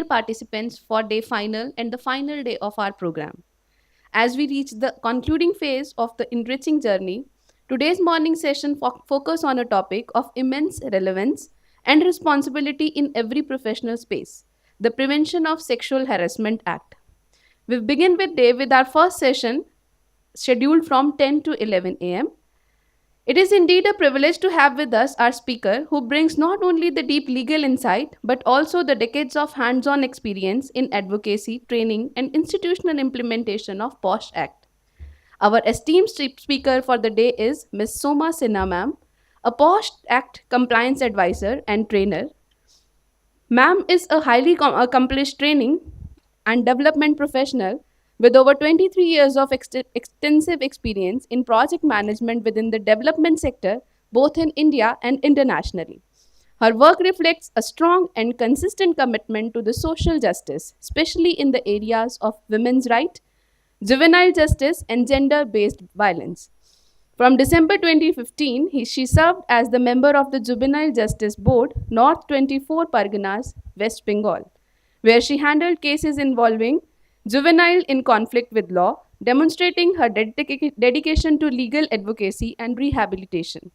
participants for day final and the final day of our program. As we reach the concluding phase of the enriching journey, today's morning session focus on a topic of immense relevance and responsibility in every professional space, the Prevention of Sexual Harassment Act. We begin with day with our first session scheduled from 10 to 11 a.m. It is indeed a privilege to have with us our speaker who brings not only the deep legal insight but also the decades of hands on experience in advocacy, training, and institutional implementation of POSH Act. Our esteemed speaker for the day is Ms. Soma Sinha ma'am, a POSH Act compliance advisor and trainer. Ma'am is a highly accomplished training and development professional with over 23 years of extensive experience in project management within the development sector, both in India and internationally. Her work reflects a strong and consistent commitment to the social justice, especially in the areas of women's rights, juvenile justice, and gender based violence. From December 2015, she served as the member of the Juvenile Justice Board, North 24 Parganas, West Bengal, where she handled cases involving juvenile in conflict with law, demonstrating her dedication to legal advocacy and rehabilitation.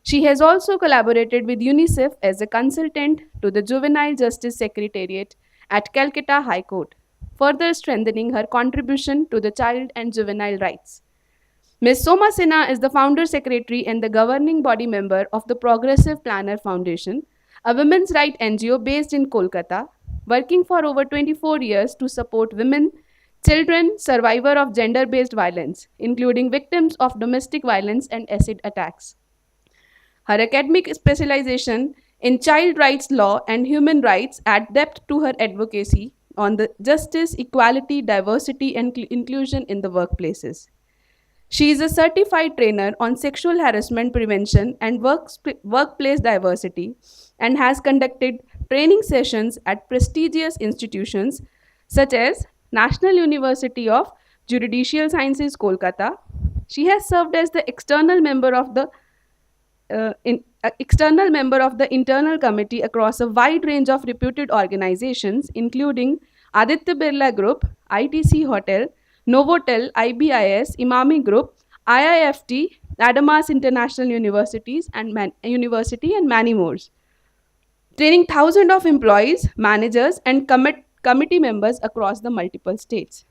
She has also collaborated with UNICEF as a consultant to the Juvenile Justice Secretariat at Calcutta High Court, further strengthening her contribution to the child and juvenile rights. Ms. Soma Sinha is the founder secretary and the governing body member of the Progressive Planner Foundation, a women's rights NGO based in Kolkata, working for over 24 years to support women, children, survivors of gender based violence, including victims of domestic violence and acid attacks. Her academic specialization in child rights law and human rights add depth to her advocacy on the justice, equality, diversity, and inclusion in the workplaces. She is a certified trainer on sexual harassment prevention and workplace diversity and has conducted training sessions at prestigious institutions such as National University of Judicial Sciences, Kolkata. She has served as the external member of the internal committee across a wide range of reputed organizations, including Aditya Birla Group, ITC Hotel, Novotel, IBIS, Imami Group, IIFT, Adamas International Universities and University, and many more, training thousands of employees, managers, and committee members across the multiple states.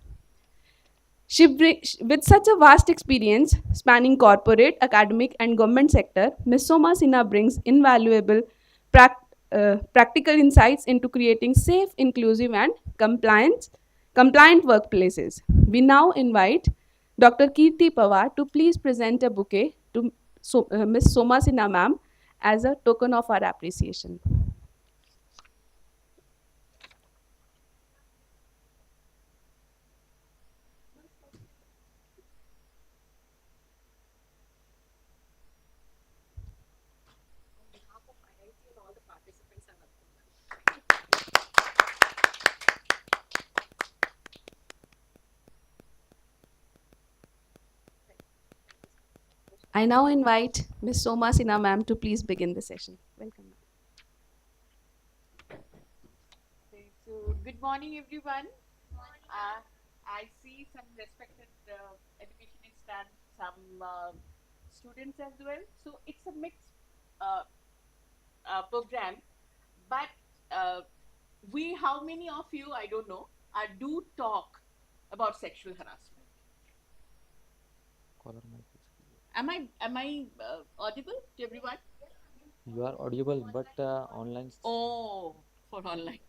With such a vast experience spanning corporate, academic, and government sector, Ms. Soma Sinha brings invaluable practical insights into creating safe, inclusive, and compliant workplaces. We now invite Dr. Kirti Pawar to please present a bouquet to Ms. Soma Sinha ma'am as a token of our appreciation. I now invite Ms. Soma Sinha ma'am to please begin the session. Welcome. Okay, so good morning, everyone. I see some respected educationists and some students as well. So it's a mixed program, but how many of you, I don't know, do talk about sexual harassment? Am I audible to everyone? You are audible, but online. Oh, for online.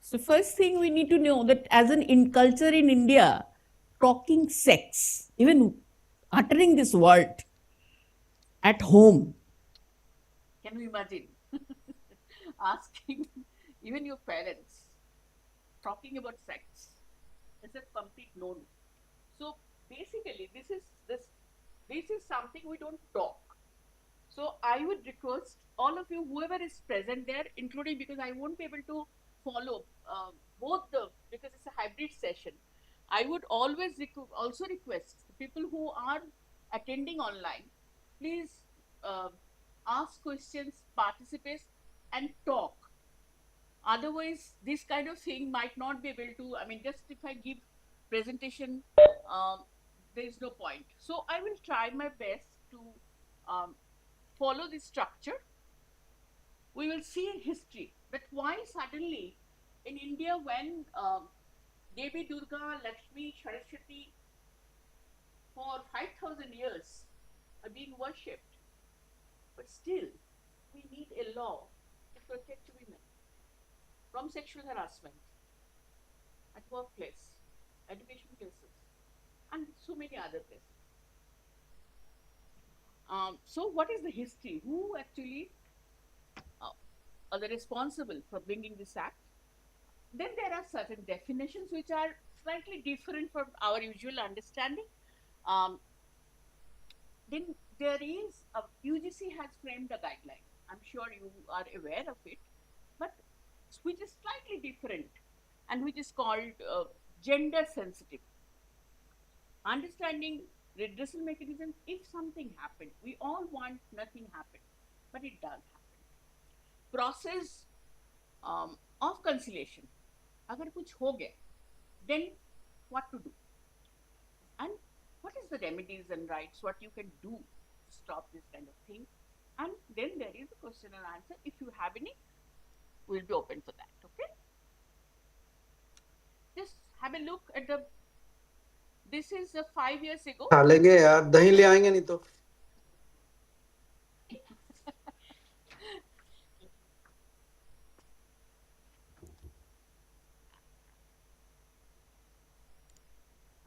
So first thing we need to know that as culture in India, talking sex, even uttering this word at home. Can you imagine asking even your parents talking about sex? It's a complete no. So basically, this is something we don't talk. So I would request all of you, whoever is present there, including, because I won't be able to follow both because it's a hybrid session. I would always also request the people who are attending online, please ask questions, participate, and talk. Otherwise, this kind of thing might not be able to. I mean, just if I give presentation, um, there is no point. So I will try my best to um, follow this structure. We will see in history that why suddenly in India when Devi Durga, Lakshmi, Saraswati for 5,000 years are being worshipped, but still we need a law to protect women from sexual harassment at workplace, education places, and so many other places. So, what is the history? Who actually uh, are the responsible for bringing this act? Then there are certain definitions which are slightly different from our usual understanding. Um, then there is a UGC has framed a guideline. I'm sure you are aware of it, but which is slightly different and which is called gender sensitive. Understanding redressal mechanism if something happened. We all want nothing happen, but it does happen. Process of conciliation. अगर कुछ हो गया, then what to do? And what is the remedies and rights, what you can do to stop this kind of thing? And then there is a question and answer. If you have any, we'll be open for that. Okay. Just have a look at the. This is 5 years ago. खा लेंगे यार, दही ले आएंगे नहीं तो.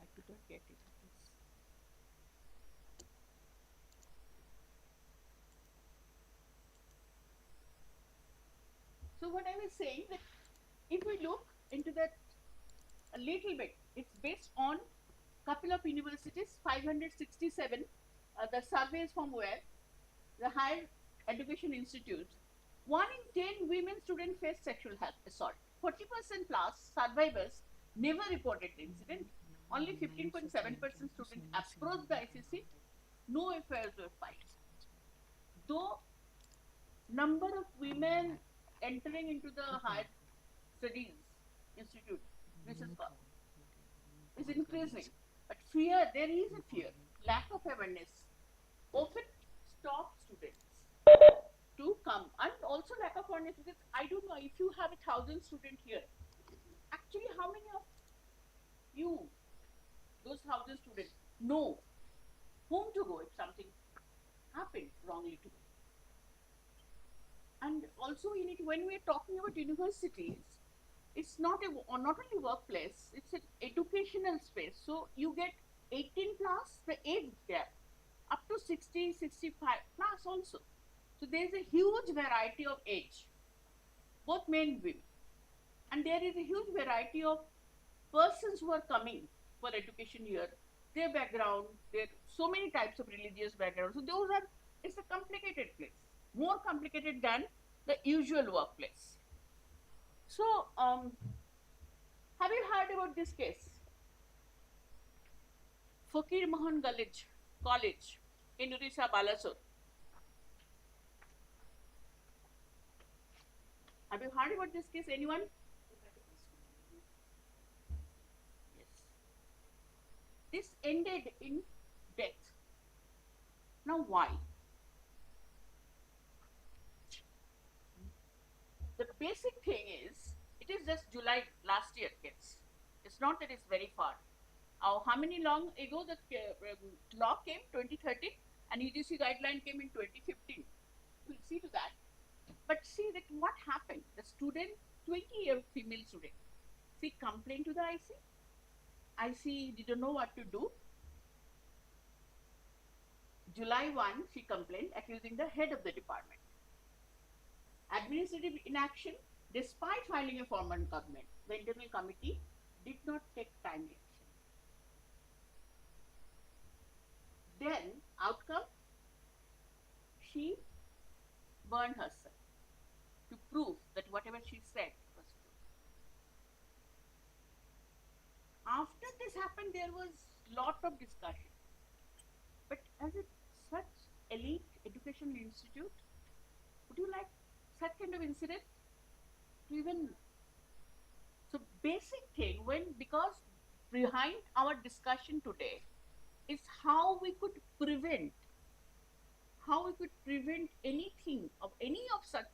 I could not get it. So what I was saying that if we look into that a little bit, it's based on couple of universities, 567. The surveys from where the higher education institutes. 1 in 10 women students face sexual assault. 40% plus survivors never reported the incident. Only 15.7% students approached the ICC. No affairs were filed. Though number of women entering into the higher studies institute, is increasing. But fear, there is a fear, lack of awareness often stops students to come, and also lack of awareness because I don't know if you have 1,000 students here. Actually, how many of you, those 1,000 students, know whom to go if something happened wrongly to you? And also, we need when we are talking about universities, it's not only workplace; it's an educational space. So you get 18 plus the age gap up to 60, 65 plus also. So there is a huge variety of age, both men and women. And there is a huge variety of persons who are coming for education here, their background, there are so many types of religious background. So those are, it's a complicated place, more complicated than the usual workplace. So, have you heard about this case? Fakir Mohan College in Orissa, Balasore. Have you heard about this case? Anyone? Yes. This ended in death. Now, why? The basic thing is, it is just July last year case. It's not that it's very far. How many long ago the law came? 2013, and UGC guideline came in 2015. We'll see to that. But see that what happened. The student, 20-year female student, she complained to the IC. IC didn't know what to do. July 1, she complained, accusing the head of the department. Administrative inaction, despite filing a formal complaint, the internal committee did not take timely action. Then, outcome, she burned herself to prove that whatever she said was true. After this happened, there was lot of discussion. But as a such elite educational institute, would you like such kind of incident to even? So basic thing when because behind our discussion today is how we could prevent anything of any of such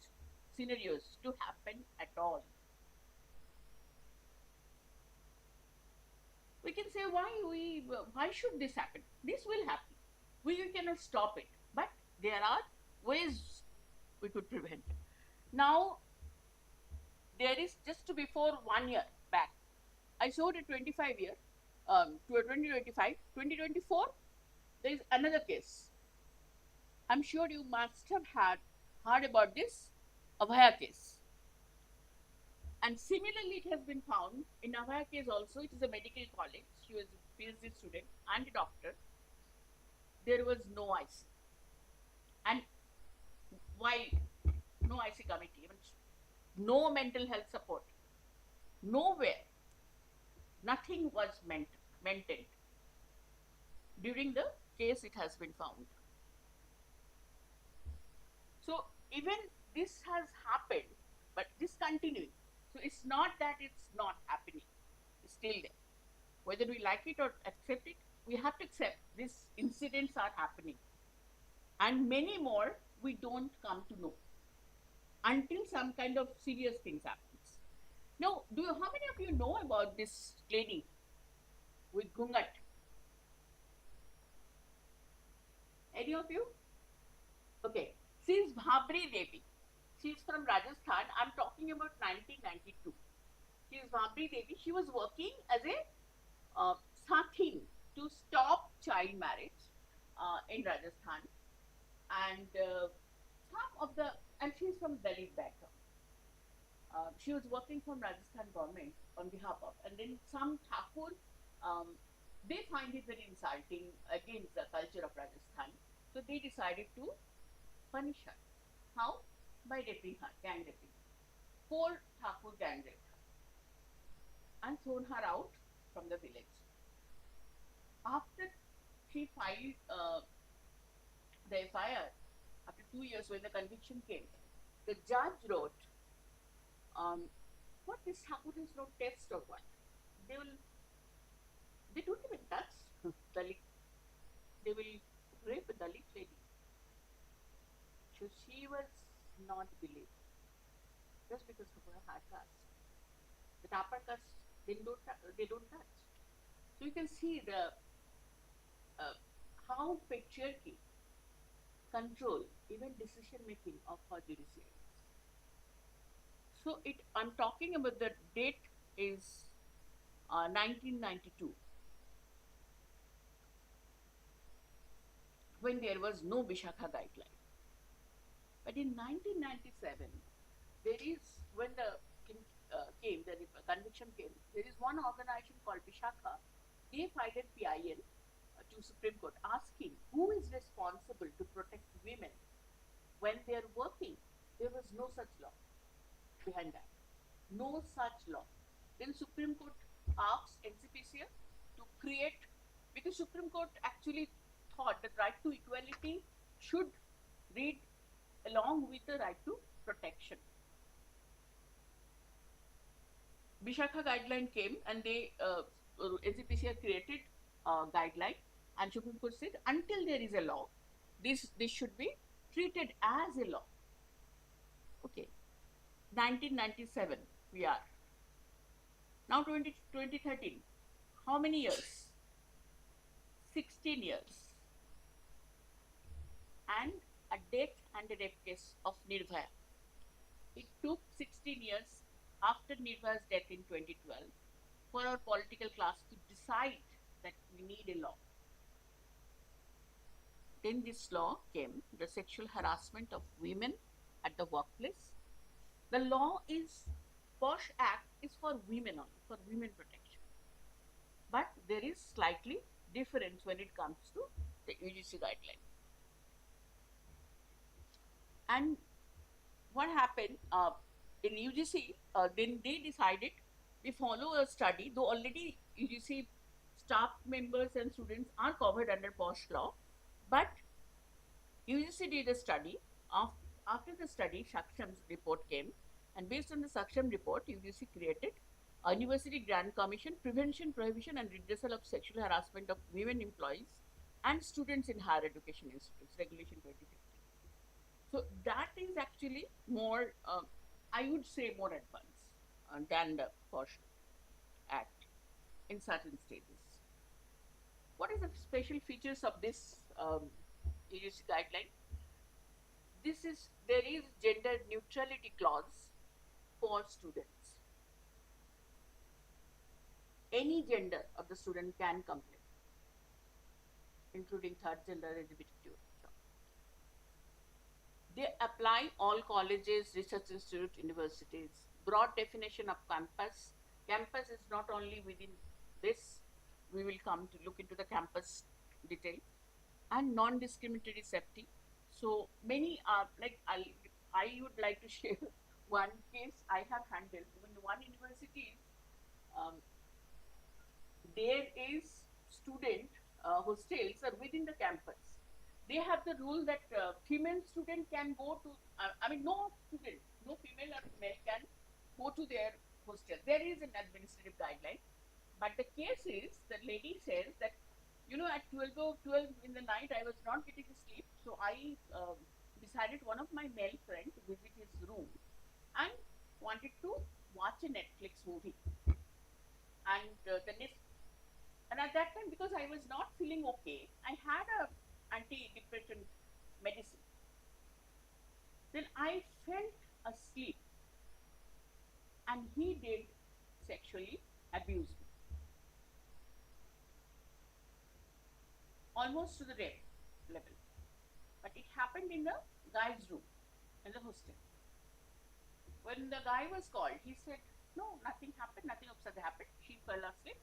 scenarios to happen at all. We can say why should this happen? This will happen. We cannot stop it, but there are ways we could prevent it. Now there is just before 1 year back, I showed a 25 year to a 2025, 2024. There is another case. I'm sure you must have heard about this Abhaya case. And similarly, it has been found in Abhaya case also. It is a medical college. She was a PhD student and a doctor. There was no IC. And why no IC committee? Even no mental health support. Nowhere. Nothing was maintained. During the case, it has been found. So even this has happened, but this continuing. So it's not that it's not happening. It's still there. Whether we like it or accept it, we have to accept these incidents are happening. And many more we don't come to know until some kind of serious things happens. Now, how many of you know about this lady with Gungat? Any of you? Okay. She is Bhabri Devi. She is from Rajasthan. I'm talking about 1992. She is Bhabri Devi. She was working as a Sathin to stop child marriage in Rajasthan. And and she is from Dalit background. She was working from Rajasthan government on behalf of, and then some Thakur, they find it very insulting against the culture of Rajasthan. So they decided to punish her. How? By raping her, gang raping. 4 Thakur gang raped her and thrown her out from the village. After she filed the FIR, after 2 years when the conviction came, the judge wrote, what this Thakur has no test or what? They don't even touch Dalit. They will rape a Dalit lady. So she was not believed just because of her high caste. The upper caste, they don't touch. So you can see the how patriarchy control even decision making of our judiciary. So I'm talking about the date is 1992, when there was no Vishakha guideline. But in 1997, when the conviction came, there is one organization called Vishakha. They filed a PIL to Supreme Court asking who is responsible to protect women when they are working. There was no such law behind that. No such law. Then Supreme Court asked NCPCA to create, because Supreme Court actually thought that right to equality should read along with the right to protection. Vishakha guideline came and they NCPCA created a guideline, and Supreme Court said until there is a law, this should be treated as a law. Okay, 1997 we are. Now 2013. How many years? 16 years. And a death and a rape case of Nirbhaya. It took 16 years after Nirbhaya's death in 2012 for our political class to decide that we need a law. Then this law came, the sexual harassment of women at the workplace. The law is, POSH Act is for women only, for women protection. But there is slightly difference when it comes to the UGC guideline. And what happened in UGC, then they decided we follow a study, though already UGC staff members and students are covered under POSH law, but UGC did a study. After the study, SAKSHAM's report came, and based on the SAKSHAM report, UGC created a University Grant Commission Prevention, Prohibition, and Redressal of Sexual Harassment of Women Employees and Students in Higher Education Institutes, Regulation 2015. So that is actually more, I would say, more advanced than the POSH Act in certain stages. What is the special features of this UGC guideline? There is gender neutrality clause for students. Any gender of the student can complain, including third gender, LGBTQ. They apply all colleges, research institutes, universities. Broad definition of campus. Campus is not only within this. We will come to look into the campus detail. And non-discriminatory safety. So many are like I would like to share one case I have handled. In one university, there is student hostels are within the campus. They have the rule that female student can go to. No student, no female or male can go to their hostel. There is an administrative guideline, but the case is the lady says that at 12 in the night, I was not getting sleep. So I decided one of my male friend to visit his room and wanted to watch a Netflix movie. And at that time, because I was not feeling okay, I had a antidepressant medicine. Then I felt asleep, and he did sexually abuse me. Almost to the rape level. But it happened in the guy's room, in the hostel. When the guy was called, he said, no, nothing happened, nothing upset happened. She fell asleep.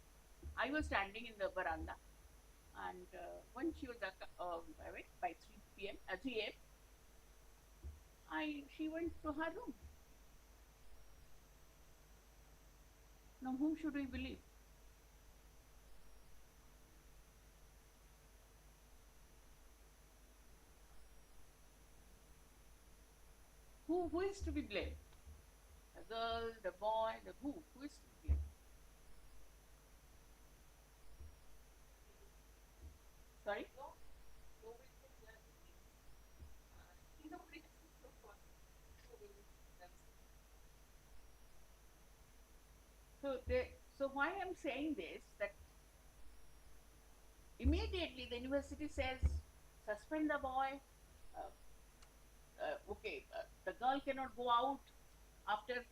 I was standing in the veranda, and when she was by 3 p.m., 3 a.m., she went to her room. Now, whom should we believe? Who is to be blamed? The girl, the boy, the who? Who is to be blamed? Sorry? So why I'm saying this, that immediately the university says, suspend the boy, the girl cannot go out after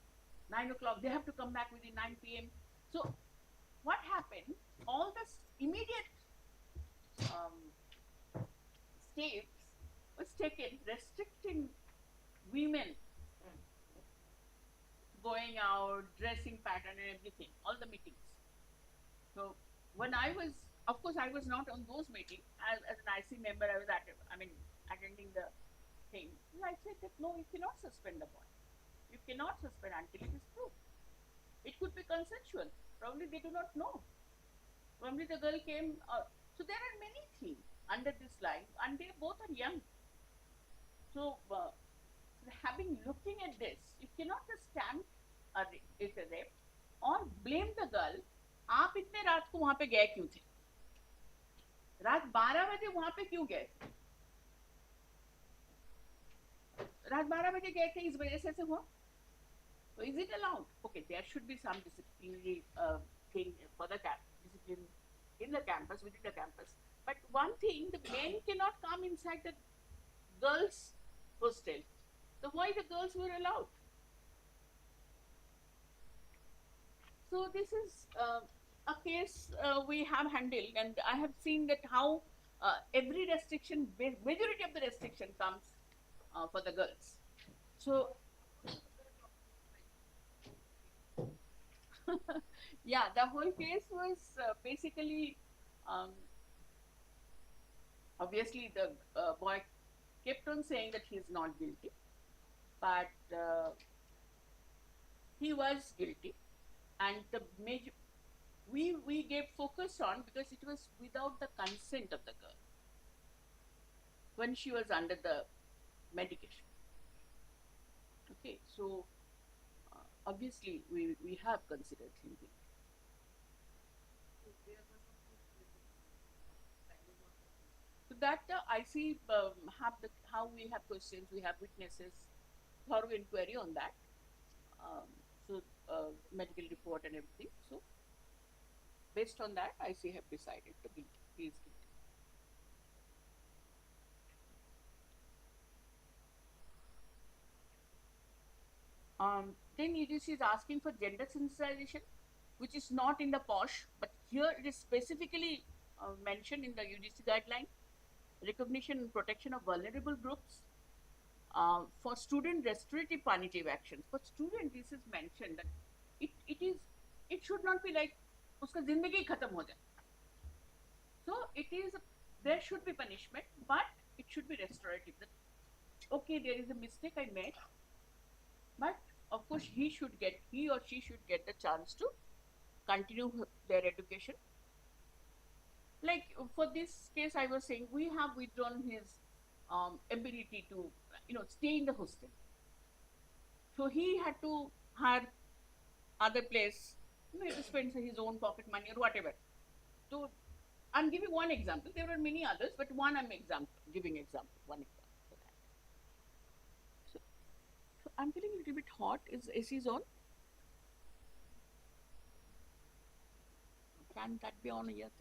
9 o'clock, they have to come back within 9 p.m. So what happened, all this immediate steps was taken restricting women going out, dressing pattern and everything, all the meetings. So when I was, of course, I was not on those meetings. As an IC member, I was attending the thing. And I said that no, you cannot suspend the boy. You cannot suspend until it is proved. It could be consensual. Probably they do not know. Probably the girl came. So there are many things under this line, and they both are young. So looking at this, you cannot just stamp it a rape or blame the girl. आप इतने रात को वहां पे गए क्यों थे? रात 12 बजे वहां पे क्यों गए थे? रात 12 बजे गए थे, इस वजह से हुआ? So is it allowed? Okay, there should be some disciplinary thing for the discipline in the campus, within the campus. But one thing, the men cannot come inside the girls' hostel. So why the girls were allowed? So this is a case we have handled, and I have seen that how every restriction, majority of the restriction comes for the girls. So yeah, the whole case was basically, obviously the boy kept on saying that he is not guilty, but he was guilty, and the we gave focus on because it was without the consent of the girl when she was under the medication. Okay, so obviously we have considered him guilty. So that I see have the how we have questions, we have witnesses, thorough inquiry on that. Um, so medical report and everything. So based on that, I see have decided the guilty. He is guilty. Then UGC is asking for gender sensitization, which is not in the POSH, but here it is specifically mentioned in the UGC guideline, recognition and protection of vulnerable groups. For student restorative punitive actions, for student this is mentioned that it should not be like uska zindagi khatam ho jaye. So it is there should be punishment, but it should be restorative. That, okay, there is a mistake I made, but of course he or she should get the chance to continue their education. Like for this case, I was saying we have withdrawn his ability to stay in the hostel. So he had to hire other place, he had to spend his own pocket money or whatever. So I'm giving one example. There are many others, but one giving example, one example for that. So I'm feeling a little bit hot. Is AC on? Can that be on? Yes,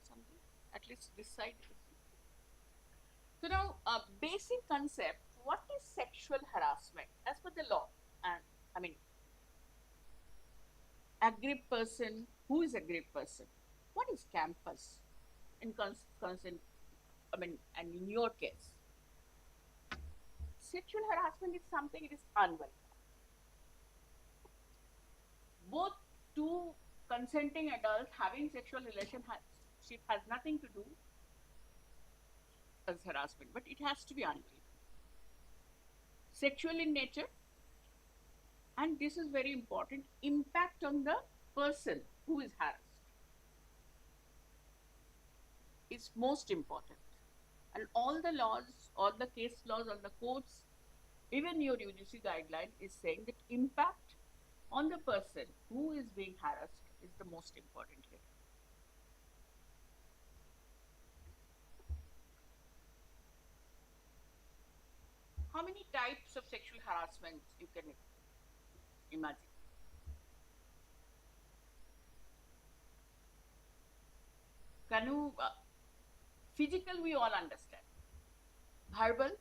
something. At least this side. So now, basic concept. What is sexual harassment as per the law? And I mean, aggrieved person. Who is aggrieved person? What is campus? In consent. I mean, and in your case, sexual harassment is something. It is unwelcome. Both two consenting adults having sexual relationship has nothing to do as harassment, but it has to be unwelcome. Sexual in nature, and this is very important, impact on the person who is harassed is most important. And all the laws, all the case laws, all the courts, even your UGC guideline is saying that impact on the person who is being harassed is the most important here. How many types of sexual harassment you can imagine? Can you, physical we all understand. Verbal,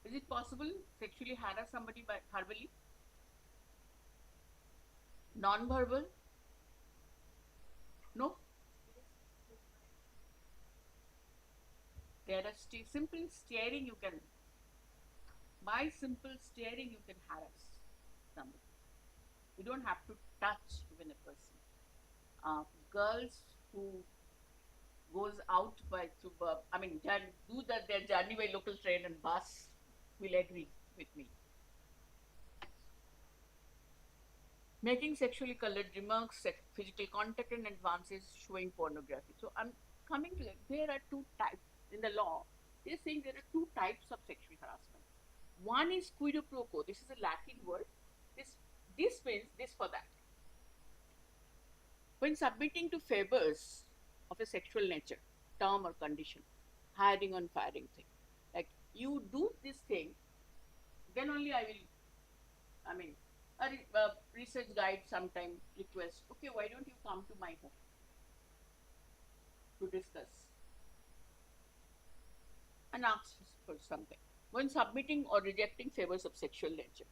is it possible sexually harass somebody by verbally? Non-verbal? No? There are simple staring you can, by simple staring you can harass somebody. You don't have to touch even a person. Girls who goes out by do their journey by local train and bus will agree with me. Making sexually colored remarks, physical contact and advances, showing pornography. So I'm coming to that. There are two types in the law. They're saying there are two types of sexual harassment. One is quid pro quo. This is a Latin word. This means this for that. When submitting to favors of a sexual nature, term or condition, hiring and firing thing, like you do this thing, then only I will, a research guide sometime request, okay, why don't you come to my home to discuss and ask for something. When submitting or rejecting favors of sexual nature,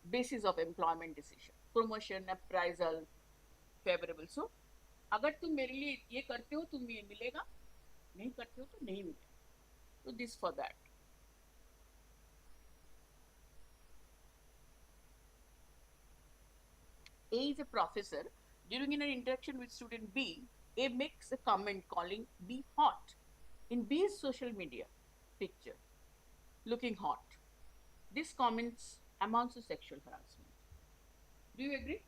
basis of employment decision, promotion, appraisal, favourable. So अगर तुम मेरे लिए ये करते हो तुम ये मिलेगा, नहीं करते हो तो नहीं मिलेगा. तो this for that. A is a professor. During an interaction with student B, A makes a comment calling B hot. In B's social media picture, looking hot. This comments amounts to sexual harassment. Do you agree?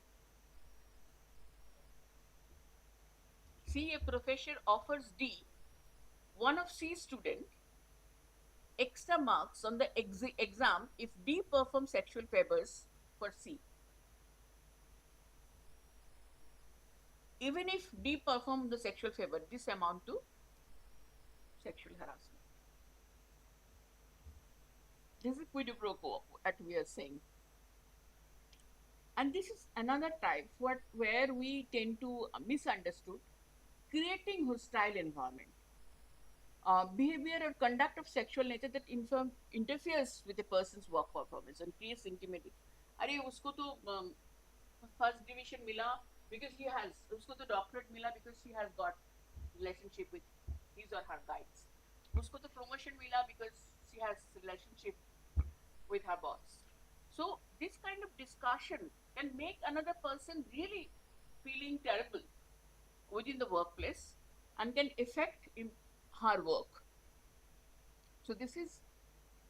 C, a professor offers D, one of C student extra marks on the exam if D performs sexual favors for C. Even if D perform the sexual favor, this amount to sexual harassment. This is quid pro quo that we are saying. And this is another type where we tend to misunderstood, creating hostile environment. Behavior or conduct of sexual nature that interferes with a person's work performance and creates intimidation. अरे उसको तो first division मिला because he has, उसको तो doctorate मिला because he has got relationship with his or her guides. उसको तो promotion मिला because she has relationship with her boss. So this kind of discussion can make another person really feeling terrible within the workplace and can affect her work. So this is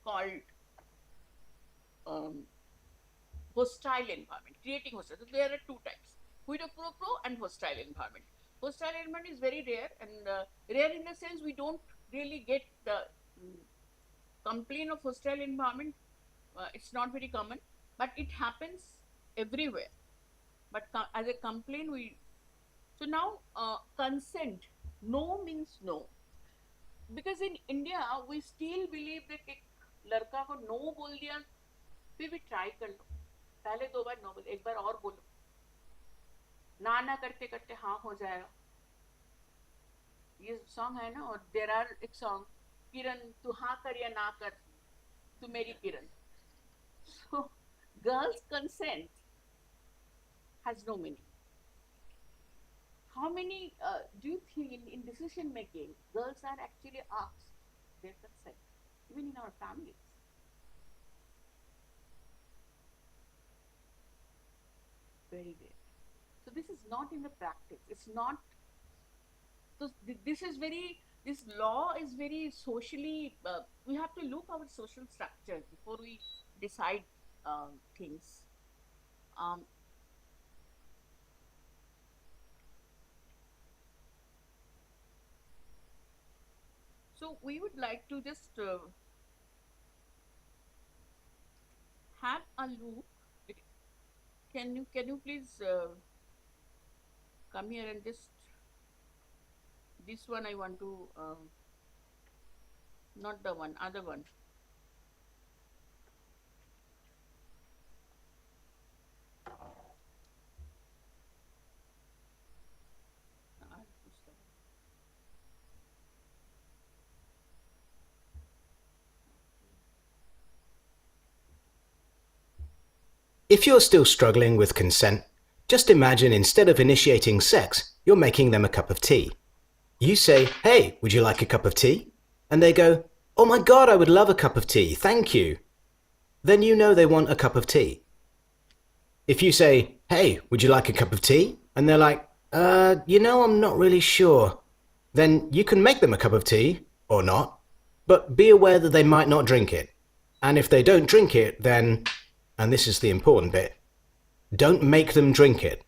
called hostile environment, creating hostile. So there are two types, quid pro quo and hostile environment. Hostile environment is very rare, and rare in the sense we don't really get the complaint of hostile environment. It's not very common, but it happens everywhere. But as a complaint, so now consent, no means no. Because in India, we still believe that एक लड़का को no बोल दिया, फिर भी try कर लो, पहले 2 बार no बोल, एक बार और बोलो, ना करते करते हाँ हो जाएगा. ये song है ना, और there are एक song, किरण तू हाँ कर या ना कर, तू मेरी किरण. So girls' consent has no meaning. How many do you think in decision making girls are actually asked their consent, even in our families? Very rare. So this is not in the practice. It's not. So this law is very socially. We have to look our social structure before we decide things. So we would like to just have a look. Can you please come here and just, this one I want to, not the one, other one. If you're still struggling with consent, just imagine instead of initiating sex, you're making them a cup of tea. You say, "Hey, would you like a cup of tea?" And they go, "Oh my God, I would love a cup of tea, thank you." Then you know they want a cup of tea. If you say, "Hey, would you like a cup of tea?" And they're like, I'm not really sure. Then you can make them a cup of tea, or not, but be aware that they might not drink it. And if they don't drink it, then, and this is the important bit, don't make them drink it.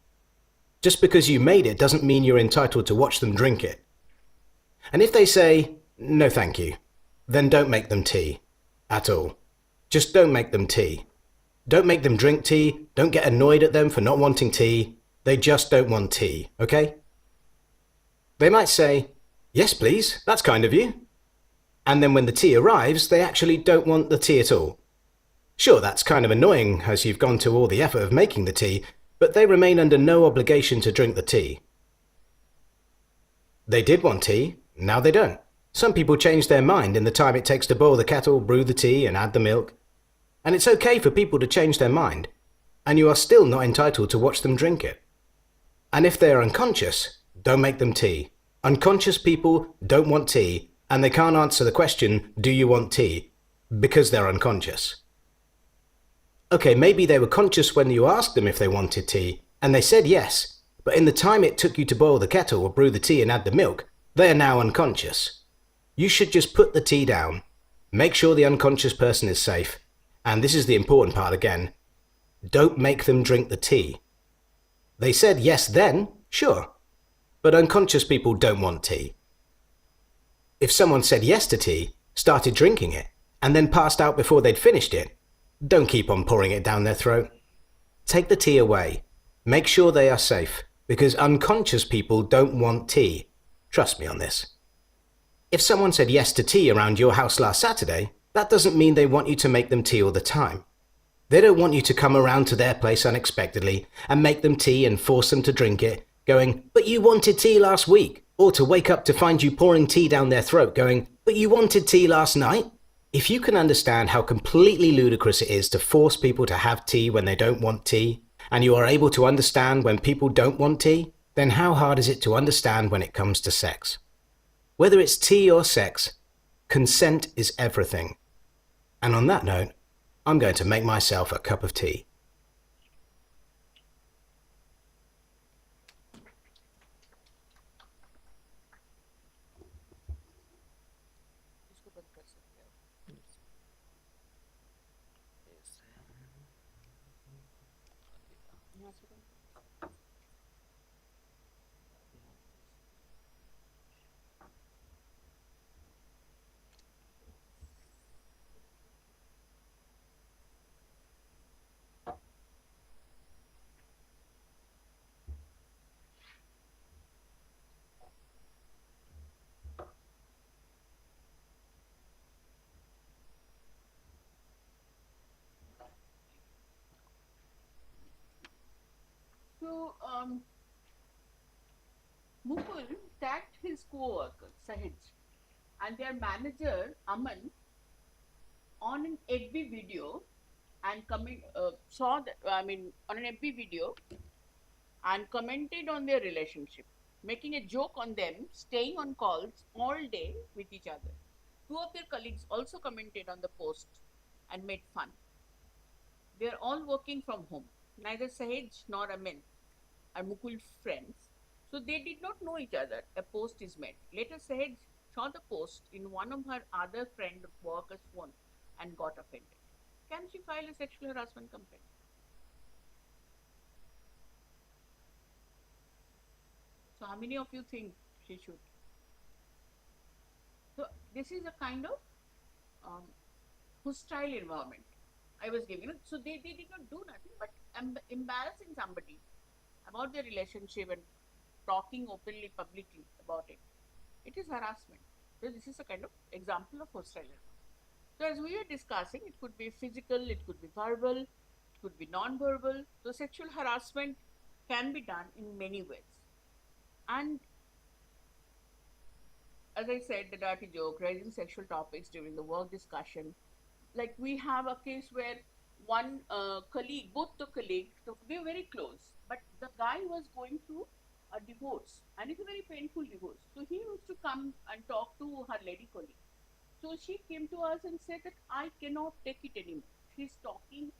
Just because you made it doesn't mean you're entitled to watch them drink it. And if they say, "No thank you," then don't make them tea. At all. Just don't make them tea. Don't make them drink tea. Don't get annoyed at them for not wanting tea. They just don't want tea, okay? They might say, "Yes please, that's kind of you." And then when the tea arrives, they actually don't want the tea at all. Sure, that's kind of annoying as you've gone to all the effort of making the tea, but they remain under no obligation to drink the tea. They did want tea, now they don't. Some people change their mind in the time it takes to boil the kettle, brew the tea, and add the milk. And it's okay for people to change their mind, and you are still not entitled to watch them drink it. And if they are unconscious, don't make them tea. Unconscious people don't want tea, and they can't answer the question, "Do you want tea?" because they're unconscious. Okay, maybe they were conscious when you asked them if they wanted tea, and they said yes, but in the time it took you to boil the kettle or brew the tea and add the milk, they are now unconscious. You should just put the tea down, make sure the unconscious person is safe, and this is the important part again, don't make them drink the tea. They said yes then, sure. but unconscious people don't want tea. If someone said yes to tea, started drinking it, and then passed out before they'd finished it, don't keep on pouring it down their throat. Take the tea away. Make sure they are safe, because unconscious people don't want tea. Trust me on this. If someone said yes to tea around your house last Saturday, that doesn't mean they want you to make them tea all the time. They don't want you to come around to their place unexpectedly and make them tea and force them to drink it, going, "But you wanted tea last week," or to wake up to find you pouring tea down their throat going, "But you wanted tea last night." If you can understand how completely ludicrous it is to force people to have tea when they don't want tea, and you are able to understand when people don't want tea, then how hard is it to understand when it comes to sex? Whether it's tea or sex, consent is everything. And on that note, I'm going to make myself a cup of tea. इसको बंद कर सकते हो। यहाँ से बंद करो। So, Mukul tagged his co-worker Sahij and their manager Aman on an FB video and saw that, on an FB video and commented on their relationship, making a joke on them staying on calls all day with each other. Two of their colleagues also commented on the post and made fun. They are all working from home. Neither Sahej nor Amin are Mukul friends, so they did not know each other. A post is made. Later, Sahej saw the post in one of her other friend workers' phone and got offended. Can she file a sexual harassment complaint? So, how many of you think she should? So, this is a kind of hostile environment I was giving. So, they did not do nothing but embarrassing somebody about their relationship and talking openly, publicly about it. It is harassment. So, this is a kind of example of hostile environment. So, as we were discussing, it could be physical, it could be verbal, it could be non-verbal. So, sexual harassment can be done in many ways. And as I said, the dirty joke, raising sexual topics during the work discussion. Like we have a case where one colleague, both the colleagues, they were very close, but the guy was going through a divorce and it's a very painful divorce. So he used to come and talk to her lady colleague. So she came to us and said that I cannot take it anymore. He's talking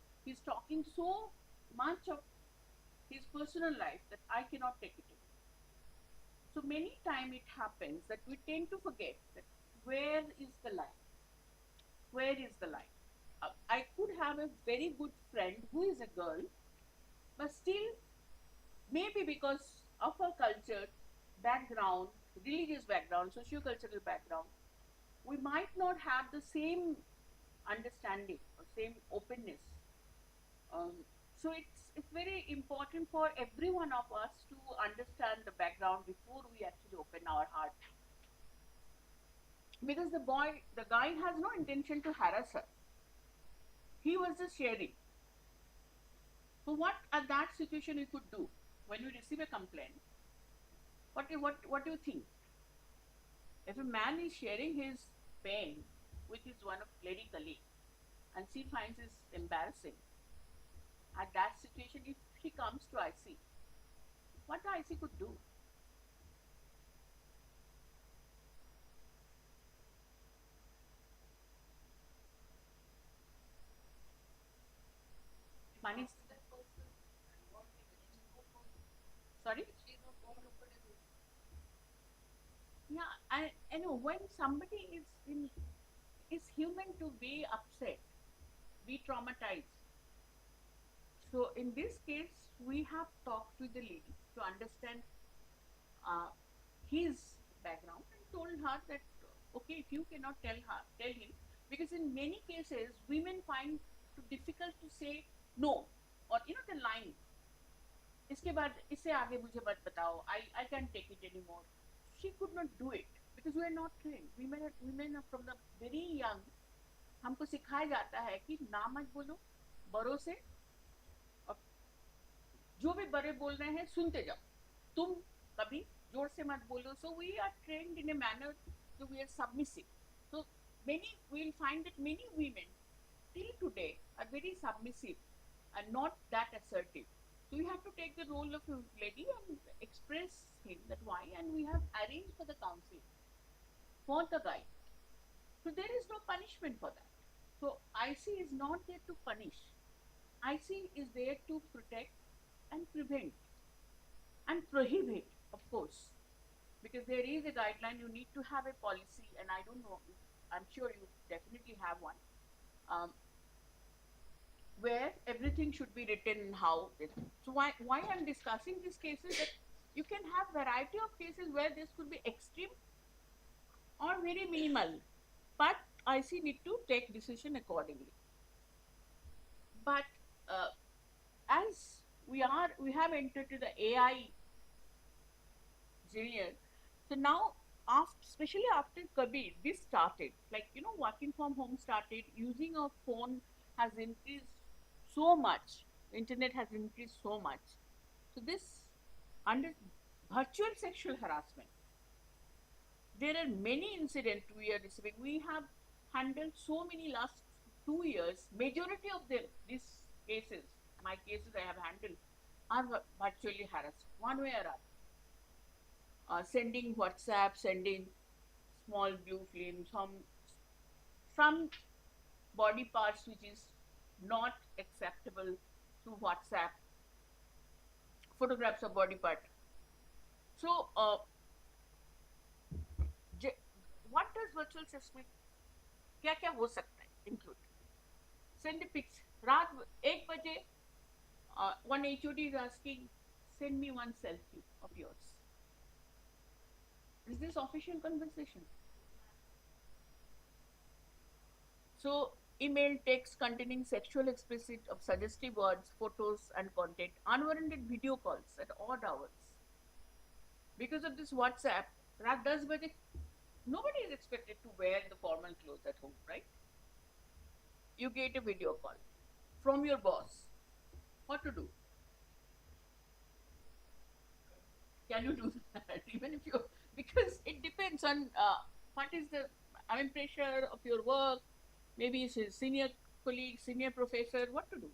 so much of his personal life that I cannot take it anymore. So many times it happens that we tend to forget that where is the line? Where is the line? I could have a very good friend who is a girl, but still, maybe because of her culture, background, religious background, socio-cultural background, we might not have the same understanding or same openness. So it's very important for every one of us to understand the background before we actually open our heart. Because the guy has no intention to harass her. He was just sharing. So what at that situation you could do when you receive a complaint? What do you think? If a man is sharing his pain with his one of lady colleague and she finds it embarrassing, at that situation, if she comes to IC, what the IC could do? Money. Sorry? Yeah, I know when somebody is human to be upset, be traumatized. So in this case, we have talked with the lady to understand his background and told her that okay, if you cannot tell him, because in many cases women find it difficult to say no, or the line, इसके बाद इससे आगे मुझे मत बताओ, I can't take it anymore. She could not do it because we are not trained. Women are from the very young, हमको सिखाया जाता है कि ना मत बोलो बड़ों से, और जो भी बड़े बोल रहे हैं सुनते जाओ, तुम कभी जोर से मत बोलो. So we are trained in a manner that we are submissive. So many will find that many women till today are very submissive and not that assertive. So we have to take the role of a lady and express him that why, and we have arranged for the counseling for the guy. So there is no punishment for that. So IC is not there to punish. IC is there to protect and prevent and prohibit, of course, because there is a guideline. You need to have a policy, and I don't know, I'm sure you definitely have one, where everything should be written how it. So why I'm discussing these cases, that you can have variety of cases where this could be extreme or very minimal, but IC need to take decision accordingly. But as we have entered to the AI junior, so now especially after COVID, this started, like working from home started, using a phone has increased so much, internet has increased so much. So this, under virtual sexual harassment, there are many incidents we are receiving. We have handled so many last 2 years. Majority of them, these cases, my cases I have handled, are virtually harassed one way or other. Sending WhatsApp, sending small blue film, some body parts which is not acceptable through WhatsApp, photographs of body part. So what does virtual sex में क्या क्या हो सकता है? Include send a pics. रात 1 बजे one HOD is asking, send me one selfie of yours. Is this official conversation? So email, text containing sexual explicit of suggestive words, photos and content, unwarranted video calls at odd hours. Because of this WhatsApp, रात 10 बजे nobody is expected to wear the formal clothes at home, right? You get a video call from your boss. What to do? Can you do that? Even if you, because it depends on what is the pressure of your work. Maybe it's a senior colleague, senior professor. What to do?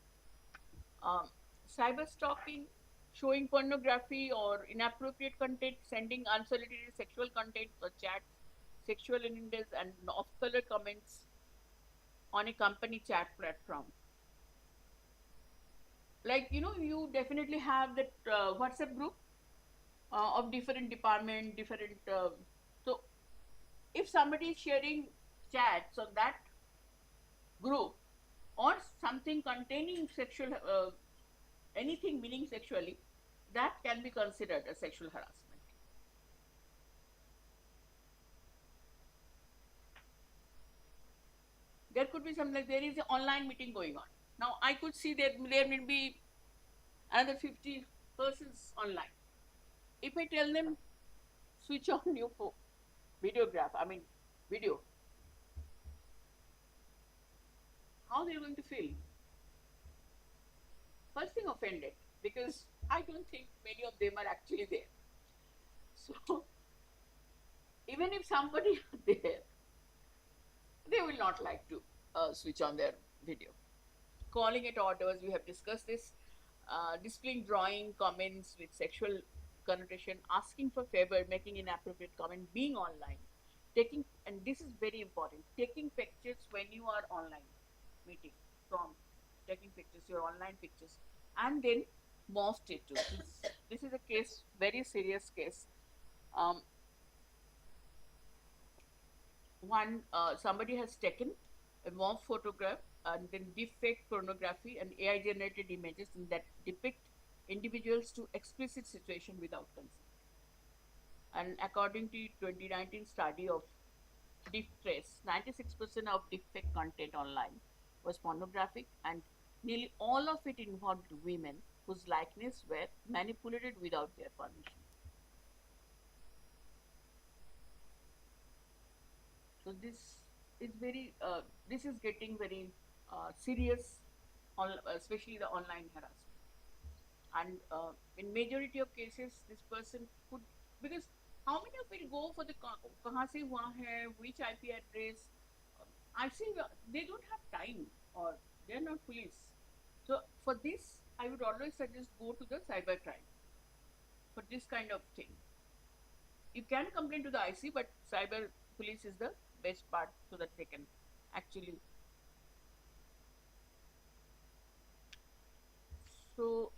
Cyber stalking, showing pornography or inappropriate content, sending unsolicited sexual content or chats, sexual innuendos and off-color comments on a company chat platform. Like, you definitely have that WhatsApp group of different department, so if somebody is sharing chats on that group or something containing sexual, anything meaning sexually, that can be considered as sexual harassment. There could be something like there is an online meeting going on. Now I could see that there may be another 50 persons online. If I tell them switch on your video, how they are going to feel? First thing, offended, because I don't think many of them are actually there. So even if somebody is there, they will not like to switch on their video. Calling at orders, we have discussed this. Displaying drawing comments with sexual connotation, asking for favor, making inappropriate comment, being online, taking, and this is very important, taking pictures when you are online meeting, taking pictures, your online pictures, and then morphed it to. This is a case, very serious case. Somebody has taken a morph photograph and then deepfake pornography and AI generated images that depict individuals to explicit situation without consent. And according to 2019 study of distress, 96% of defect content online was pornographic, and nearly all of it involved women whose likeness were manipulated without their permission. So this is getting very serious, especially the online harassment. And in majority of cases, this person could, because how many of it go for the kahan se hua hai, which IP address? I think they don't have time, or they're not police. So for this, I would always suggest go to the cybercrime for this kind of thing. You can complain to the IC, but cyber police is the best part so that they can actually. So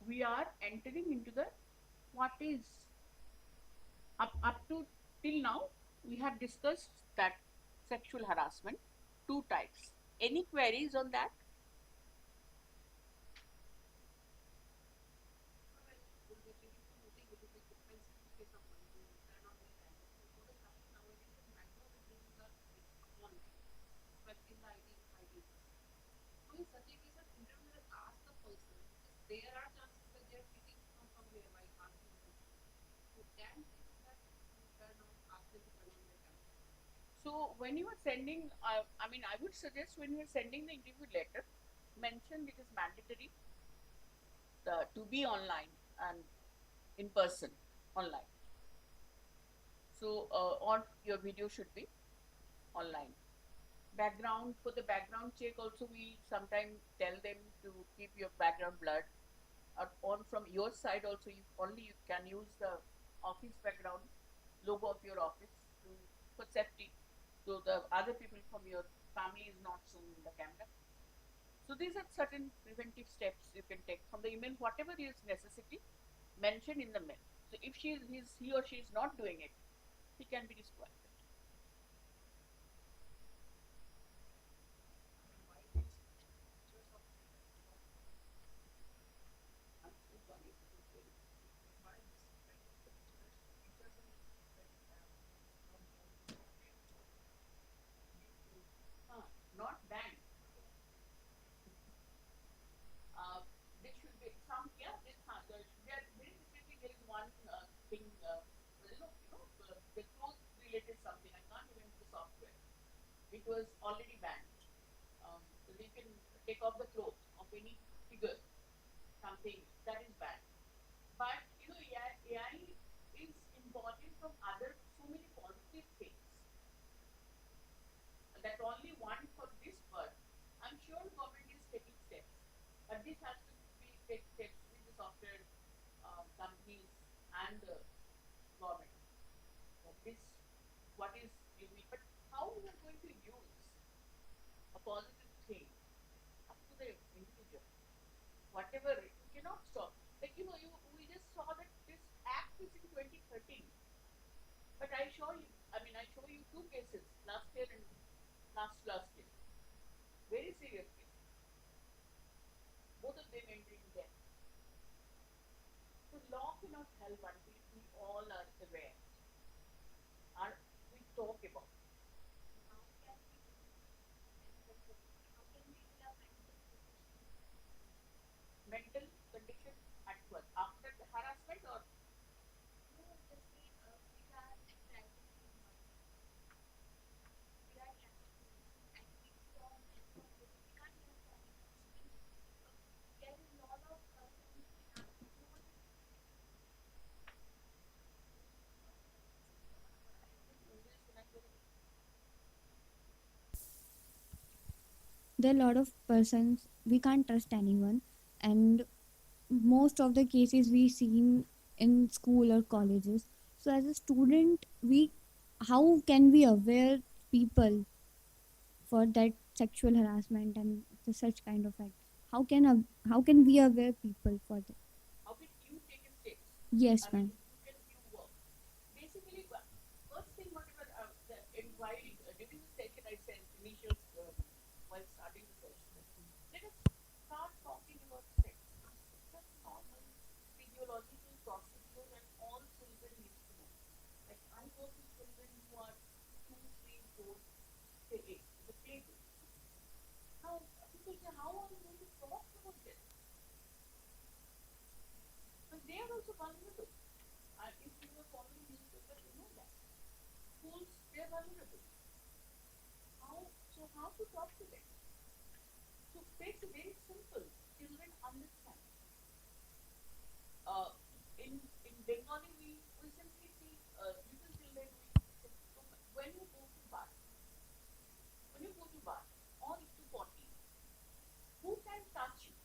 we are entering into the what is up to till now. We have discussed that sexual harassment, two types. Any queries on that? So when you are sending, I would suggest when you are sending the interview letter, mention it is mandatory to be online and in person online. So or your video should be online. Background, for the background check also, we sometimes tell them to keep your background blurred, or on from your side also, you can use the office background logo of your office for safety, so the other people from your family is not shown in the camera. So these are certain preventive steps you can take from the email. Whatever is necessity, mention in the mail. So if he or she is not doing it, he can be disqualified. Not banned. There should be some, yeah, there very recently there is one thing, the clothes related something, I can't remember the software. It was already banned. So you can take off the clothes of any figure, something that is banned. But AI is important from other so many positive things. That only one for this word. I'm sure government is taking steps, but this has to be take steps with the software companies and the government. This what is unique, but how we are going to use a positive thing up to the individual. Whatever you cannot stop. Like we just saw that this act is in 2013, but I show you two cases last year and last year. Very serious case. Both of them ended in death. So law cannot help until we all are aware. Or we talk about. Mental condition at work after the harassment, or There are a lot of persons we can't trust anyone, and most of the cases we seen in school or colleges. So as a student, we how can we aware people for that sexual harassment and the such kind of act? How can we aware people for that? how can you take steps? Yes, I mean, ma'am. you work. Basically, first thing, whatever during the session I said initial while starting the session, let us start talking about sex. Just normal physiological procedures and all things go to children who are 2, 3, 4, say 8, the play group. Now, people say, how are you going to talk about this? But they are also vulnerable. If you are following newspaper, you know that. Schools, they are vulnerable. How to talk to them? So it's very simple. Children understand. In Bengali, we simply see little children. So when you go to bath, or to potty, who can touch you?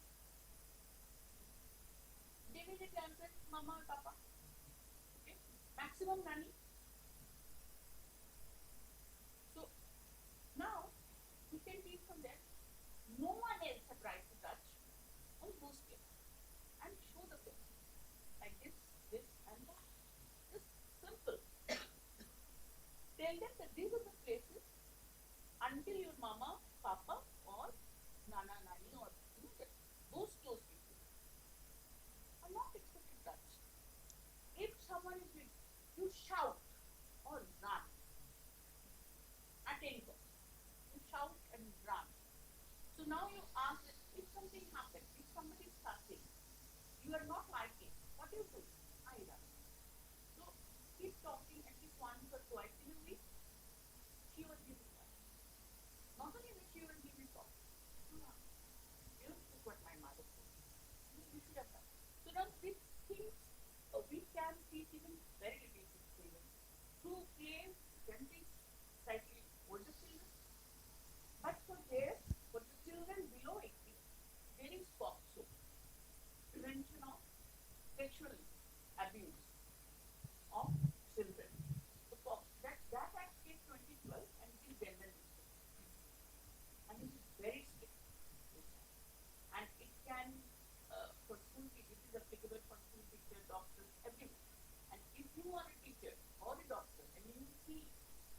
They will answer mama or papa. Okay, maximum nanny. So now you can teach from there. No one else have right to touch. Only those kids. And show the kids like this, and that. Just simple. Tell them that these are the places until your mama, papa, or nana, nani, or those close people are not expected to touch. If someone is with you, shout or run at any cost. You shout and run. So now you ask that if something happens, if somebody is touching, you are not liking, what do you do? I run. So keep talking at least once or twice in a week. She will give you that. Not only that she will give you talk. You know, this is what my mother said. You should have done. So now these things we can teach even very little children. Through play, we can teach slightly older children. But for the children below 18, there is POCSO, Prevention of Sexual Abuse of Children. The POCSO, that Act came 2012 and it is gender neutral. And it is very strict. And it can, for school teachers, it is applicable for school teachers, doctors, everyone. And if you are a teacher or a doctor and you see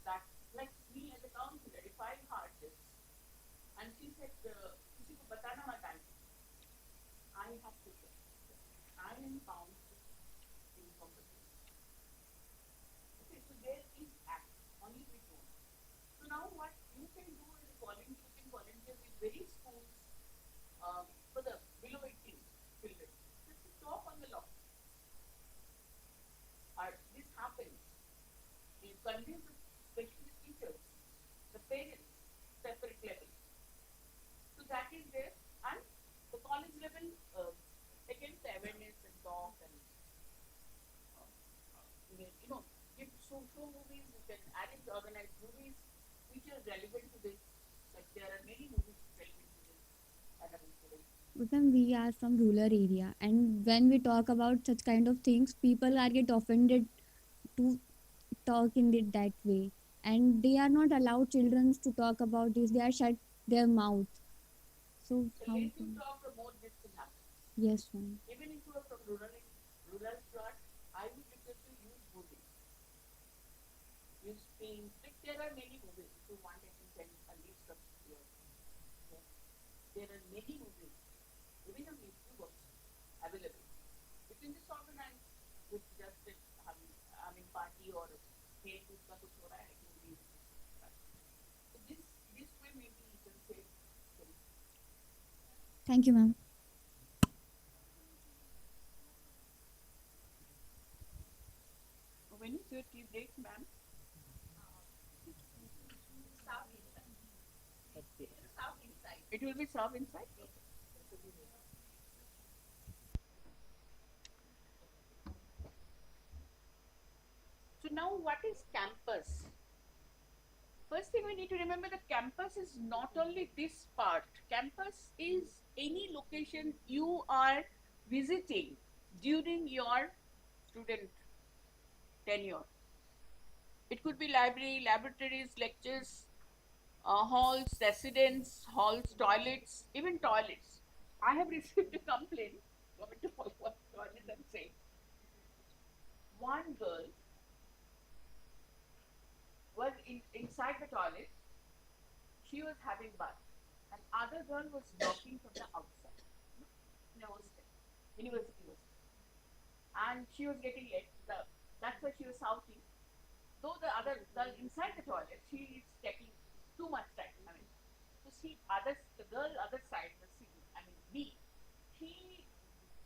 that, like me as a counselor, if I heard this, and she said, किसी को बताना मत aunty, I have to say, I am bound to inform the parents. Okay, so there is act, only we don't. So now what you can do is volunteer, you can volunteer with various schools for the below 18 children, just to talk on the law. This happens. You convince especially the teachers, the parents, separate level. So that is there, and the college level, again, the awareness and talk and give show movies. You can arrange organized movies which are relevant to this. Like there are many movies relevant to this. But then we are from rural area, and when we talk about such kind of things, people are get offended to talk in that way, and they are not allowed children to talk about this. They are shut their mouth. So The how? less you talk, the more this thing happens. Yes, ma'am. Even if you are from rural plot, I would request you use movies. Use films. Like there are many movies. If you want, I can send a list of your. Yeah. There are many movies, even on YouTube also, available. You can just organize with just a party or hey, uska kuch ho raha hai, movies. So this way maybe you can say. Thank you, ma'am. When is your tea break, ma'am? It will be served inside. So now what is campus? First thing we need to remember that campus is not only this part. Campus is any location you are visiting during your student tenure. It could be library, laboratories, lectures, halls, residence halls, toilets, even toilets. I have received a complaint coming to what toilet and saying one girl was inside the toilet. She was having bath, and other girl was knocking from the outside. In a hostel, university hostel, and she was getting late. That's why she was shouting. though the other girl inside the toilet, she is taking too much time. I mean, to see others, the girl other side, the scene, I mean, B, she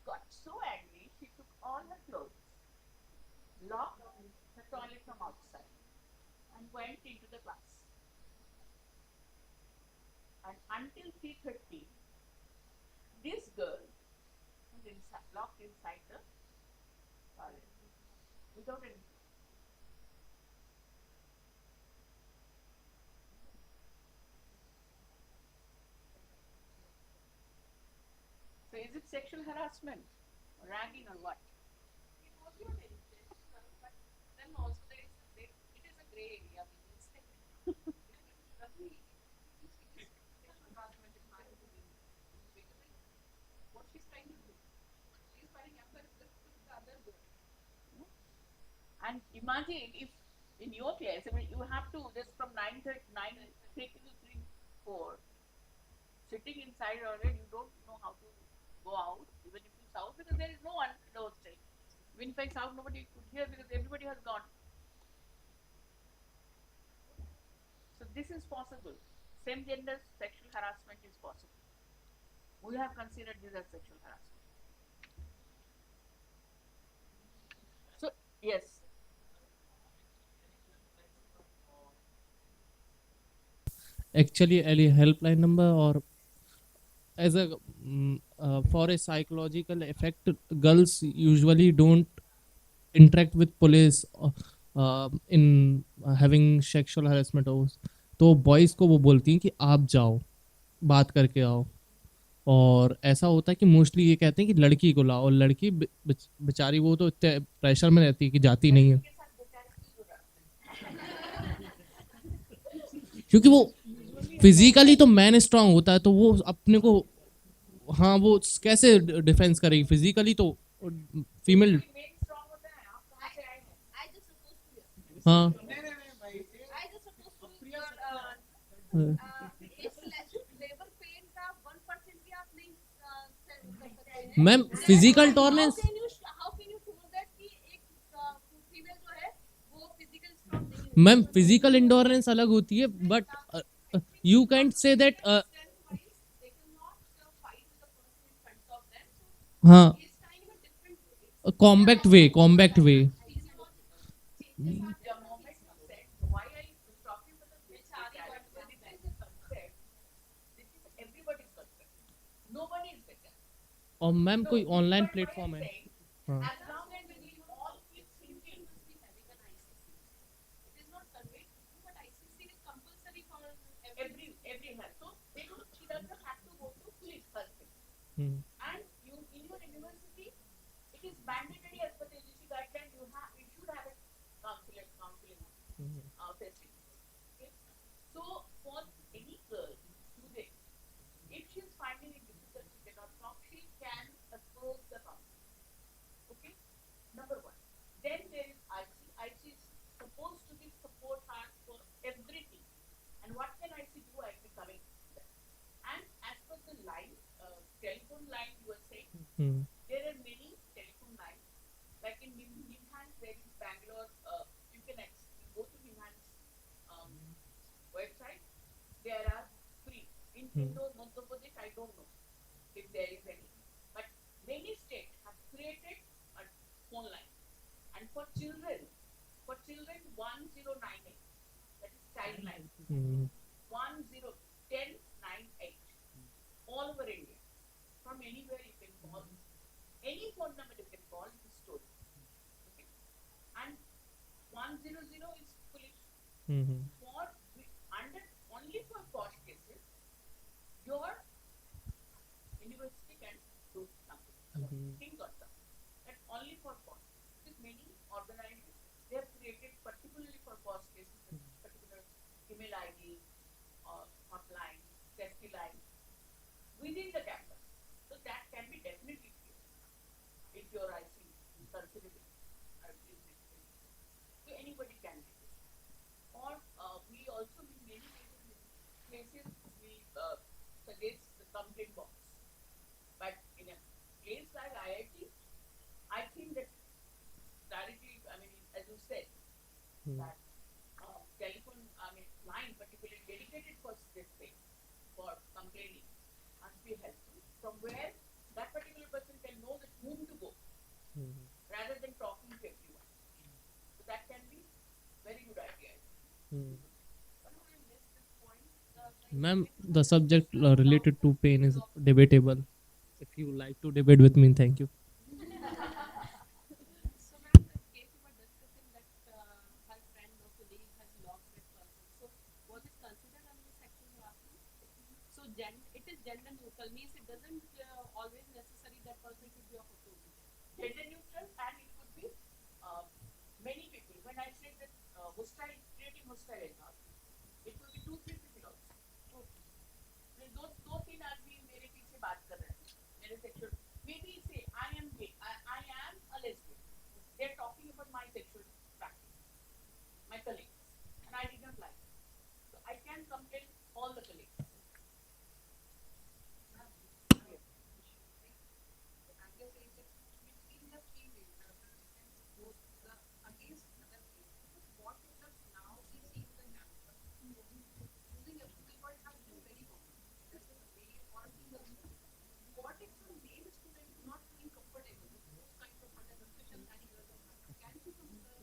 got so angry, she took all her clothes, locked the toilet from outside, and went into the class. And until 3:30, this girl was inside, locked inside the toilet without any. So is it sexual harassment, or ragging, or what? It was not intentional, but then also it is a gray area. I mean, it's like roughly sexual harassment is not because what she's trying to do, she's fighting affair with the other girl. And imagine if in your case, I mean, you have to just from 9:30, 9:30 to 3:04, sitting inside already, you don't know how to go out, even if you shout, because there is no one downstairs. Even if I shout, nobody could hear because everybody has gone. So this is possible. Same gender sexual harassment is possible. We have considered this as sexual harassment. So yes, actually a helpline number or as a for a psychological effect, girls usually don't interact with police in having sexual harassment हो, तो boys को वो बोलती हैं कि आप जाओ बात करके आओ। और ऐसा होता है कि मोस्टली ये कहते हैं कि लड़की को लाओ, और लड़की बेचारी वो तो इतने प्रेशर में रहती है कि जाती नहीं है, क्योंकि वो फिजिकली तो मैन स्ट्रांग होता है, तो वो अपने को, हाँ, वो कैसे डिफेंस करेगी फिजिकली, तो फीमेल, हाँ, ma'am physical tolerance, ma'am physical endurance अलग होती है, but you can't say that, हाँ, कॉम्बैक्ट वे, कॉम्बैक्ट वे, और मैम कोई ऑनलाइन प्लेटफॉर्म है, हाँ, and you in your university, it is mandatory as per the UGC guideline. You should have a counseling facility. Okay? So for any girl today, if she is finding it difficult to get out from, she can approach the counselor. Okay, number one. Then there is IC. IC is supposed to be support her for everything. And what can IC do? I will be coming to that. And as per the line, telephone line you were saying, there are many telephone lines. Like in Nimhan's, there is Bangalore. You can go to Nimhan's website. There are free. In Indore, Madhya Pradesh, I don't know if there is any. But many states have created a phone line. And for children 1098. That is child line. 1098. All over India. From anywhere you can call. Any phone number you can call is stored. Okay. And 100 is police. For only for posh cases, your university can do something. Think on that. That only for posh. Because many organizations, they have created particularly for posh cases, particular email ID or hotline, safety line within the campus. So that can be definitely created if your IC is considered. So anybody can do this. Or we also in many cases we suggest the complaint box. But in a place like IIT, I think that directly, I mean, as you said, that telephone, line particularly dedicated for this thing, for complaining, must be helpful. From where that particular person can know that whom to go, rather than talking to everyone. So that can be very good idea. Ma'am, the subject related to pain is debatable. If you like to debate with me, thank you. So, ma'am, the case you were discussing that her friend or colleague has lost that person. So, was it considered under sexual harassment? So, it is gender neutral, means it doesn't always necessary that person should be of opposite. Gender neutral, and it could be many people. When I said that hostile, creating hostile environment, it could be 2-3 people also. दो तीन आदमी मेरे पीछे बात कर रहे हैं, मेरे sexual, maybe say I am gay, I am a lesbian. They are talking about my sexual practice, my colleagues, and I did not like it. So I can complain all the colleagues.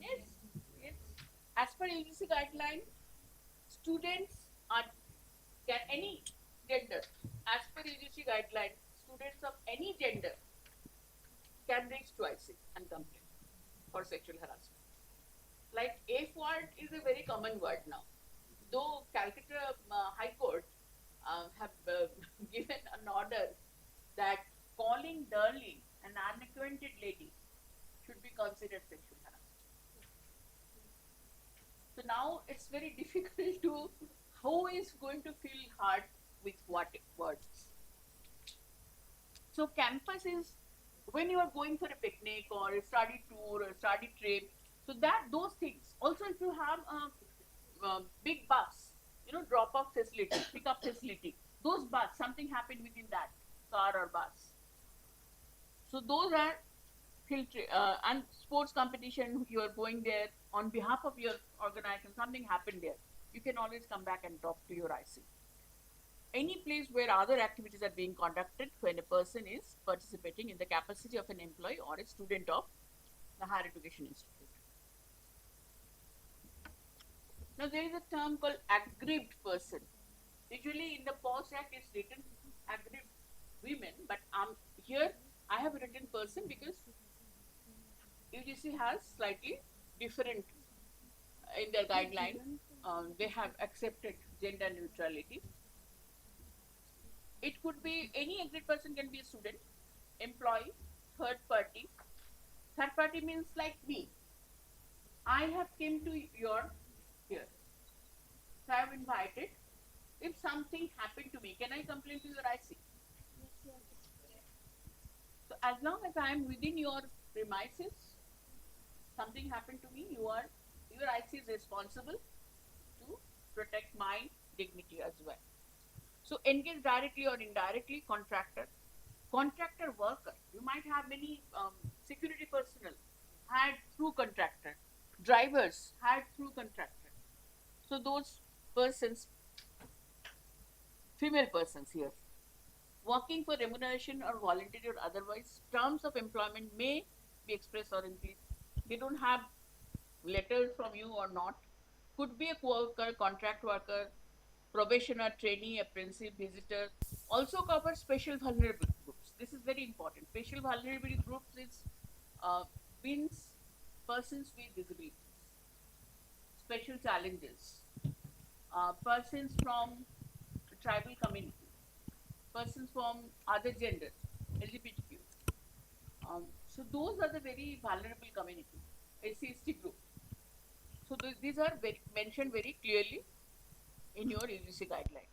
Yes, yes. As per UGC guideline, students are can any gender. As per UGC guideline, students of any gender can reach to IC and complain for sexual harassment. Like F word is a very common word now. Though Calcutta High Court have given an order that calling darling an unacquainted lady should be considered sexual harassment. So now it's very difficult to who is going to feel hurt with what words. So campus is when you are going for a picnic or a study tour or study trip. So that those things. Also, if you have a big bus, drop off facility, pick up facility. Those bus, something happened within that car or bus. So those are and sports competition. You are going there on behalf of your organization. Something happened there. You can always come back and talk to your IC. Any place where other activities are being conducted when a person is participating in the capacity of an employee or a student of the higher education institute. Now there is a term called aggrieved person. Usually in the POS Act it's written aggrieved women, but here I have written person because UGC has slightly different in their guideline. They have accepted gender neutrality. It could be any aggrieved person, can be a student, employee, third party. Third party means like me. I have came to your here. So I have invited. If something happened to me, can I complain to your IC? So as long as I am within your premises, something happened to me, your IC is responsible to protect my dignity as well. So engage directly or indirectly, contractor worker. You might have many security personnel hired through contractor, drivers hired through contractor. So those persons, female persons here, working for remuneration or voluntary or otherwise, terms of employment may be expressed or implicit. They don't have letters from you or not. Could be a co-worker, contract worker, probationer, trainee, apprentice, visitor. Also cover special vulnerable groups. This is very important. Special vulnerable groups is means persons with disabilities, special challenges, persons from tribal community, persons from other gender, LGBTQ. So those are the very vulnerable community, SC/ST group. So these are mentioned very clearly in your UGC guideline.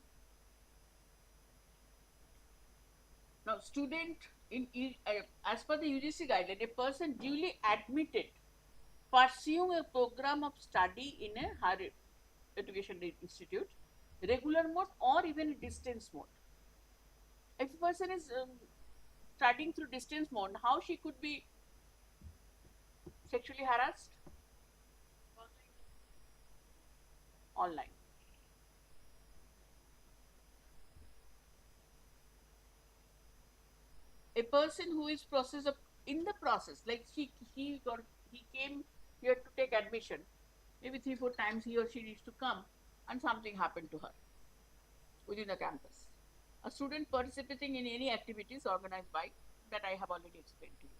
Now, student as per the UGC guideline, a person duly admitted pursuing a program of study in a higher education institute, regular mode or even distance mode. If a person is studying through distance mode, how she could be sexually harassed? online. A person who is in the process, like he came here to take admission, maybe 3-4 times he or she needs to come, and something happened to her within the campus. A student participating in any activities organized by, that I have already explained to you.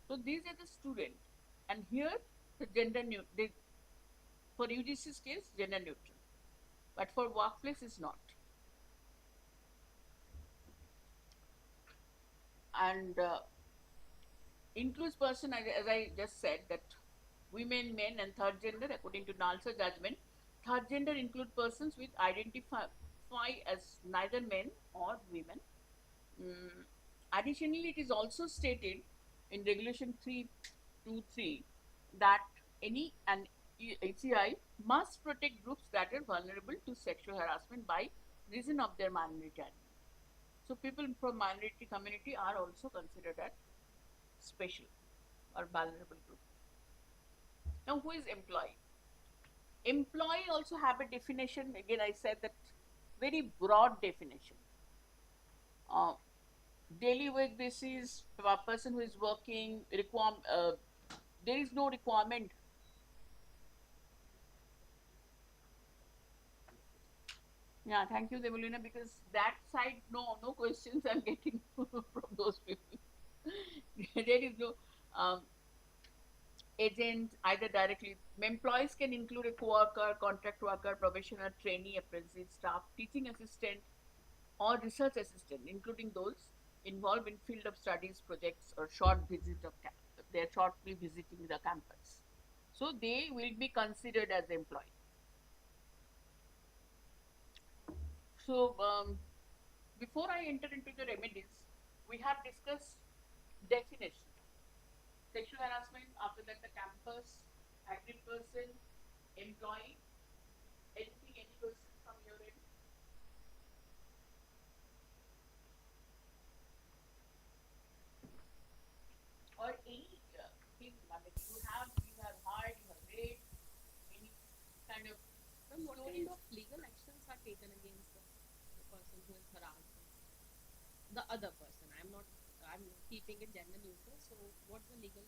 So these are the student, and here the gender neutral. For UGC's case, gender neutral, but for workplace is not. And includes person, as I just said, that women, men, and third gender, according to NALSA judgment, third gender include persons with identify as neither men or women. Additionally, it is also stated in Regulation 323 that any and HCI must protect groups that are vulnerable to sexual harassment by reason of their minority identity. So people from minority community are also considered as special or vulnerable group. Now, who is employee? Employee also have a definition. Again, I said that very broad definition. Daily wage basis, a person who is working, there is no requirement. Yeah, thank you, Devolina, because that side, no questions I'm getting from those people. There is no agent either directly. Employees can include a co-worker, contract worker, probationer, trainee, apprentice, staff, teaching assistant, or research assistant, including those involved in field of studies projects or short visit of they're shortly visiting the campus. So they will be considered as employee. So before I enter into the remedies, we have discussed definition. Sexual harassment, after that the campus, active person, employee. Anything, any question from your end? Or any thing, I mean, you have heard, you have read, any kind of What kind stories? of legal actions are taken against the person who is harassed? The other person. I'm keeping it gender neutral. So, what's the legal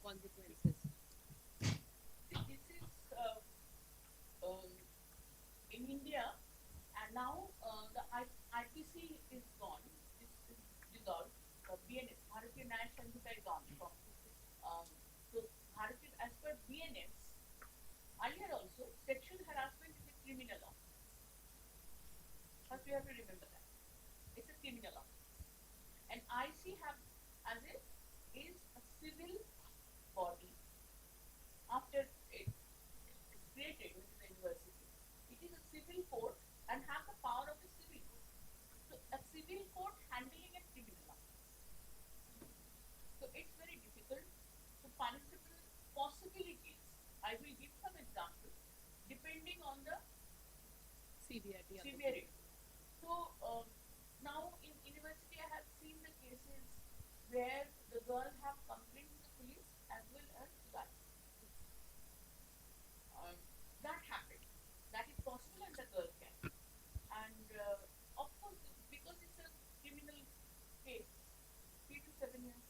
consequences? This is um, in India, and now the IPC is gone. This is dissolved. BNS, Bharatiya Nyaya Sanghita is on. So, as per BNS, earlier also, sexual harassment is a criminal offense. First, you have to remember that. It's a criminal offense. And IC is a civil body after it's created within the university. It is a civil court and have the power of a civil court. So a civil court handling a criminal offense. So it's very difficult. So punishable possibilities. I will give some examples depending on the severity. So now in university I have seen the cases where the girl have complained to the police as well as guys. That happened. That is possible and the girl can. And of course, because it's a criminal case, 3 to 7 years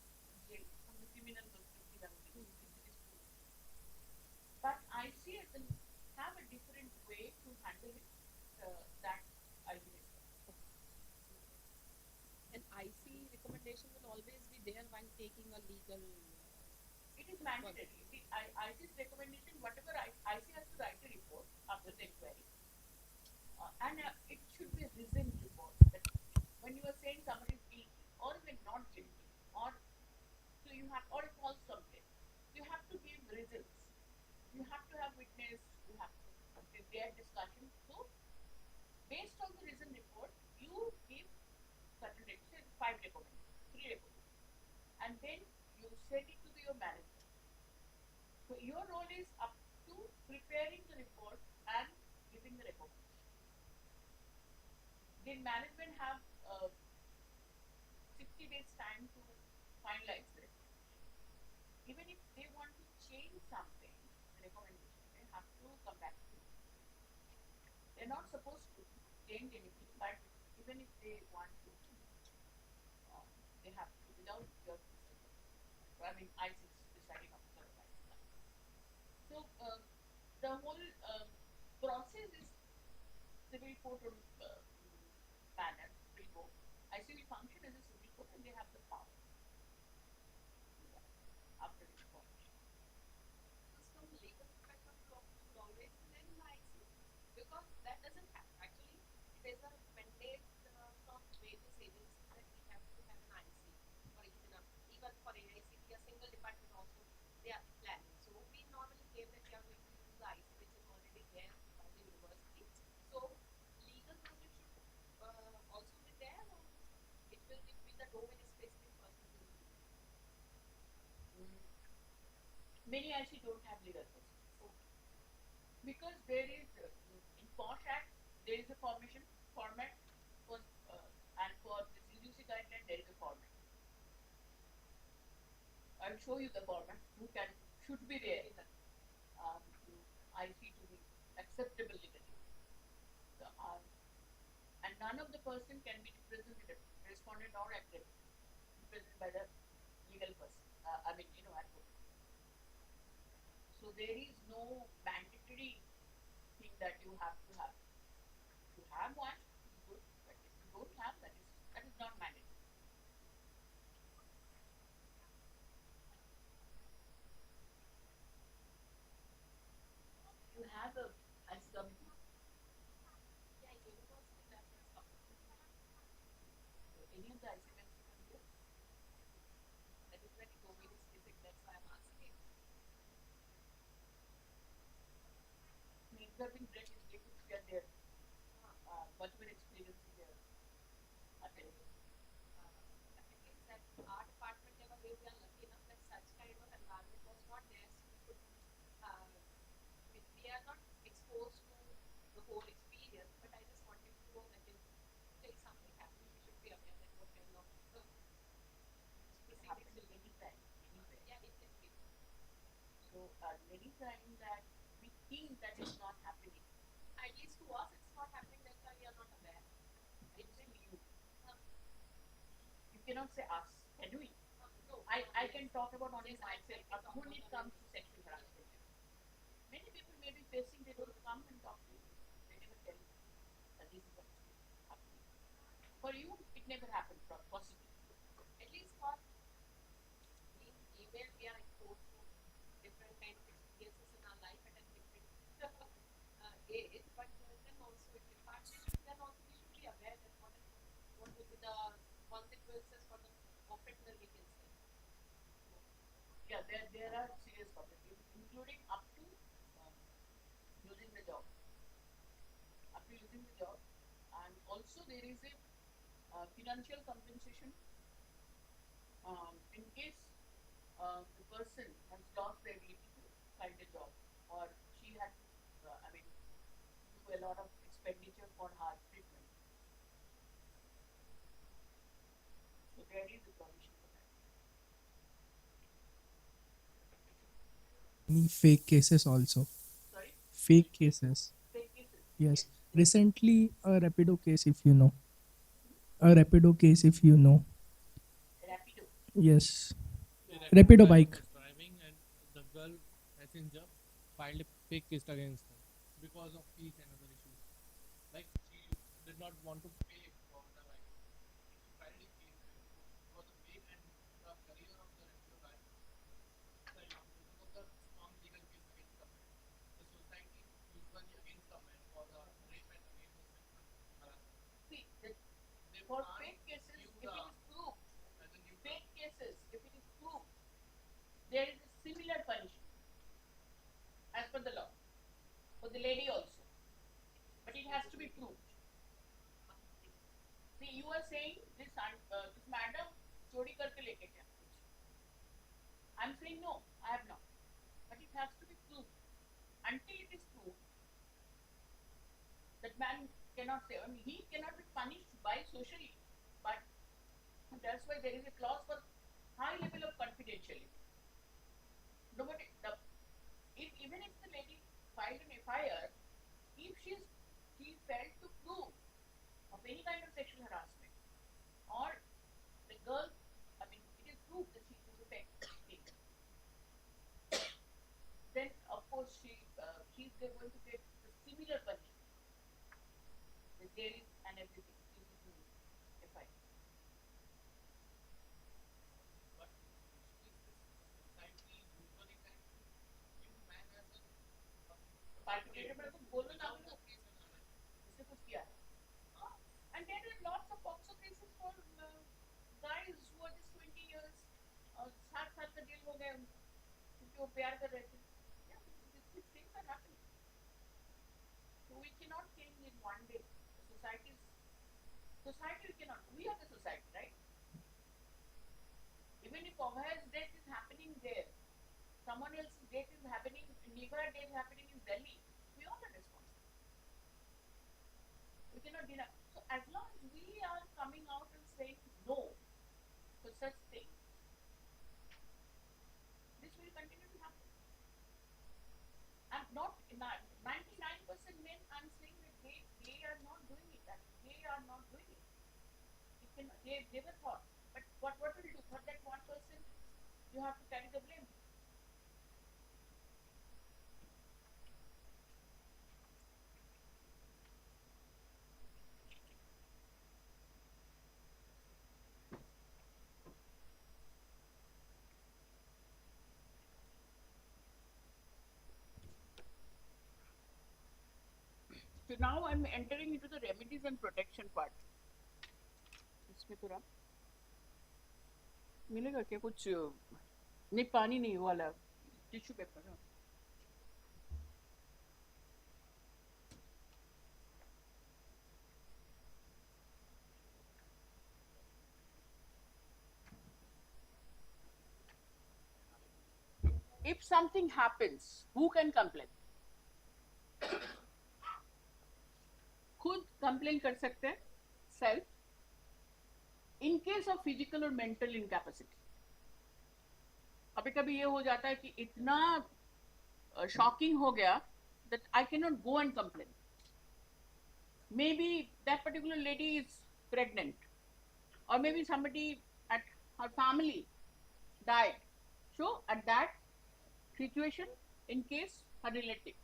jail from the criminal perspective, I mean, if it is true. But I see it have a different way to handle it. That I will explain. An IC recommendation will always be there while taking a legal. It is mandatory. IC's recommendation, whatever IC has to write a report after the inquiry. And it should be a reasoned report. That when you are saying somebody is guilty or even not guilty, or so you have, or a false complaint, you have to give reasons. You have to have witness. You have to their discussion. So based on the reasoned report, you give certain recommendations, 5 recommendations, 3 recommendations, and then you send it to your manager. So your role is up to preparing the report and giving the recommendation. Then management have 60 days time to finalize the recommendation. Even if they want to change something, the recommendation, they have to come back to you. they're not supposed to change anything, but even if they want to, they have to without your consent. I mean, IC's deciding officer or IC. So the whole process is civil court manner will go. IC will function as a civil court and they have the power to do that after this formation. Because from the legal perspective, you should always remain in the IC because that doesn't happen. Actually, it is a mandate from various agencies that we have to have an IC for even for AICT, a single department also they are planning. So we normally claim that we are going to use the IC which is already there by the university. So legal knowledge should also be there, or it will be with the domain specific person who will do it. Many IC don't have legal person. So because there is in POSH Act there is a formation format for and for the CUC guideline there is a format. I'll show you the format who should be there to IC to be acceptable legally. So, and none of the person can be represented, respondent or active, represented by the legal person. Advocate. So there is no mandatory thing that you have to have. If you have one, it's good. But if you don't have, that is not mandatory. You have a IC committee. Yeah, university members of So any of the IC members are here. that is very domain specific. That's why I'm asking. Observing break is they could share their much more experience in their academic. At least at our department level, we are lucky enough that such kind of environment was not there. So we are not exposed to the whole experience, but I just wanted to know that if something happens, we should be aware that what kind of Happens anytime, anywhere. Yeah, it can be. So many times that we think that is not happening. At least to us, it's not happening. That's why we are not aware. It's in you. You cannot say us, can we? No, I can talk about only myself. When it comes to sexual harassment, many people may be facing, they don't come and talk to you. They never tell you that this is actually happening. For you, it never happened, possibly. at least for in email, we are exposed to different kind of experiences in our life at a different age. But then also in department, then also we should be aware that what will be the consequences for the offender, we can say. Yeah, there are serious consequences, including up to losing the job. Up to losing the job, and also there is a financial compensation in case the person has lost the ability to find a job, or she had to, do a lot of expenditure for her treatment. So there is a provision for that. Any fake cases also. Sorry, Fake cases. fake cases. Yes. Recently, a Rapido case, if you know. A Rapido case, if you know. Rapido. Yes. The Rapido guy bike. was driving and the girl passenger filed a fake case against her because of fees and other issues. Like she did not want to pay for the ride. She filed a case against her. It was a fake, and the career of the Rapido guy fell down because of the strong legal case against the man. The society usually against the man for the rape and against the sexual harassment. See, They for can't fake cases, view if it the is proved, as a neutral. fake cases, if it is proved, there is a similar punishment as per the law for the lady also, but it has to be proved. See, you are saying this madam chori karke leke gaya. I'm saying no, I have not, but it has to be proved. Until it is proved, that man cannot say. He cannot be punished by socially, but that's why there is a clause for high level of confidentiality. Nobody, even if the lady filed an FIR, if she is failed to prove of any kind of sexual harassment, or the girl, I mean, it is proved that she was affected, then of course she's going to get a similar punishment, the jail and everything. This is the FI. Perpetrator मतलब तो बोलो ना आप लोग इसने कुछ किया है. And there are lots of POCSO cases for guys who are just 20 years, 60 साल का जेल हो गए क्योंकि वो प्यार कर रहे थे. Yeah, these things are happening. So we cannot change in one day. Society we cannot. We are the society, right? Even if Obhaya's death is happening there, someone else's death is happening, Nigar's death happening in Delhi, we all are responsible. We cannot deny. So as long as we are coming out and saying no to such things, this will continue to happen. And not 99% men, I'm saying that they are not doing it. That they are not doing it. They never thought. But what will you do for that 1%? You have to carry the blame. So now I'm entering into the remedies and protection part. इसमें थोड़ा मिलेगा क्या कुछ? नहीं, पानी नहीं वाला tissue paper है. If something happens, who can complain? खुद कंप्लेन कर सकते हैं, self, in case of physical और मेंटल इनकैपेसिटी. कभी कभी ये हो जाता है कि इतना शॉकिंग हो गया that I cannot go and complain. Maybe that particular lady is pregnant, or maybe somebody at her family died. So at that situation, in case her relative,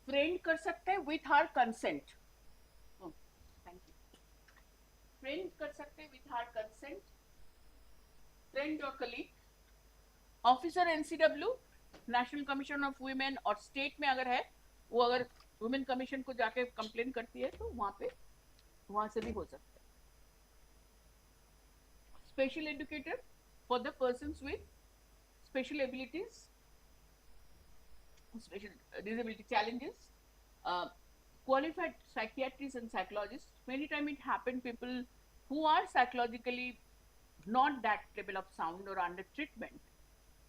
friend कर सकते हैं with her consent. Oh, thank you. Friend कर सकते हैं with her consent. Friend or colleague. Officer NCW, national commission of women, और state में अगर है, वो अगर वुमेन कमीशन को जाके कंप्लेन करती है तो वहां से भी हो सकता है. Special educator for the persons with special abilities, special disability challenges, qualified psychiatrists and psychologists. Many times it happens people who are psychologically not that level of sound or under treatment,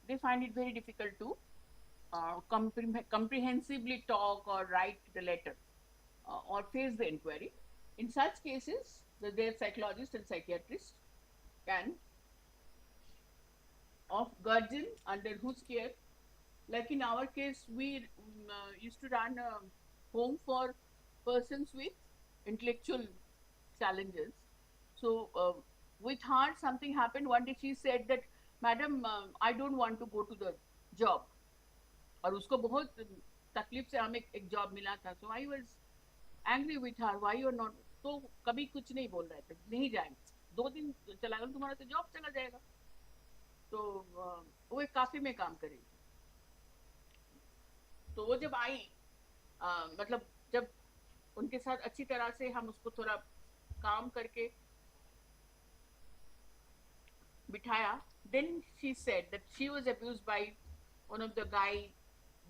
they find it very difficult to comprehensively talk or write the letter or face the inquiry. In such cases, their psychologist and psychiatrist can, of guardian under whose care, like in our case, we used to run a home for persons with intellectual challenges. So with her, something happened. One day she said that, "Madam, I don't want to go to the job." और उसको बहुत तकलीफ से हमें एक job मिला था. So I was angry with her. Why you are not? तो कभी कुछ नहीं बोल रहे थे, नहीं जाएंगे. 2 दिन चला गया तुम्हारा तो जॉब चला जाएगा. तो वो एक काफी में काम करेगी. तो वो जब आई, मतलब जब उनके साथ अच्छी तरह से हम उसको थोड़ा काम करके बिठाया, then she said that she was abused by one of the guy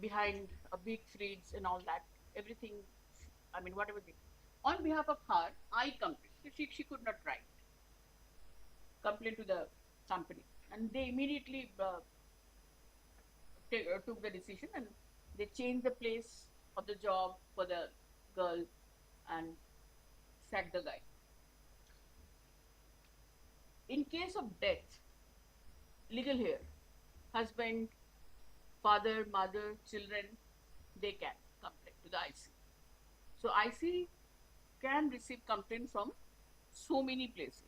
behind a big fridge and all that, everything, I mean whatever they, on behalf of her, I complained. She could not write complaint to the company, and they immediately took the decision and they changed the place of the job for the girl and sacked the guy. In case of death, legal heir, husband, father, mother, children, they can complain to the IC. So IC can receive complaint from so many places.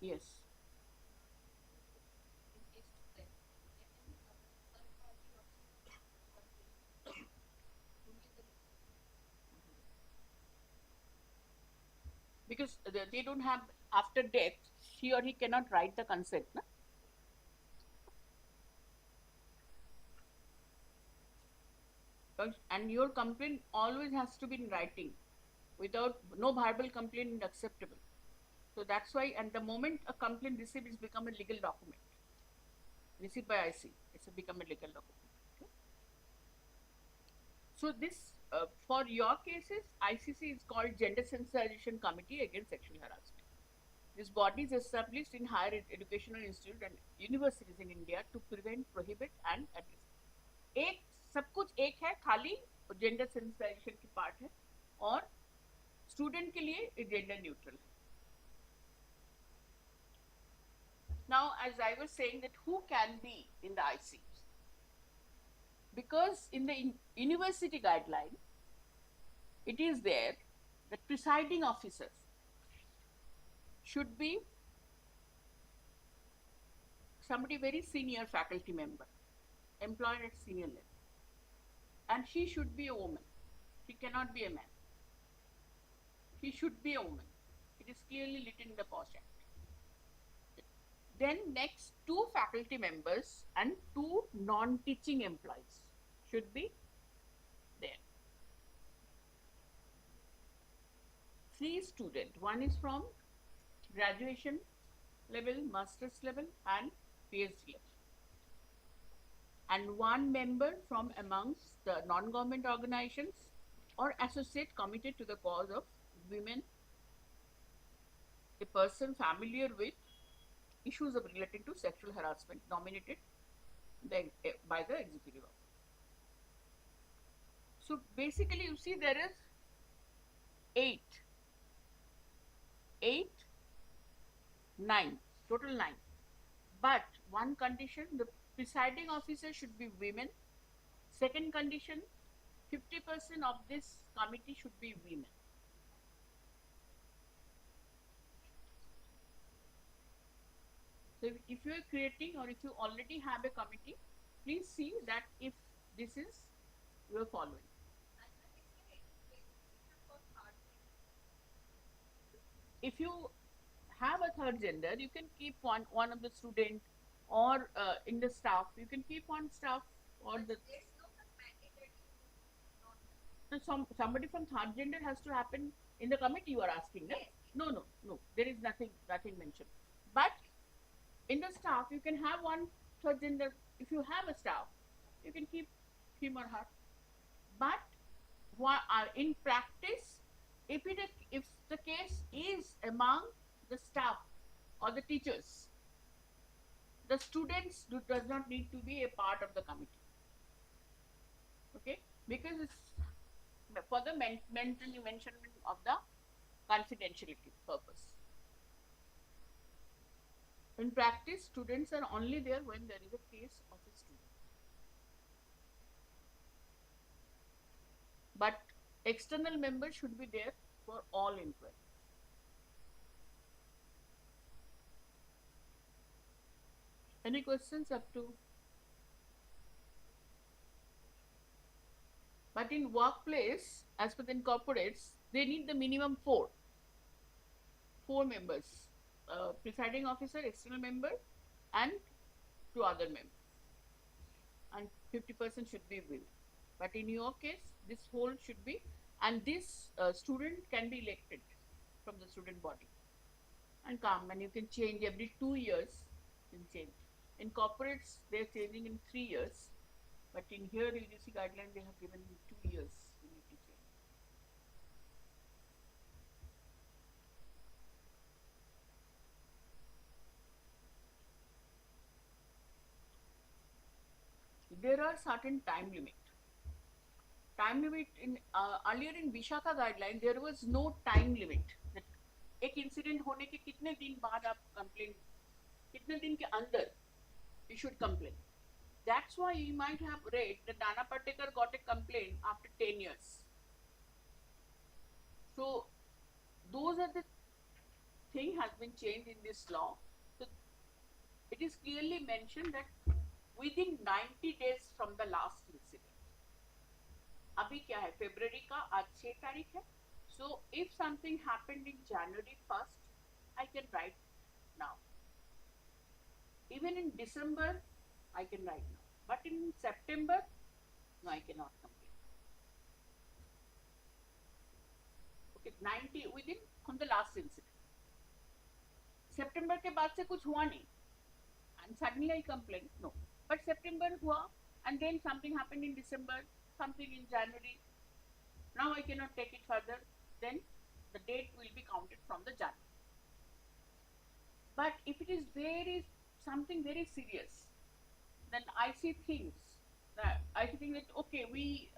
Yes. Because they don't have, after death, she or he cannot write the consent. Na? And your complaint always has to be in writing. Without, no verbal complaint is acceptable. So that's why, and the moment a complaint received, it's become a legal document. Received by IC, it's become a legal document. Okay? So this, for your cases, ICC is called Gender Sensitization Committee Against Sexual Harassment. This body is established in higher educational institute and universities in India to prevent, prohibit and address. एक सब कुछ एक है, खाली gender sensitisation की part है और student के लिए जेंडर न्यूट्रल है. Now, as I was saying, that who can be in the ICs? Because in the university guideline, it is there that presiding officers should be somebody very senior faculty member, employed at senior level. And she should be a woman. She cannot be a man. She should be a woman. It is clearly written in the POSH Act. Then next, 2 faculty members and 2 non-teaching employees should be there. 3 students, one is from graduation level, master's level and PhD level. And 1 member from amongst the non-government organizations or associate committed to the cause of women, a person familiar with issues of related to sexual harassment nominated by the executive officer. So basically, you see, there is 9, total 9. But one condition, the presiding officer should be women. Second condition, 50% of this committee should be women. So if you are creating or if you already have a committee, please see that if this is you are following. If you have a third gender, you can keep one of the student or in the staff. You can keep one staff or the. So somebody from third gender has to happen in the committee. You are asking, yes. No. There is nothing mentioned. But in the staff, you can have one third gender. If you have a staff, you can keep him or her. But in practice, if the case is among the staff or the teachers, the students does not need to be a part of the committee. Okay, because it's for the mention of the confidentiality purpose. In practice, students are only there when there is a case of a student. But external members should be there for all inquiries. Any questions up to? But in workplace, as per the corporates, they need the minimum 4 members. Presiding officer, external member and 2 other members. And 50% should be women. But in your case, this whole should be, and this student can be elected from the student body and come, and you can change every 2 years. You can change. In corporates, they are changing in 3 years, but in here UGC guideline they have given 2 years. You need to change. There are certain time limit. Time limit in earlier in Vishaka guideline there was no time limit. That एक incident होने के कितने दिन बाद आप complain, कितने दिन के अंदर you should complain. That's why you might have read that Nana Patekar got a complaint after 10 years. So those are the thing has been changed in this law. So it is clearly mentioned that within 90 days from the last incident. अभी क्या है फरवरी का आज 6 तारीख है. So if something happened in January 1st, I can write now. Even in December, I can write now. But in September, no, I cannot complete. Okay, 90 within from the last incident. September के बाद से कुछ हुआ नहीं. And suddenly I complain. No. But September हुआ, and then something happened in December, something in January. Now I cannot take it further. Then the date will be counted from the January. But if it is something very serious, then I see things that I think that okay, we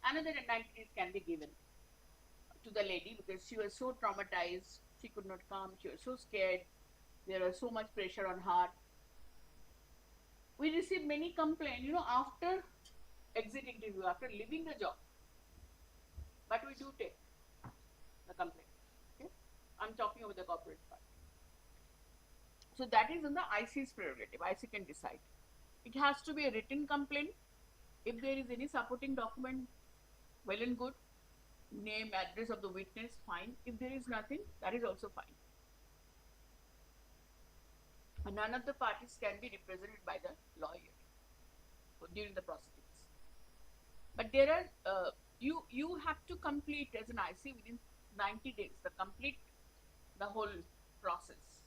another 90 days can be given to the lady because she was so traumatized, she could not come, she was so scared, there was so much pressure on her. We receive many complaints, after exiting the review, after leaving the job. But we do take the complaint. Okay? I'm talking about the corporate part. So that is in the IC's prerogative. IC can decide. It has to be a written complaint. If there is any supporting document, well and good. Name, address of the witness, fine. If there is nothing, that is also fine. And none of the parties can be represented by the lawyer during the proceedings. But there are you have to complete as an IC within 90 days. The whole process.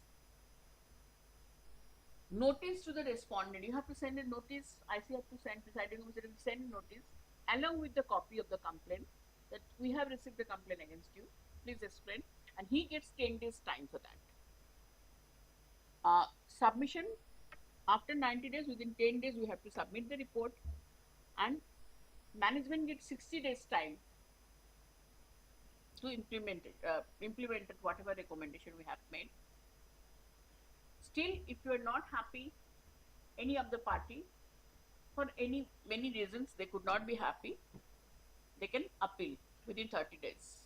Notice to the respondent. You have to send a notice. IC have to send. Presiding officer will send a notice along with the copy of the complaint that we have received a complaint against you. Please explain. And he gets 10 days time for that. Submission after 90 days, within 10 days, we have to submit the report, and management gets 60 days time to implement whatever recommendation we have made. Still, if you are not happy, any of the party, for many reasons they could not be happy, they can appeal within 30 days.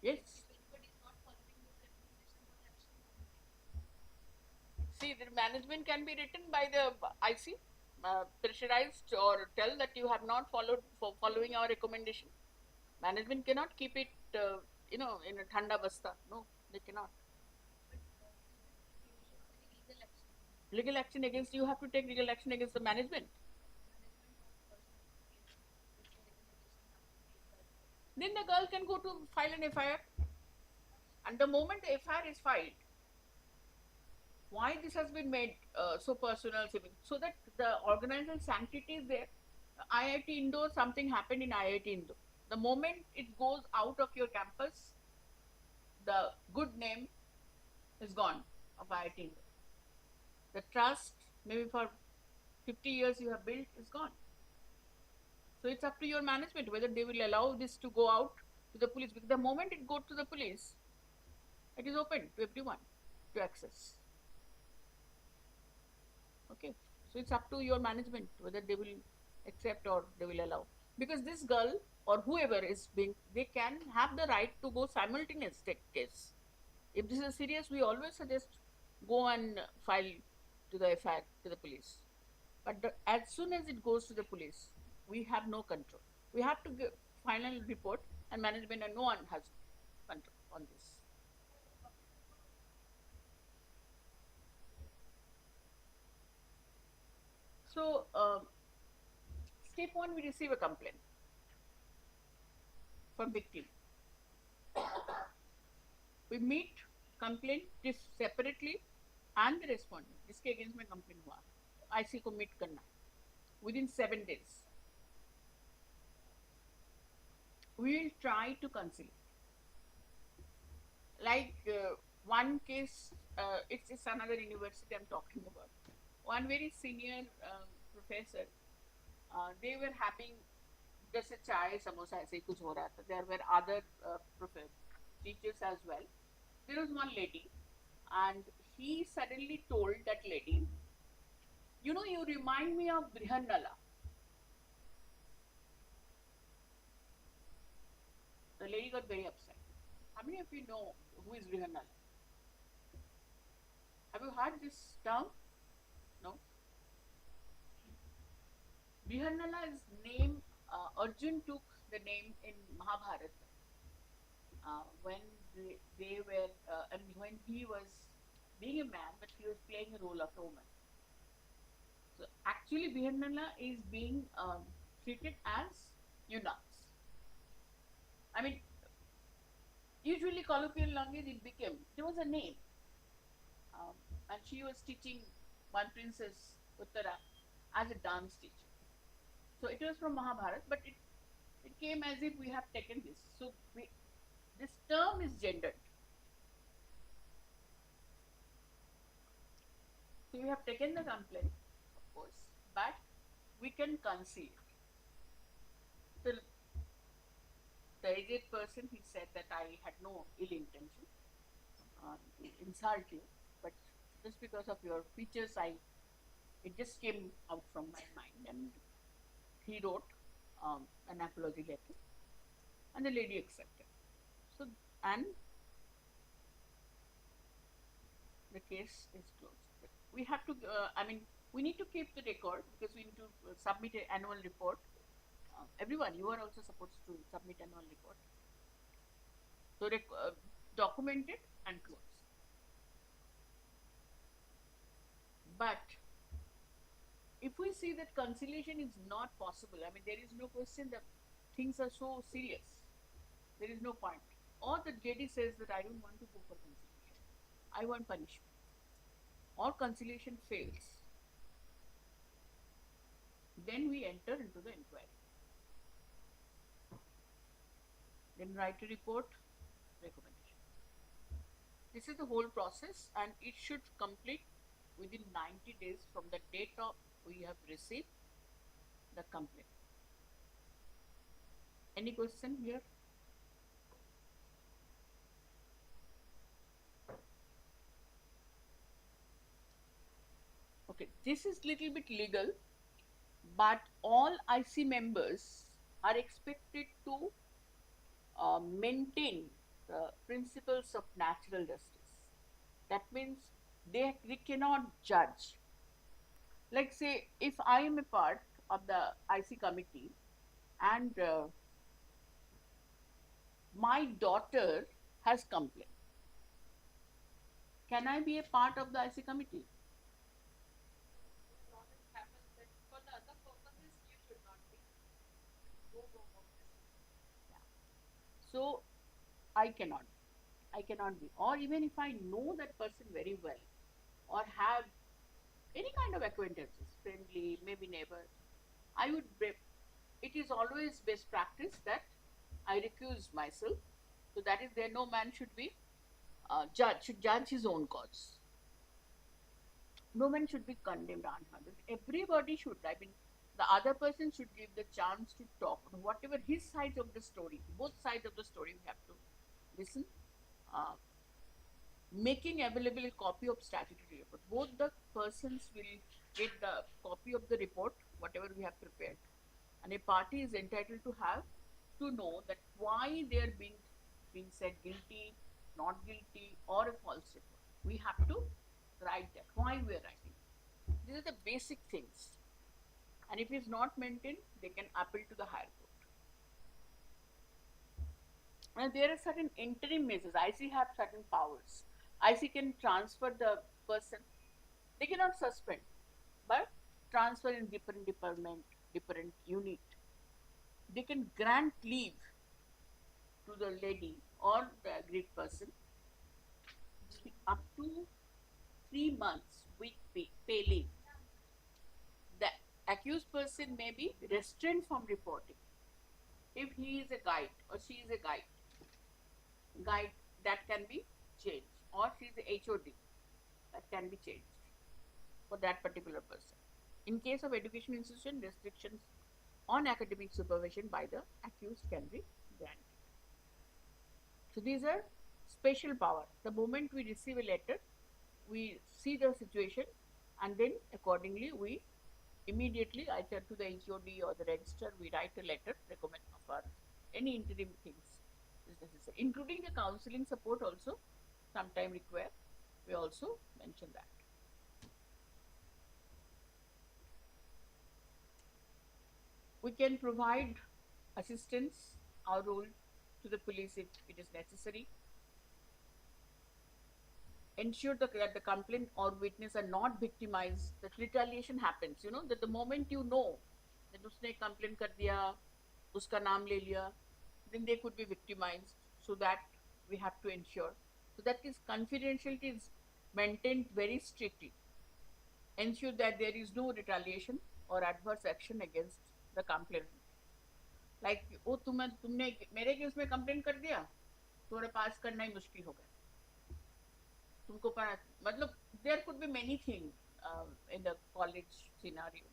Yes. See, the management can be written by the IC, pressurized or tell that you have not following our recommendation. Management cannot keep it, in a thanda basta. No, they cannot. Legal action against you have to take legal action against the management. Then the girl can go to file an FIR. And the moment the FIR is filed, why this has been made so personal, so that the organizational sanctity is there. IIT Indore, something happened in IIT Indore. The moment it goes out of your campus, the good name is gone of IIT Indore. The trust, maybe for 50 years you have built, is gone. So it's up to your management whether they will allow this to go out to the police. Because the moment it goes to the police, it is open to everyone to access. Okay, so it's up to your management whether they will accept or they will allow. Because this girl or whoever they can have the right to go simultaneous case. If this is serious, we always suggest go and file to the FIR to the police. But as soon as it goes to the police, we have no control. We have to give final report, and management and no one has control on this. So, step 1, we receive a complaint from victim. We meet complaint separately and the respondent. इसके against में complaint हुआ, IC को meet करना within 7 days. We will try to conciliate. Like one case, it's another university I'm talking about. One very senior professor, they were having जैसे चाय समोसा ऐसे ही कुछ हो रहा था. There were other teachers as well. There was one lady, and he suddenly told that lady, you know, you remind me of Brihannala. The lady got very upset. How many of you know who is Brihannala? Have you heard this term? No. Brihannala is name. Arjun took the name in Mahabharata when they were, when he was being a man, but he was playing a role of a woman. So actually, Brihannala is being treated as eunuchs. I mean, usually colloquial language it was a name. And she was teaching one princess, Uttara, as a dance teacher. So it was from Mahabharata, but it came as if we have taken this. So this term is gendered. So we have taken the complaint, of course, but we can conceal it. The aged person, he said that I had no ill intention to insult you, but just because of your features, it just came out from my mind. And he wrote an apology letter, and the lady accepted. So, and the case is closed. But we have to, we need to keep the record because we need to submit an annual report. Everyone, you are also supposed to submit annual report. So, document it and close. But if we see that conciliation is not possible, I mean, there is no question that things are so serious, there is no point. Or the JD says that I don't want to go for conciliation, I want punishment, or conciliation fails, then we enter into the inquiry. Then write a report, recommendation. This is the whole process, and it should complete within 90 days from the date of we have received the complaint. Any question here? Okay, this is little bit legal, but all IC members are expected to maintain the principles of natural justice. That means they cannot judge. Like say, if I am a part of the IC committee and my daughter has complained, can I be a part of the IC committee? So I cannot be. Or even if I know that person very well or have any kind of acquaintances, friendly, maybe neighbor, I would, it is always best practice that I recuse myself. So that is there, no man should be should judge his own cause. No man should be condemned unheard. Everybody should, I mean, the other person should give the chance to talk, whatever his side of the story, both sides of the story we have to listen. Making available a copy of statutory report. Both the persons will get the copy of the report, whatever we have prepared, and a party is entitled to have to know that why they are being said guilty, not guilty, or a false report. We have to write that why we are writing. These are the basic things, and if it is not maintained, they can appeal to the higher court. And there are certain interim measures. IC have certain powers. IC can transfer the person. They cannot suspend, but transfer in different department, different unit. They can grant leave to the lady or the aggrieved person up to 3 months with pay leave. The accused person may be restrained from reporting. If he is a guide or she is a guide, that can be changed, or she is a HOD, that can be changed for that particular person. In case of education institution, restrictions on academic supervision by the accused can be granted. So these are special power. The moment we receive a letter, we see the situation, and then accordingly we immediately either to the HOD or the register we write a letter recommend for any interim things is necessary, including the counseling support also sometime require. We also mention that. We can provide assistance, our role to the police if it is necessary. Ensure that the complainant or witness are not victimized, that retaliation happens, that the moment that उसने complain कर दिया, उसका नाम ले लिया, then they could be victimized. So that we have to ensure. So that is confidentiality is maintained very strictly. Ensure that there is no retaliation or adverse action against the complainant. Like वो तुमने मेरे case में complain कर दिया, तुम्हारे पास करना ही मुश्किल हो गया. तुमको मतलब there could be many things in the college scenario.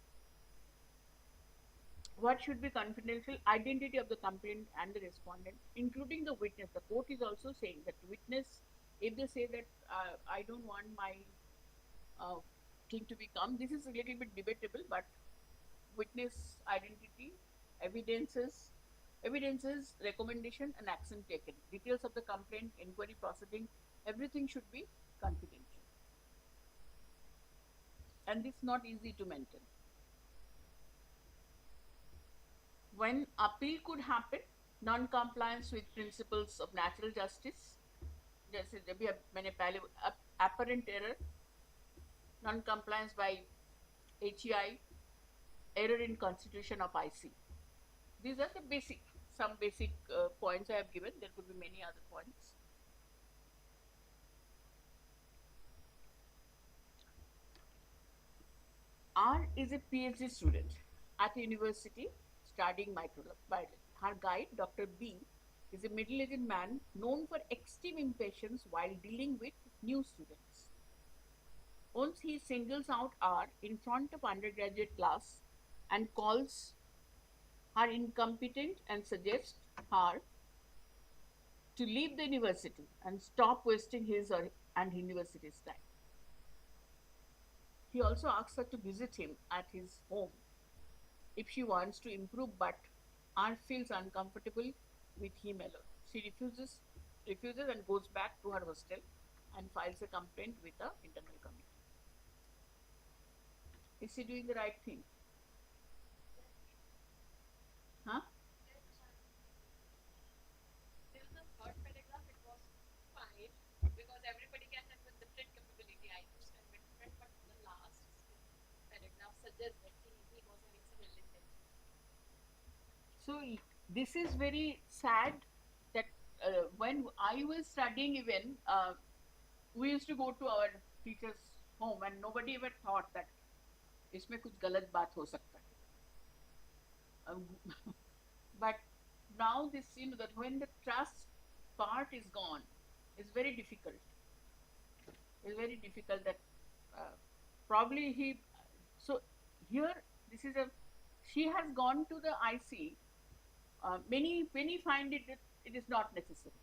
What should be confidential? Identity of the complainant and the respondent, including the witness. The court is also saying that witness, if they say that I don't want my thing to become, this is a little bit debatable, but witness identity, evidences, recommendation and action taken. Details of the complaint, inquiry proceeding, everything should be confidential. And this is not easy to maintain. When appeal could happen, non-compliance with principles of natural justice, जैसे जब भी मैंने पहले apparent error, non-compliance by HEI, error in constitution of IC. These are the some basic points I have given. There could be many other points. R is a PhD student at a university studying microbiology. Her guide, Dr. B, is a middle-aged man known for extreme impatience while dealing with new students. Once he singles out R in front of undergraduate class and calls her incompetent and suggests her to leave the university and stop wasting his and university's time. He also asks her to visit him at his home if she wants to improve, but R feels uncomfortable with him alone. She refuses and goes back to her hostel and files a complaint with the internal committee. Is she doing the right thing? Huh? Till the third paragraph, it was fine because everybody can have a different capability. I understand different, but the last paragraph suggests that he was having some ill intention. So this is very sad that when I was studying, even we used to go to our teacher's home, and nobody ever thought that इसमें कुछ गलत बात हो सकता है. But now this, that when the trust part is gone, it's very difficult. It's very difficult that probably he. So here, this is she has gone to the IC. Many find it that it is not necessary.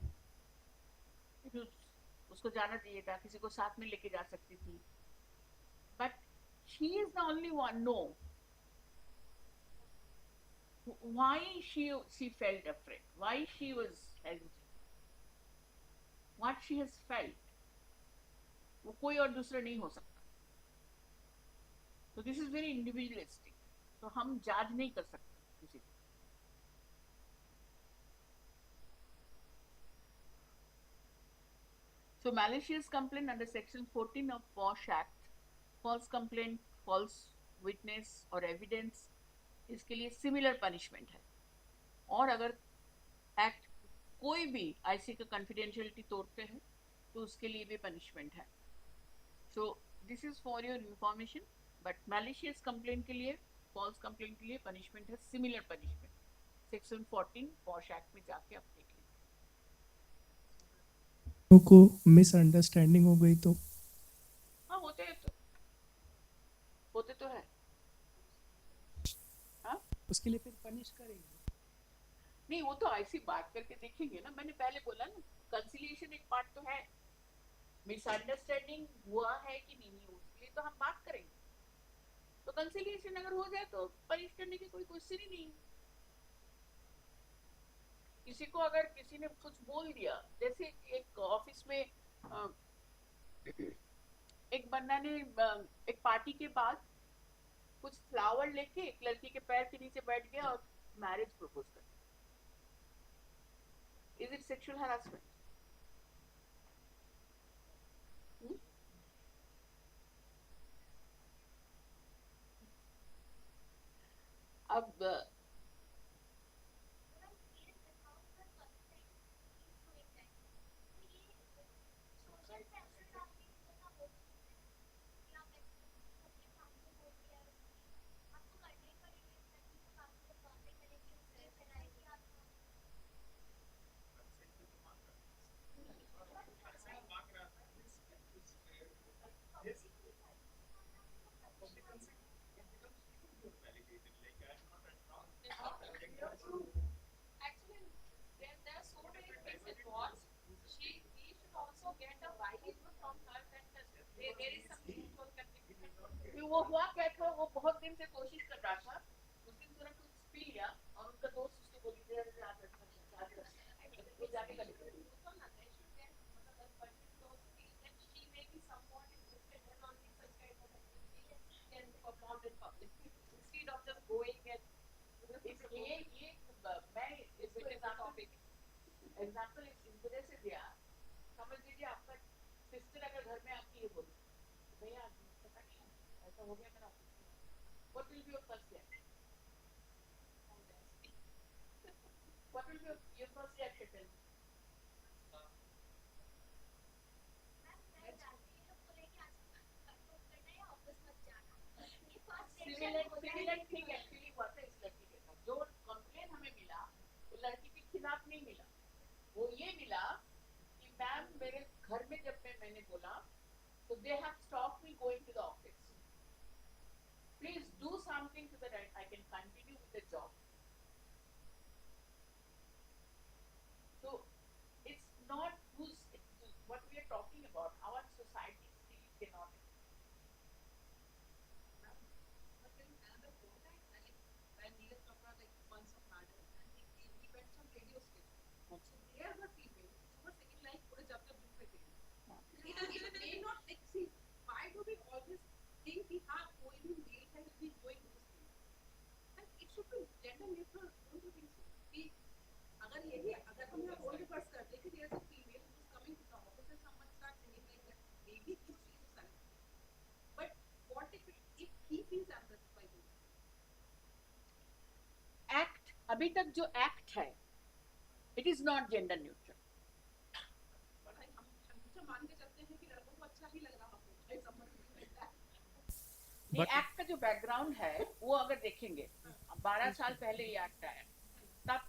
उसको जाना चाहिए था, किसी को साथ में लेके जा सकती थी. But she is the only one. No. Why she felt afraid? Why she was hesitant? What she has felt? वो कोई और दूसरा नहीं हो सकता. So this is very individualistic. So हम judge नहीं कर सकते किसी को. So malicious complaint under section 14 of POSH Act, false complaint, false witness और evidence, इसके लिए similar punishment है. और अगर act कोई भी IC का confidentiality तोड़ते हैं तो उसके लिए भी punishment है. So this is for your information. But malicious complaint के लिए, false complaint के लिए punishment है similar punishment. Section 14 POSH Act में जाके आप देख लीजिए. को मिसअंडरस्टैंडिंग हो गई तो हाँ होते तो है. हाँ उसके लिए फिर पनिश करेंगे। नहीं, वो तो ऐसी बात करके देखेंगे ना। मैंने पहले बोला ना, कंसिलिएशन एक पार्ट तो है, मिसअंडरस्टैंडिंग हुआ है कि नहीं हुआ, उसके लिए तो हम बात करेंगे। तो कंसिलिएशन अगर हो जाए तो पनिश करने की कोई क्वेश्चन ही नहीं। किसी को अगर किसी ने कुछ बोल दिया, जैसे एक ऑफिस में एक बंदा ने एक पार्टी के बाद कुछ फ्लावर लेके एक लड़की के पैर के नीचे बैठ गया और मैरिज प्रपोज कर दिया। Is it sexual harassment? अब वो हुआ क्या था, वो बहुत दिन से कोशिश कर रहा था। उस दिन तुरंत कुछ पी लिया और उनका दोस्त उसको बोली दे एग्जाम्पल इस वजह से दिया। समझ लीजिए आपका सिस्टर अगर घर में आपकी ये बोली, भैया ऐसा हो गया मेरा ऑफिस में, what will be your first reaction? What will be your first reaction? Tell me. Similar thing actually हुआ था इस लड़की के साथ। जो कंप्लेन हमें मिला वो लड़की के खिलाफ नहीं मिला, वो ये मिला कि मैम मेरे घर में जब मैंने बोला तो they have stopped me going to the office, please do something so that I can continue with the job. So it's not what we are talking about. Our society still cannot. Act, अभी तक जो act है, it is not gender neutral. Act का जो background है वो अगर देखेंगे, 12 साल पहले ये एक्ट आया, तब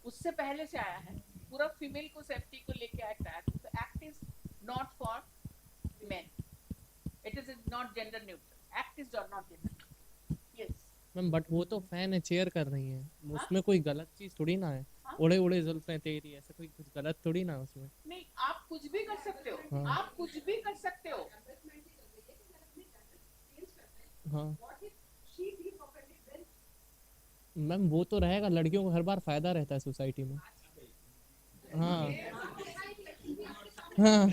उससे पहले से आया है, पूरा फीमेल को सेफ्टी को लेके एक्ट आया। तो act is not for main, it is not gender neutral, act is not gender. Yes ma'am, but वो तो फैन है, चेयर कर रही है, उसमें कोई गलत चीज थोड़ी ना है। उड़े उड़े जुल्फें तेरी, ऐसा कोई कुछ गलत थोड़ी ना उसमें। नहीं, आप कुछ भी कर सकते हो। हाँ। आप कुछ भी कर सकते हो। हाँ मैम, वो तो रहेगा, लड़कियों को हर बार फायदा रहता है सोसाइटी में। हाँ हाँ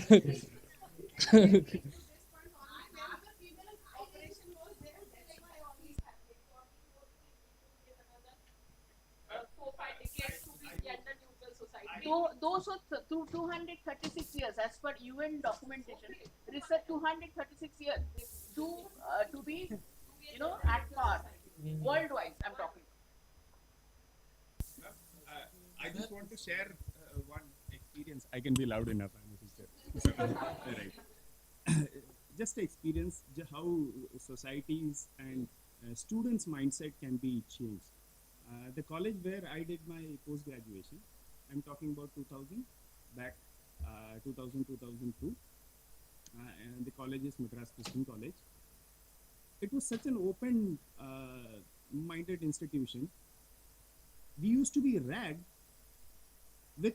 तो 236 years as per UN documentation, research 236 years to be at par worldwide. I'm talking. I just want to share one experience. I can be loud enough. I'm a sister. Right. Just experience how societies and students' mindset can be changed. The college where I did my post graduation, I'm talking about 2000 back, 2000 2002, and the college is Madras Christian College. It was such an open minded institution we used to be ragged with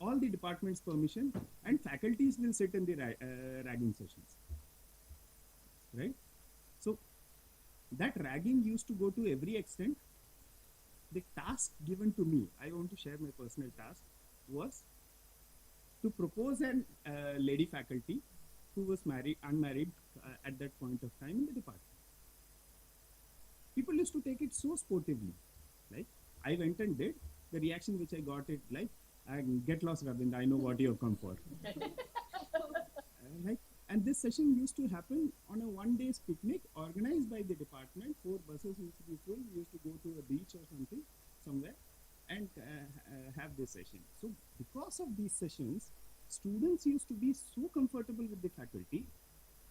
all the department's permission, and faculties will sit in the ragging sessions, right? So that ragging used to go to every extent. The task given to me, I want to share my personal task, was to propose an lady faculty who was unmarried at that point of time in the department. People used to take it so sportively. Like, I went and did. The reaction which I got, it like, get lost, Ravind, I know what you have come for. Like, and this session used to happen on a one-day picnic organized by the department. 4 buses used to be full. We used to go to a beach or something, somewhere, and have this session. So because of these sessions, students used to be so comfortable with the faculty.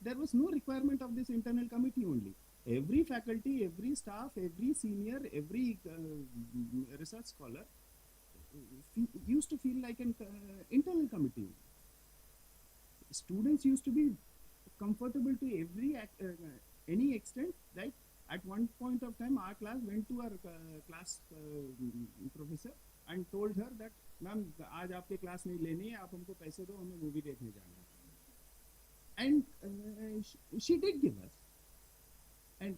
There was no requirement of this internal committee only. Every faculty, every staff, every senior, every research scholar used to feel like an internal committee. Students used to be comfortable to any extent. Like, at one point of time, our class went to our class professor and told her that, "Ma'am, आज आपके class नहीं लेनी है, आप हमको पैसे दो, हमें movie देखने जाना है." And she did give us. And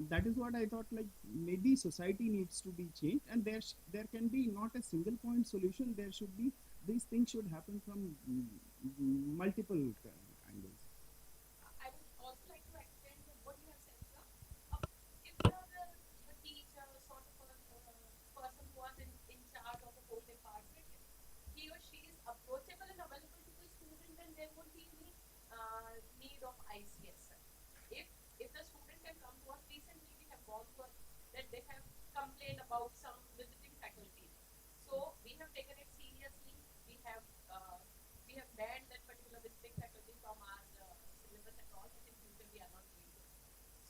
that is what I thought, like, maybe society needs to be changed, and there can be not a single point solution. There should be, these things should happen from multiple angles. I would also like to extend what you have said, sir. If you are a teacher, sort of a person who was in charge of the whole department, he or she is approachable and available to the student, then there would be any need of ICS, sir. If the student can come to us, recently we have gone to us that they have complained about some visiting faculty. So we have taken it seriously. We have banned that particular visiting faculty from our syllabus at all. I think future we are not doing it.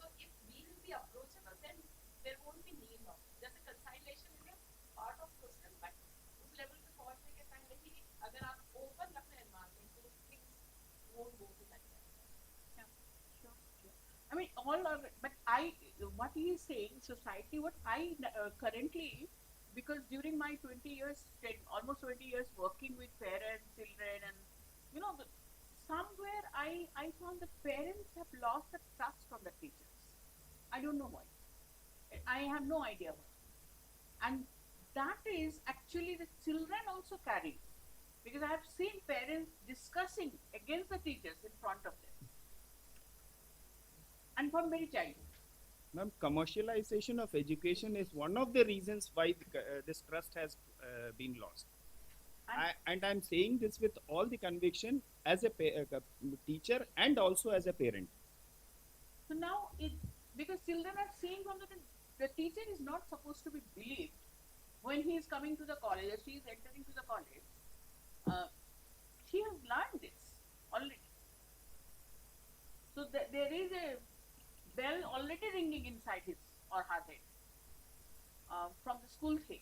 So if we will be approachable, then there won't be need of just a conciliation is a part of question, but उस level पे पहुंचने के पहले ही अगर आप open रखना environment, तो things won't go to that level. Yeah, sure. I mean, but what he is saying, society, what I currently, because during my 20 years, almost 20 years working with parents, children, and somewhere I found the parents have lost the trust from the teachers. I don't know why. I have no idea why. And that is actually the children also carry, because I have seen parents discussing against the teachers in front of them. And from very childhood. Ma'am, commercialization of education is one of the reasons why this trust has been lost. And I'm saying this with all the conviction as a teacher and also as a parent. So now, because children are seeing from the teacher is not supposed to be believed when he is coming to the college, or she is entering to the college. She has learned this already. So there is a bell already ringing inside his or her head from the school thing.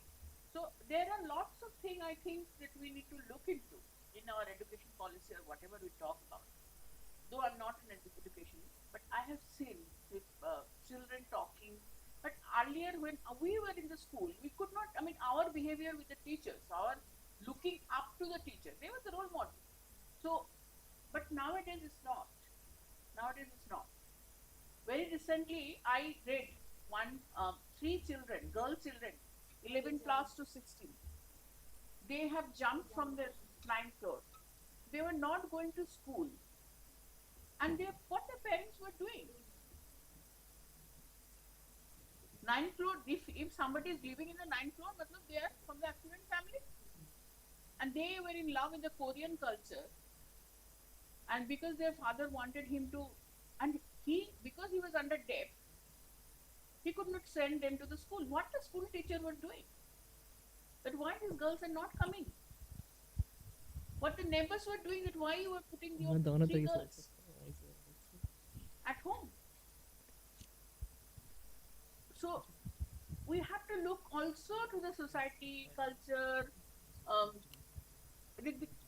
So there are lots of things I think that we need to look into in our education policy or whatever we talk about. Though I'm not in education, but I have seen with children talking. But earlier when we were in the school, we could not, I mean, our behavior with the teachers, our looking up to the teacher, they were the role model. So, but nowadays it's not. Nowadays it's not. Very recently, I read three children, girl children, 11 class to 16. They have jumped from the 9th floor. They were not going to school. And what the parents were doing. 9th floor, if somebody is living in the 9th floor, they are from the affluent family. And they were in love with the Korean culture. And because their father wanted him to, and because he was under debt, he could not send them to the school. What the school teacher were doing? That why these girls are not coming? What the neighbors were doing, that why you were putting your 3 girls at home? So we have to look also to the society, culture.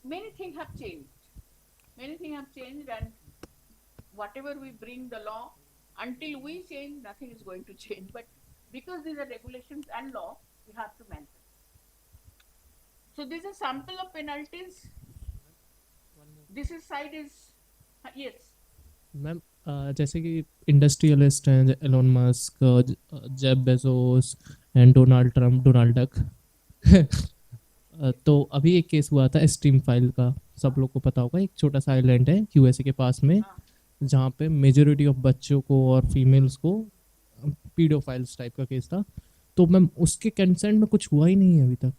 Many things have changed. Many things have changed, and whatever we bring the law, until we change, nothing is going to change. But because these are regulations and law, we have have to mention. So this is a sample of penalties. This is side is yes. Ma'am जैसे कि industrialist हैं Elon Musk, Jeff Bezos and Donald Duck तो अभी एक case हुआ था stream file का, सब लोग को पता होगा। एक छोटा सा आइलैंड है यूएसए के पास में जहाँ पे मेजोरिटी ऑफ बच्चों को और फीमेल्स को पीडोफाइल्स टाइप का केस था। तो मैम उसके कंसेंट में कुछ हुआ ही नहीं है अभी तक,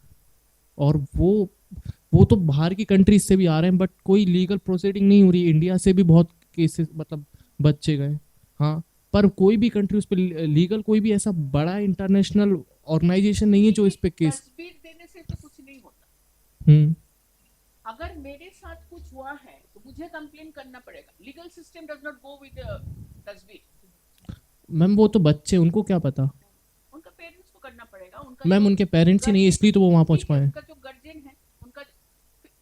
और वो तो बाहर की कंट्रीज से भी आ रहे हैं, बट कोई लीगल प्रोसीडिंग नहीं हो रही। इंडिया से भी बहुत केसेस मतलब बच्चे गए, हाँ, पर कोई भी कंट्री उस पर लीगल कोई भी ऐसा बड़ा इंटरनेशनल ऑर्गेनाइजेशन नहीं है जो इस पे केस। तस्वीर देने से तो कुछ नहीं होता। अगर मेरे साथ कुछ हुआ है तो मुझे कंप्लेन करना पड़ेगा। Legal system does not go with तस्वीर। मैम वो तो बच्चे, उनको क्या पता, उनका पेरेंट्स को करना पड़ेगा। उनका मैम उनके पेरेंट्स ही नहीं, इसलिए तो वो वहां पहुंच पाए। उनका जो गार्जियन है उनका,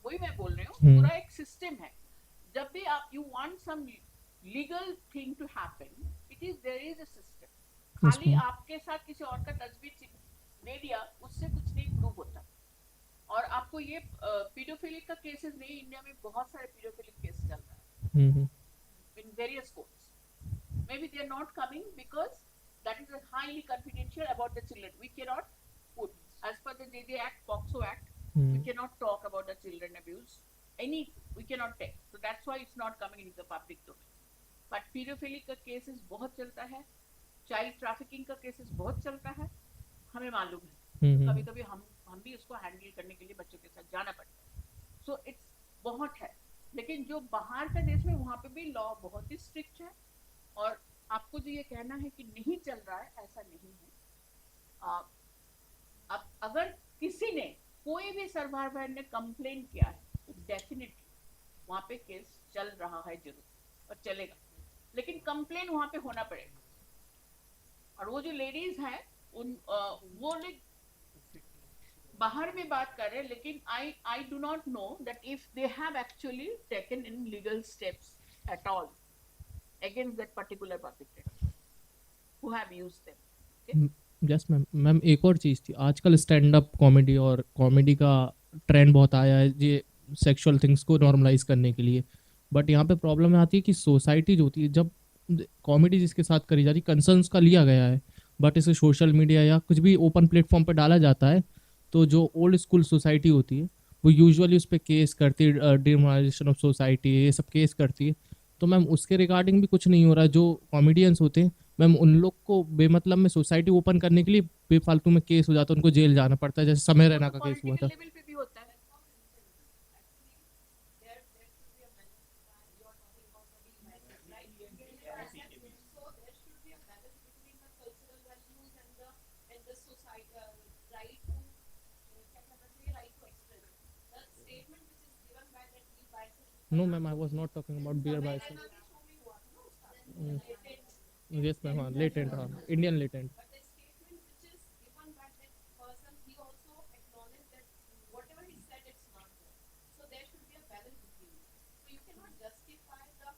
वही मैं बोल रही हूँ, पूरा एक सिस्टम है। जब भी आप you want some legal thing to happen, it is there is a system. खाली आपके साथ किसी और का तस्वीर दे दिया उससे कुछ नहीं प्रूव होता। और आपको ये पीडोफिलिक का केसेस नहीं, इंडिया में बहुत सारे पीडोफिलिक केस चल रहा है in various courts. May be they are not coming because that is highly confidential about the children. We can not put as per the JJ act, POCSO act, we can not talk about the children abuse, any we can not take. So that's why it's not coming in the public domain. But paedophilic का cases बहुत चलता है, child trafficking का cases बहुत चलता है, हमें मालूम है। कभी कभी हम भी उसको हैंडल करने के लिए बच्चों के साथ जाना पड़ता है। सो इट्स बहुत है। लेकिन जो बाहर का देश में वहाँ पे भी लॉ बहुत ही स्ट्रिक्ट है। और आपको जो ये कहना है कि नहीं चल रहा है, ऐसा नहीं है। अब अगर किसी ने, कोई भी सर्वाइवर ने कंप्लेन किया है तो डेफिनेटली वहाँ पे केस चल रहा है जरूर और चलेगा, लेकिन कंप्लेन वहाँ पे होना पड़ेगा। और वो जो लेडीज हैं उन वो लोग बाहर में बात कर रहे हैं, लेकिन I do not know that if they have actually taken in legal steps at all against that particular perpetrator who have used them. Yes ma'am. Ma'am एक और चीज़ थी, आजकल स्टैंड अप कॉमेडी और कॉमेडी का ट्रेंड बहुत आया है ये सेक्सुअल थिंग्स को नॉर्मलाइज करने के लिए। बट यहाँ पे प्रॉब्लम आती है कि सोसाइटी जो होती है, जब कॉमेडी जिसके साथ करी जाती है, कंसर्न्स का लिया गया है, बट इसे सोशल मीडिया या कुछ भी ओपन प्लेटफॉर्म पर डाला जाता है, तो जो ओल्ड स्कूल सोसाइटी होती है वो यूजुअली उस पर केस करती है, डिमोनलाइजेशन ऑफ सोसाइटी, ये सब केस करती है। तो मैम उसके रिगार्डिंग भी कुछ नहीं हो रहा। जो कॉमेडियंस होते हैं मैम, उन लोग को बेमतलब में सोसाइटी ओपन करने के लिए बेफालतू में केस हो जाता है, उनको जेल जाना पड़ता है, जैसे समय रैना का केस हुआ था। No, ma'am, I was not talking about beer bicycle. Yes, ma'am, latent, Indian latent. But the statement which is given by that person, he also acknowledged that whatever he said, it's not there. So there should be a balance between it. So you cannot justify the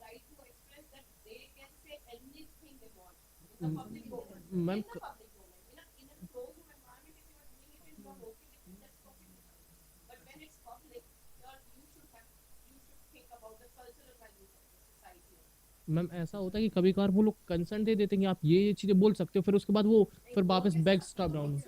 right to express that they can say anything they want in the public domain. Ma'am, In the public domain. In a closed room environment, if you are doing it in your local, that's perfectly fine. But when it's public, you should think about the cultural values of the society. Ma'am ऐसा होता है कि कभी कभार वो लोग concern दे देते हैं कि आप ये चीज़ें बोल सकते हो, फिर उसके बाद वो फिर वापस बैक स्टॉप डाउन।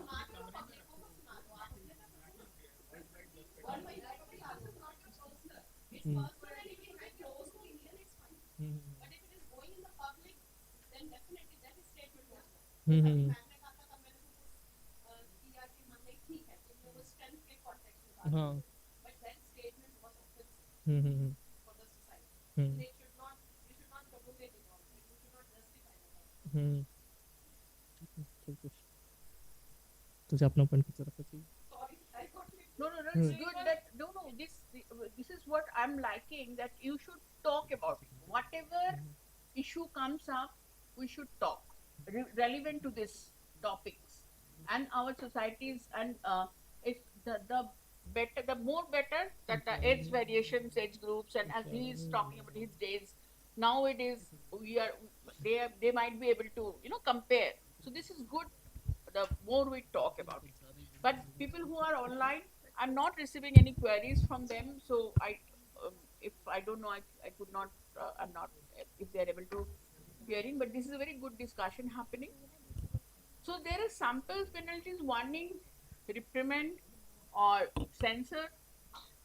हाँ। तुझे अपना पॉइंट कुछ रखना चाहिए। No, it's good that this is what I'm liking, that you should talk about it. Whatever issue comes up, we should talk relevant to this topics and our societies, and it's the better, the more better that the age variations, age groups, and as he is talking about his days, nowadays they might be able to compare. So this is good the more we talk about it. But people who are online, I'm not receiving any queries from them. So if I don't know, I could not, I'm not, if they are able to hearing, but this is a very good discussion happening. So there are samples, penalties, warning, reprimand, or censure,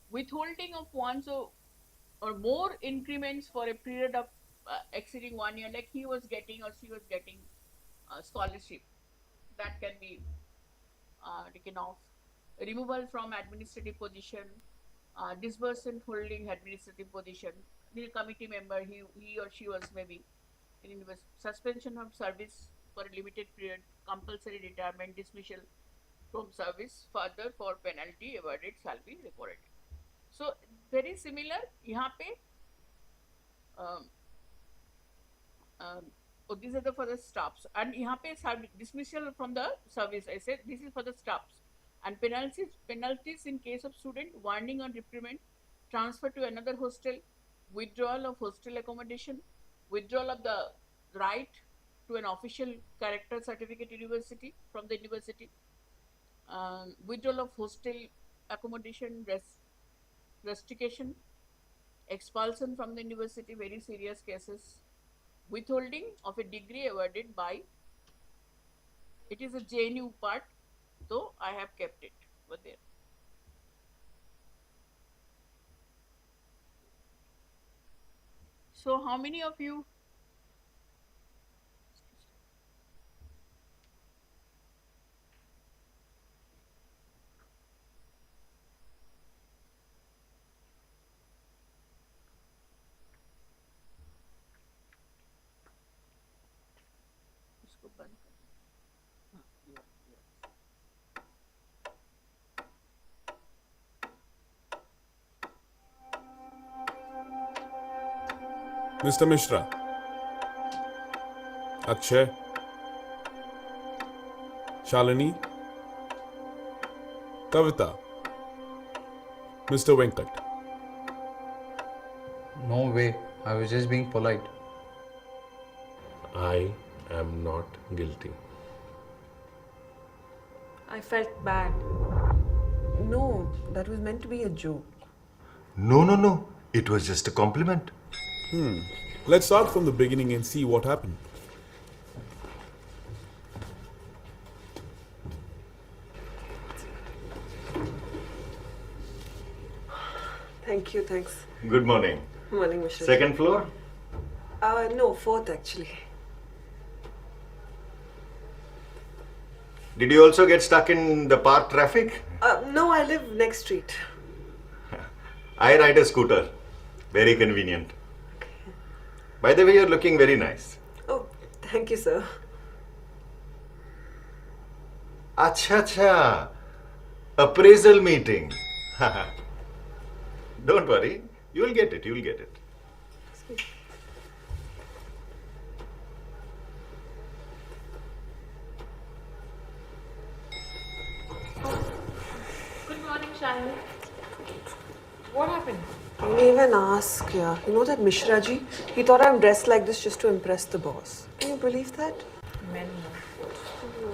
withholding of one's or more increments for a period of exceeding 1 year, like he was getting or she was getting scholarship, that can be taken off. Removal from administrative position, disbursement holding administrative position, the committee member, he or she was maybe in suspension of service for a limited period, compulsory retirement, dismissal from service, further for penalty awarded shall be recorded. So very similar यहाँ पे um, these are the for the staffs, and यहाँ पे dismissal from the service, I said this is for the staffs, and penalties in case of student, warning or reprimand, transfer to another hostel, withdrawal of hostel accommodation, withdrawal of the right to an official character certificate university from the university, withdrawal of hostel accommodation, restriction, expulsion from the university, very serious cases, withholding of a degree awarded by, it is a JNU part, though I have kept it over there. So how many of you इसको बंद कर हाँ, Mr. Mishra, Akshay, Shalini, Kavita, Mr. Venkat. No way. I was just being polite. I am not guilty. I felt bad. No, that was meant to be a joke. No. It was just a compliment. Let's start from the beginning and see what happened. Thanks. Good morning. Morning, Mishra. Second floor? No, fourth actually. Did you also get stuck in the park traffic? No, I live next street. I ride a scooter. Very convenient. By the way, you're looking very nice. Oh, thank you, sir. Acha. Appraisal meeting. Don't worry. You'll get it. Good morning, Shalini. What happened? I didn't even ask, yeah. You know that Mishra ji? He thought I'm dressed like this just to impress the boss. Can you believe that? Men.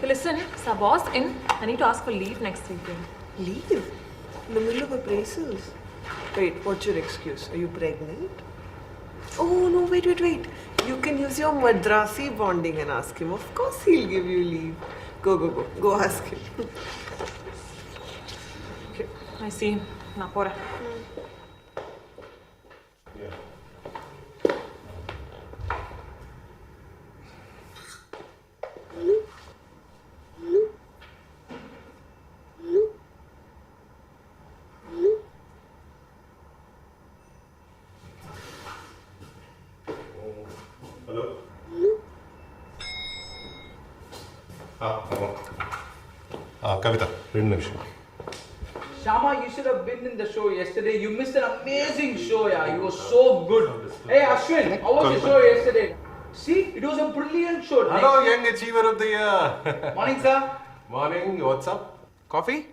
So listen, it's our boss in. I need to ask for leave next weekend. Leave? In the middle of appraisals? Wait, what's your excuse? Are you pregnant? Oh, no, wait. You can use your Madrasi bonding and ask him. Of course he'll give you leave. Go. Go ask him. Okay, I see. Na pora. Kavita, read the show. Shama, you should have been in the show yesterday. You missed an amazing show, yeah. You were so good. Hey, Ashwin, how was the show yesterday? See, it was a brilliant show. Hello, Young Achiever of the Year. Morning, sir. Morning, what's up? Coffee?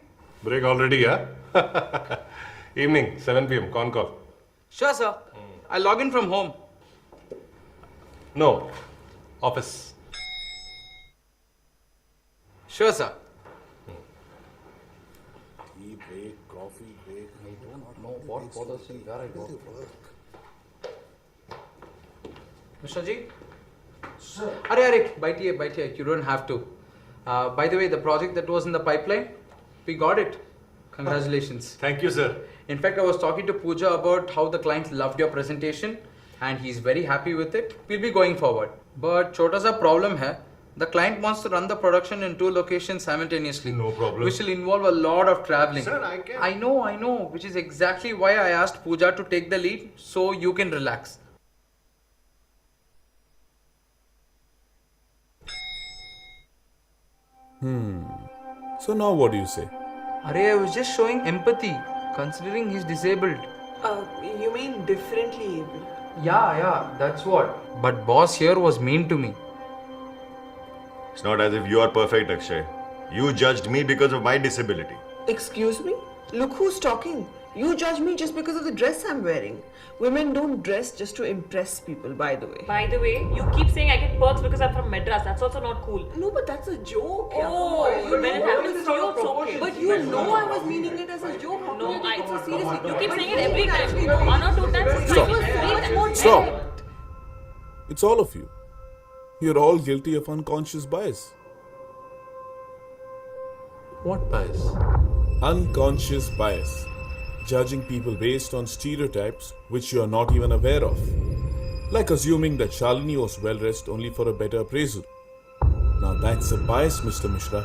Break already, yeah? Evening, 7 p.m, con call. Sure, sir. I'll log in from home. No, office. Sure, sir. Tea break, coffee break. I don't know what bothers you where I got Mr. Ji? Sir. Arey, बैठिए. You don't have to. By the way, the project that was in the pipeline, we got it. Congratulations. Thank you, sir. In fact, I was talking to Pooja about how the client loved your presentation and he's very happy with it. We'll be going forward. But छोटा सा problem है. The client wants to run the production in 2 locations simultaneously. No problem. Which will involve a lot of traveling. Sir, I can. I know. Which is exactly why I asked Pooja to take the lead so you can relax. So now what do you say? Arey, I was just showing empathy, considering he's disabled. You mean differently able? Yeah, that's what. But boss here was mean to me. It's not as if you are perfect, Akshay. You judged me because of my disability. Excuse me? Look who's talking. You judge me just because of the dress I'm wearing. Women don't dress just to impress people, by the way. By the way, you keep saying I get perks because I'm from Madras. That's also not cool. No, but that's a joke. Oh, yeah. when it happens to you, it's okay. But you know I was meaning it as a joke. How No, can you take it so seriously? You keep saying it every time. 1 or 2 times. It's Stop. fine. Stop. It's all of you. You're all guilty of unconscious bias. What bias? Unconscious bias. Judging people based on stereotypes which you are not even aware of. Like assuming that Shalini was well dressed only for a better appraisal. Now that's a bias, Mr. Mishra.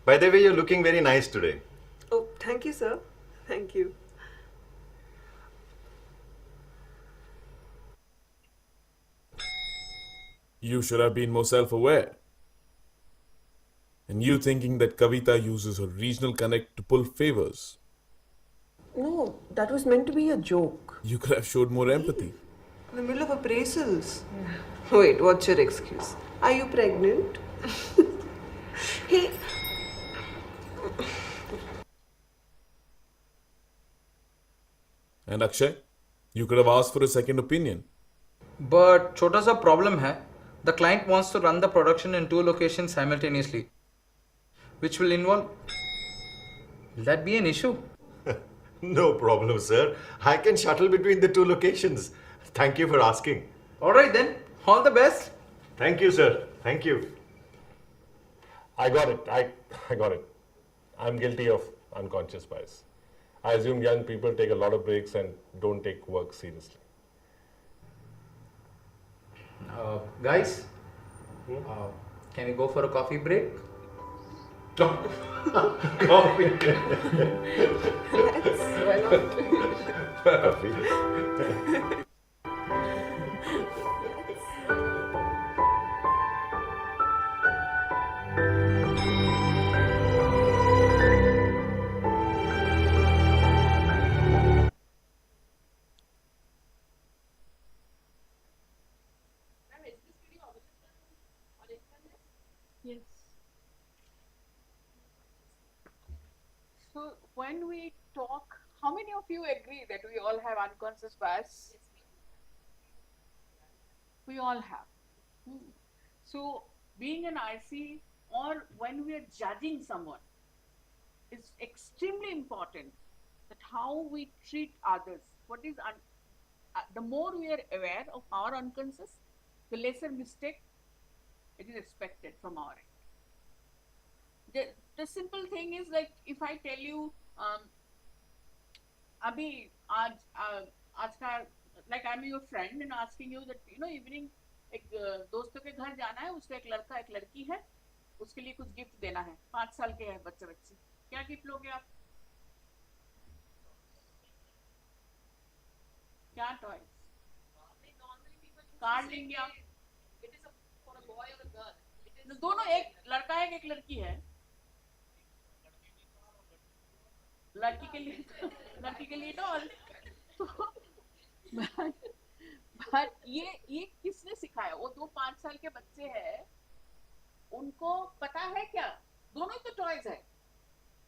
By the way, you're looking very nice today. Oh, thank you, sir. Thank you. You should have been more self-aware. And you thinking that Kavita uses her regional connect to pull favors. No, that was meant to be a joke. You could have showed more empathy. In the middle of appraisals. Wait, what's your excuse? Are you pregnant? Hey. And Akshay, you could have asked for a second opinion. But छोटा सा problem है. The client wants to run the production in 2 locations simultaneously, which will involve. Will that be an issue? No problem, sir. I can shuttle between the 2 locations. Thank you for asking. Alright then. All the best. Thank you, sir. Thank you. I got it. I got it. I'm guilty of unconscious bias. I assume young people take a lot of breaks and don't take work seriously. Guys, can we go for a coffee break? Coffee. Coffee. Yes. So when we talk, how many of you agree that we all have unconscious bias? We all have. So being an IC or when we are judging someone, it's extremely important that how we treat others. What is the more we are aware of our unconscious, the lesser mistake it is expected from our end. The simple thing is like if I tell you, Abhi, आज का, like I'm your friend and asking you that evening एक दोस्तों के घर जाना है, उसका एक लड़का एक लड़की है, उसके लिए कुछ गिफ्ट देना है, 5 साल के हैं बच्चे, क्या गिफ्ट लोगे आप? क्या टॉयज? कार्ड लेंगे आप? दोनों, एक लड़का है एक लड़की है, लड़की के लिए डॉल। बट ये किसने सिखाया? वो 2-5 साल के बच्चे हैं, उनको पता है क्या? दोनों तो टॉयज है,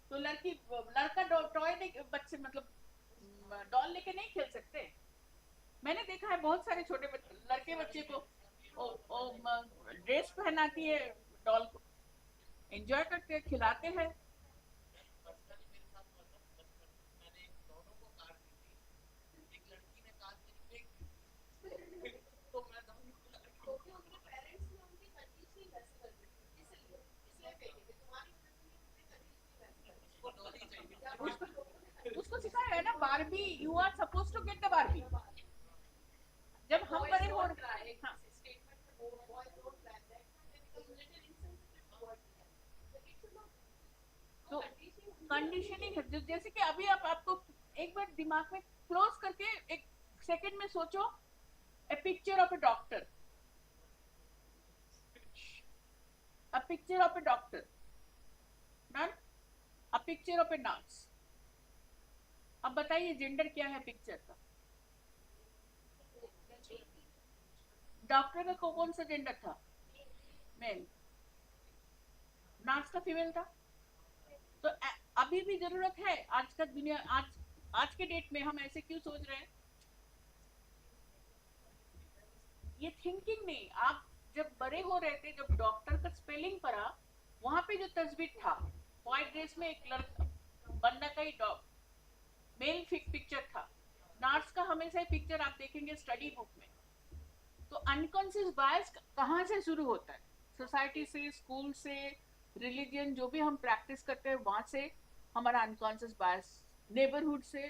तो लड़का टॉय बच्चे मतलब डॉल लेके नहीं खेल सकते। मैंने देखा है बहुत सारे छोटे लड़के बच्चे को ड्रेस पहनाती है डॉल को, एंजॉय करते हैं, खिलाते हैं। उसको सिखाया है ना, Barbie, you are suppose to get the Barbie. जब हम बड़े हो हाँ, तो कंडीशनिंग है, जैसे कि अभी आप आपको एक बार दिमाग में क्लोज करके एक सेकंड में सोचो, a picture of a doctor, a picture of a doctor, done, a picture of a nurse। अब बताइए जेंडर क्या है पिक्चर का? डॉक्टर का कौन सा जेंडर था? मेल। नर्स का फीमेल था। तो अभी भी जरूरत है, आज का दुनिया, आज के डेट में हम ऐसे क्यों सोच रहे हैं? ये थिंकिंग नहीं। आप जब बड़े हो रहे थे, जब डॉक्टर का स्पेलिंग पढ़ा, वहां पे जो तस्वीर था, व्हाइट ड्रेस में एक लड़का, बंदा का ही डॉग, मेल पिक्चर था। नर्स का हमेशा ही पिक्चर आप देखेंगे स्टडी बुक में। तो अनकॉन्शियस बायस कहाँ से शुरू होता है? सोसाइटी से, स्कूल से, रिलीजन, जो भी हम प्रैक्टिस करते हैं वहां से हमारा अनकॉन्शियस बायस, नेबरहुड से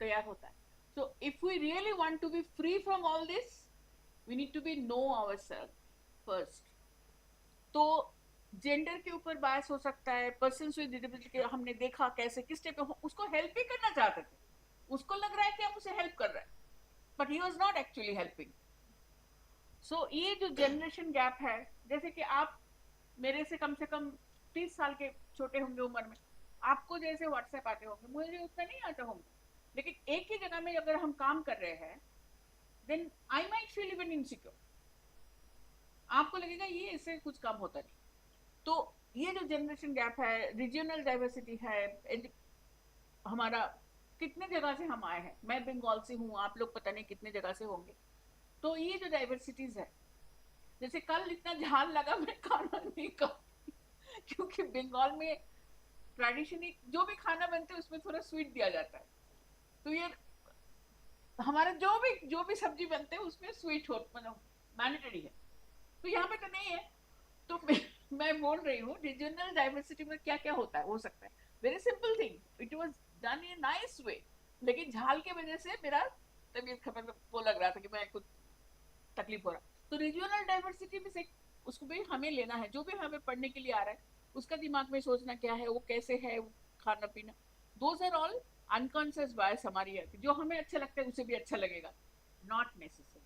तैयार होता है। So if we really want to be free from all this, we need to be know ourself first. तो जेंडर के ऊपर बायस हो सकता है, पर्सन विद डिसेबिलिटी हमने देखा कैसे किस टाइप पे उसको हेल्प भी करना चाहते थे, उसको लग रहा है कि हम उसे हेल्प कर रहे हैं, but he was not actually helping. So ये जो जनरेशन गैप है, जैसे कि आप मेरे से कम 30 साल के छोटे होंगे उम्र में, आपको जैसे व्हाट्सएप आते होंगे, मुझे उतना नहीं आता होंगे, लेकिन एक ही जगह में अगर हम काम कर रहे हैं, then I might feel even insecure. आपको लगेगा ये इससे कुछ काम होता नहीं। तो ये जो जनरेशन गैप है, रीजनल डाइवर्सिटी है, हमारा कितने जगह से हम आए हैं, मैं बंगाल से हूँ, आप लोग पता नहीं कितने जगह से होंगे। तो ये जो डाइवर्सिटीज है, जैसे कल इतना झाल लगा, मैं खाना नहीं खाती क्योंकि बंगाल में ट्रेडिशनली जो भी खाना बनते हैं उसमें थोड़ा स्वीट दिया जाता है। तो ये हमारा जो भी सब्जी बनते हैं उसमें स्वीट हो, मतलब मैंडेटरी है। तो यहाँ पे तो नहीं है। तो मैं बोल रही हूँ रीजनल डाइवर्सिटी में क्या क्या होता है, हो सकता है very simple thing, it was done in nice way, लेकिन झाल के वजह से मेरा तबीयत खबर वो लग रहा था कि मैं कुछ तकलीफ हो रहा। तो रीजनल डाइवर्सिटी में से उसको भी हमें लेना है, जो भी हमें पढ़ने के लिए आ रहा है उसका दिमाग में सोचना क्या है, वो कैसे है, वो खाना पीना, दोज आर ऑल अनकॉन्शियस बायस हमारी है। जो हमें अच्छा लगता है उसे भी अच्छा लगेगा, नॉट नेसेसरी।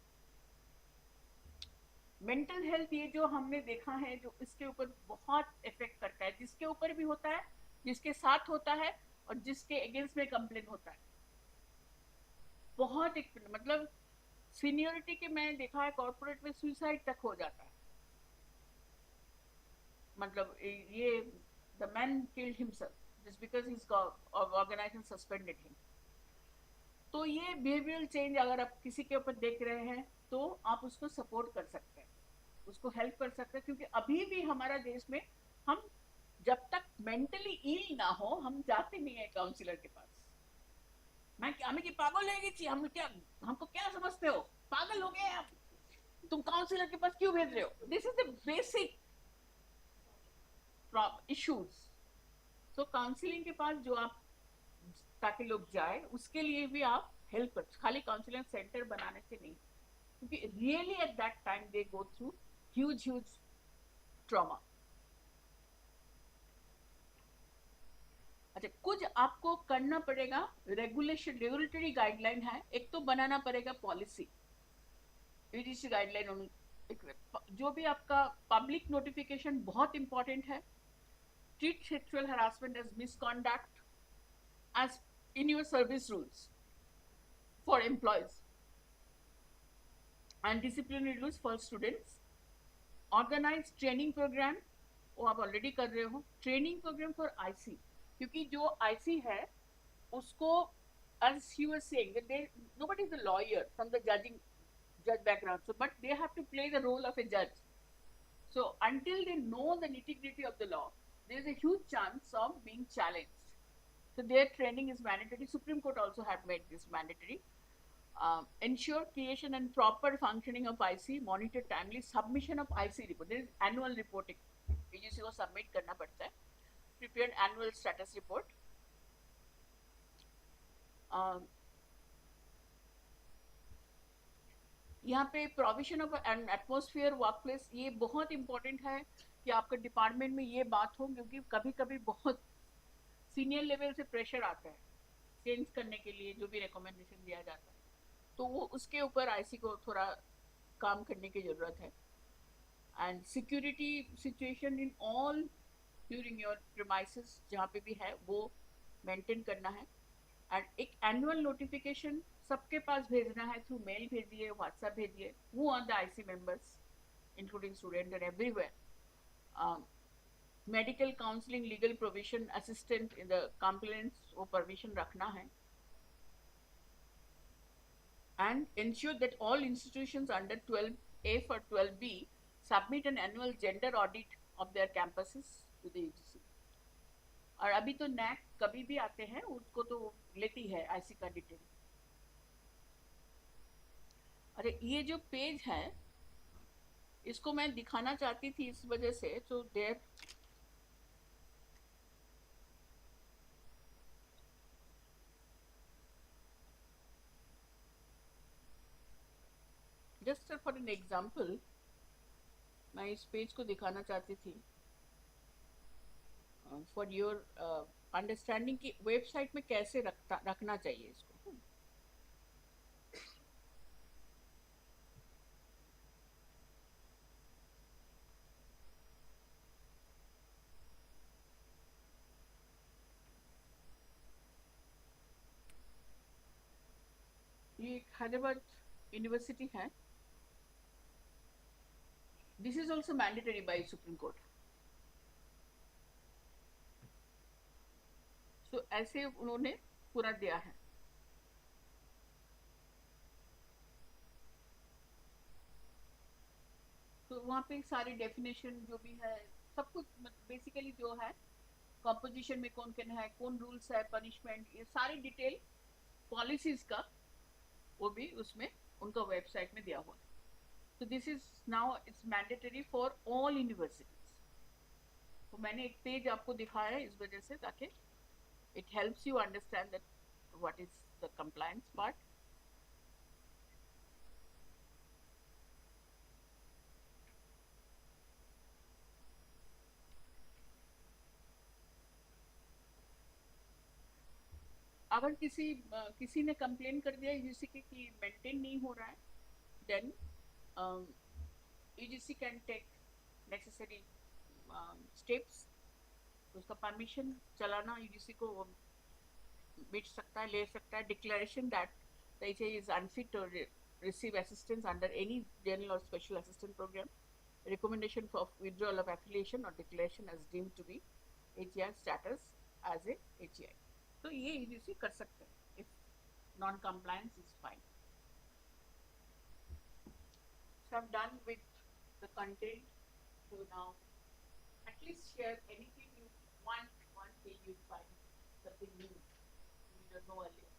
मेंटल हेल्थ, ये जो हमने देखा है, जो इसके ऊपर बहुत इफेक्ट करता है, जिसके ऊपर भी होता है, जिसके साथ होता है और जिसके अगेंस्ट में कंप्लेन होता है, बहुत एक मतलब सीनियरिटी के मैं देखा है कॉर्पोरेट में सुसाइड तक हो जाता है। मतलब ये the man killed himself just because his organisation suspended him. तो ये बिहेवियरल चेंज अगर आप किसी के ऊपर देख रहे हैं तो आप उसको सपोर्ट कर सकते हैं, उसको हेल्प कर सकते हैं, क्योंकि अभी भी हमारा देश में हम जब तक मेंटली इल ना हो हम जाते नहीं है काउंसलर के पास। मैं क्या, हमें पागल है, हम क्या, हमको क्या समझते हो, पागल हो गए आप, तुम काउंसलर के पास क्यों भेज रहे हो? This is the basic issues. So counselling के पास जो आप, ताकि लोग जाए, उसके लिए भी आप हेल्प कर, खाली काउंसलिंग सेंटर बनाने से नहीं, क्योंकि really at that time they go through huge trauma. अच्छा, कुछ आपको करना पड़ेगा, रेगुलेटरी गाइडलाइन है, एक तो बनाना पड़ेगा पॉलिसी, यूजीसी गाइडलाइन, जो भी आपका पब्लिक नोटिफिकेशन बहुत इंपॉर्टेंट है। Treat sexual harassment as misconduct as in your service rules for employees, and disciplinary rules for students. Organize training program, वो आप ऑलरेडी कर रहे हो, ट्रेनिंग प्रोग्राम फॉर आईसी, क्योंकि जो आईसी है उसको, as you were saying, that nobody is a lawyer from the judge background. So, but they have to play the role of a judge. So until they know the nitty-gritty of the law, there is a huge chance of being challenged. So their training is mandatory. Supreme Court also had made this mandatory. Ensure creation and proper functioning of IC, monitor timely submission of IC report. There is annual reporting. AGC को submit करना पड़ता है. Prepare annual status report. यहाँ पे provision of N atmosphere workplace, ये बहुत important है कि आपका डिपार्टमेंट में ये बात हो, क्योंकि कभी कभी बहुत सीनियर लेवल से प्रेशर आता है चेंज करने के लिए जो भी रिकमेंडेशन दिया जाता है, तो वो उसके ऊपर आईसी को थोड़ा काम करने की ज़रूरत है. And security situation in all during your premises जहाँ पे भी है वो मेंटेन करना है. एंड एक एनुअल नोटिफिकेशन सबके पास भेजना है, थ्रू मेल भेजिए, व्हाट्सएप भेजिए. Who are the IC members including student and everywhere. Medical counselling, legal provision, assistant in the complaints, वो परमिशन रखना है. And ensure that all institutions under 12A or 12B submit an annual gender audit of their campuses to the UGC. और अभी तो NAC कभी भी आते हैं उसको तो लेती है आईसी का डिटेल. अरे ये जो पेज है इसको मैं दिखाना चाहती थी इस वजह से, तो there just for an example मैं इस पेज को दिखाना चाहती थी फॉर योर अंडरस्टैंडिंग की वेबसाइट में कैसे रखना चाहिए इसको. ये हैदराबाद यूनिवर्सिटी है. This is also mandatory by Supreme Court. So ऐसे उन्होंने पूरा दिया है. तो वहाँ पे सारी डेफिनेशन जो भी है सब कुछ बेसिकली जो है कॉम्पोजिशन में कौन कौन है, कौन रूल्स है, पनिशमेंट, ये सारी डिटेल पॉलिसीज का वो भी उसमें उनका वेबसाइट में दिया हुआ है. So this is now it's mandatory for all universities. तो मैंने एक पेज आपको दिखाया है इस वजह से ताकि it helps you understand that what is the compliance part. अगर किसी ने कंप्लेन कर दिया यूजीसी के कि मेंटेन नहीं हो रहा है, then UGC can take necessary steps. उसका परमिशन चलाना UGC को वो मिट सकता है, ले सकता है. Declaration that the HI is unfit to receive assistance under any general or special assistance program. Recommendation for withdrawal of affiliation or declaration as deemed to be HI status as a HI. तो ये UGC कर सकते हैं if non-compliance is fine. So I'm done with the content. So now at least share anything you want, one thing you find something new you don't know earlier.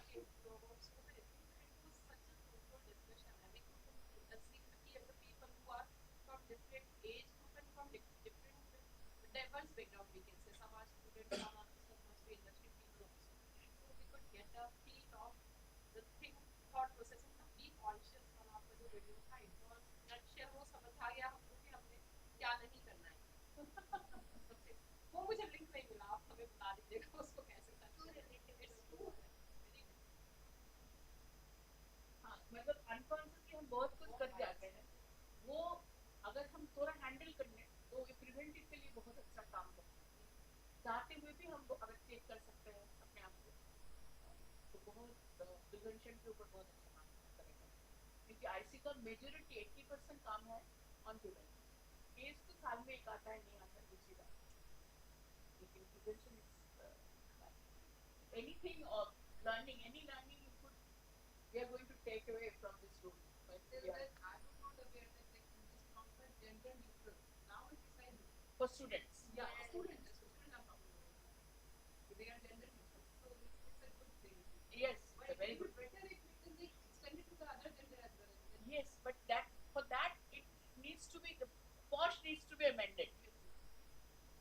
Okay, so I think it was such a fruitful discussion. I mean, see the people who are from different age group and from different diverse background, we can say, Samaj students, Samaj industry people also. So we could get a feel of the thing, thought process, and be conscious from आपका जो video था और नक्शे वो समझ आ गया हमको कि हमने क्या नहीं करना है. वो मुझे लिंक नहीं मिला, आप हमें बता दीजिएगा उसको कैसे करना है. हाँ, मतलब अनकॉन्शियसली हम बहुत कुछ कर जाते हैं. वो अगर हम थोड़ा हैंडल कर लें तो ये प्रिवेंटिव के लिए बहुत अच्छा काम करता है. चाहते हुए भी हम अगर चेक कर सकते हैं अपने आप को तो बहुत प्रिवेंशन के ऊपर बहुत अच्छा काम करेगा. क्योंकि आईसी का मेजोरिटी 80% काम है ऑन प्रिवेंशन. केस तो साल में एक आता है, नहीं आता है दूसरी बात, लेकिन prevention is anything learning, any learning you could, we are going to take away from this room. But I was not aware that like this norms are gender neutral. Now I decided. for students. Yeah, students. Students are talking about. They are gender neutral. So it's a good thing. Yes, But it's a very it good. would better if it is like extended to the other gender as well. Yes, but that for that it needs to be the POSH needs to be amended.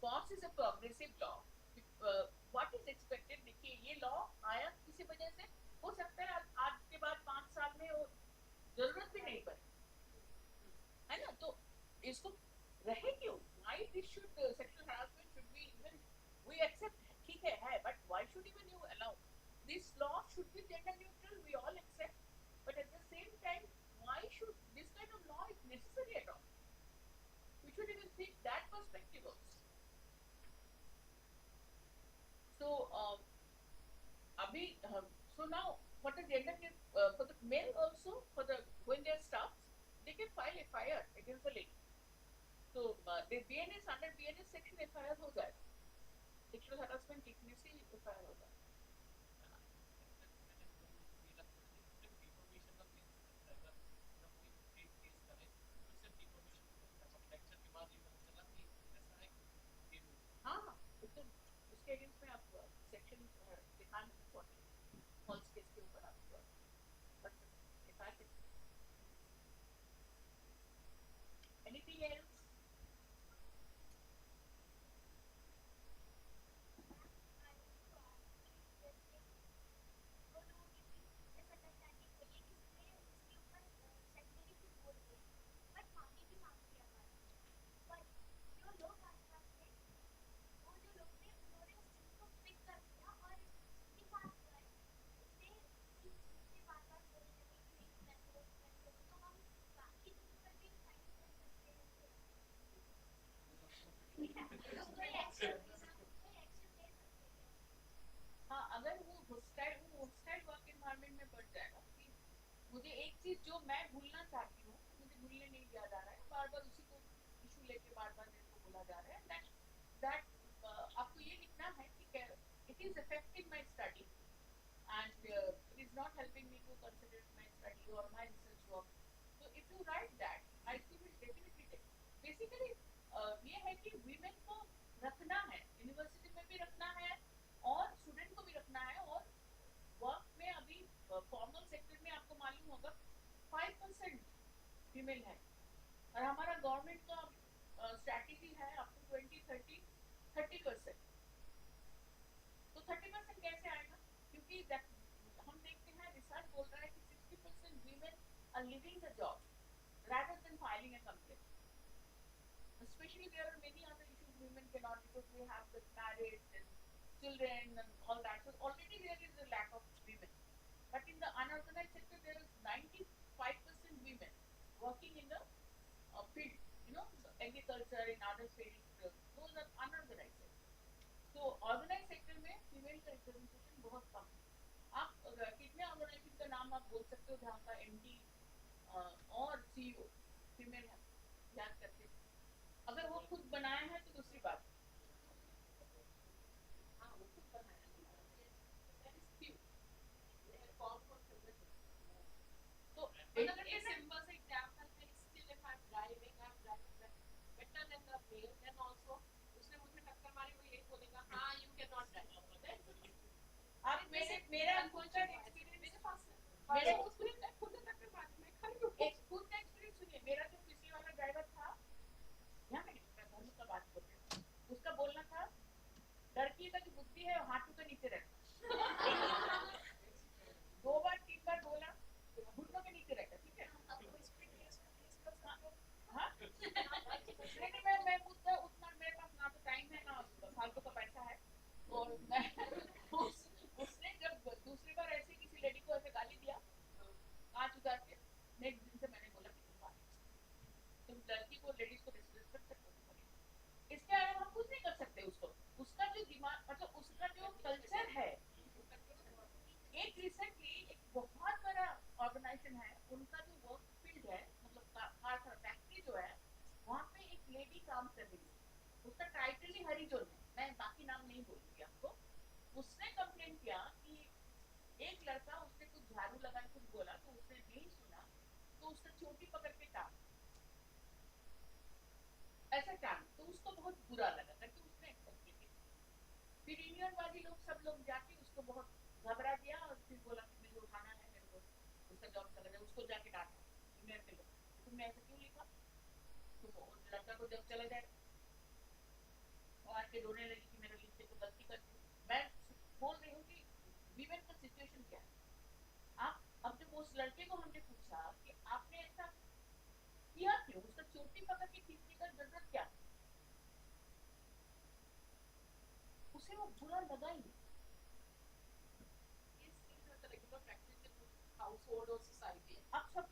POSH is a progressive law. What is expected? देखिए ये law आया किसी वजह से, हो सकता है आज के बाद 5 साल में वो जरूरत भी नहीं पड़े, है ना? तो इसको रहे क्यों? Why this should sexual harassment should be even we accept ठीक है but why should even you allow? This law should be gender neutral. We all accept, but at the same time, why should this kind of law is necessary at all? We should even think that perspective also. So, so now for the gender, for the men also, for the when they are staffs, they can file FIR against the lady. So the BNS under BNS section FIR हो जाएगा, sexual harassment लिखने से FIR हो जाएगा. हाँ, तो उसके against में आप सेक्शन दिखाना फॉल्स केस के ऊपर आप कर सकते. Anything else? हाँ, अगर वो hostile वर्क एनवायरनमेंट में बढ़ जाएगा कि मुझे एक चीज जो मैं भूलना चाहती हूँ मुझे भूलने नहीं दिया जा रहा है, बार बार उसी को इशू लेके बार बार मेरे को बोला जा रहा है, that आपको ये लिखना है कि it is affecting my study and it is not helping me to consider my study or my research work. So if you write that, IC will definitely take. Basically ये है कि women को रखना है, यूनिवर्सिटी में भी रखना है और स्टूडेंट को भी रखना है, और वर्क में अभी फॉर्मल सेक्टर में आपको मालूम होगा 5% फीमेल है, और हमारा गवर्नमेंट का स्ट्रैटेजी है अप टू 2030 30%. तो 30% कैसे आएगा? क्योंकि हम देखते हैं रिसर्च बोल रहा है कि 60% women are living the job rather than filing a complaint. Especially there are many other issues women cannot, because they have the marriage and children and all that. So already there is a lack of women. But in the unorganized sector, there is 95% women working in the field, agriculture, in other fields. Those are unorganized sector. So organized sector में female का representation बहुत कम है. आप कितने organisation का नाम आप बोल सकते हो जहाँ का MD और CEO फीमेल है? याद करके, अगर वो खुद बनाया है तो दूसरी बात. हाँ, वो खुद बनाया है. तो अगर एक सिंपल सा एग्जांपल है, still if I am driving better than the male, then also उसने मुझे टक्कर मारी, वो यही बोलेगा हाँ यू कैन नॉट ड्राइव. आप मेरा खुद का एक्सपीरियंस मेरे पास मेरे खुद टक्कर मारी, मैं खड़ी हूँ. एक खुद का एक्सपीरियंस सुनिए. मेरा जो पिछले वाला ड्राइवर था, यहाँ मैं धर्म का बात कर रही हूँ, उसका बोलना था लड़की का जो बुद्धि है हाथों के नीचे रहता. 2 बार 3 बार बोला, घुटनों के नीचे रहता. ठीक है, हाँ मैं मुद्दा उतना मेरे पास ना तो टाइम है ना फालतू का पैसा है. और मैं उसने जब दूसरी बार ऐसे किसी लेडी को ऐसे गाली दिया कांच उतार के, नेक्स्ट दिन से मैंने बोला कि तुम लड़की को लेडीज को रिस्पेक्ट करते हो. इसके अलावा हम कुछ नहीं कर सकते. उसका जो दिमाग, मतलब उसका जो कल्चर है. एक रिसेंटली एक बहुत बड़ा ऑर्गेनाइजेशन है, उनका जो वर्क फील्ड है, मतलब फैक्ट्री जो है, वहाँ पे एक लेडी काम कर रही है. उसका टाइटल ही हरिजन है, मैं बाकी नाम नहीं बोलूंगी आपको. उसने कंप्लेन किया कि एक लड़का उसने कुछ झाड़ू लगाने कुछ बोला तो उसने नहीं सुना, तो उसने चोटी पकड़ के टांग, ऐसा टांग, तो उसको बहुत बुरा लगा करके उसने एक्सेप्ट किया। फिर यूनियन वाली लोग सब लोग जाके उसको बहुत घबरा दिया और फिर बोला कि मुझे उठाना है, मेरे को उसका जॉब चला जाए, उसको जाके डांटा यूनियन के लोग, तुमने ऐसा क्यों लिखा, तो लड़का को जब चला जाए और आके रोने लगी कि मेरे लिखते को गलती कर दी। मैं बोल रही हूँ कि वीमेन का सिचुएशन क्या है। आप अब जब उस लड़के को हमने पूछा कि आपने ऐसा किया क्यों, उसका चोटी पकड़ के खींचने का जरूरत क्या, उसे वो बुरा लगा ही नहीं।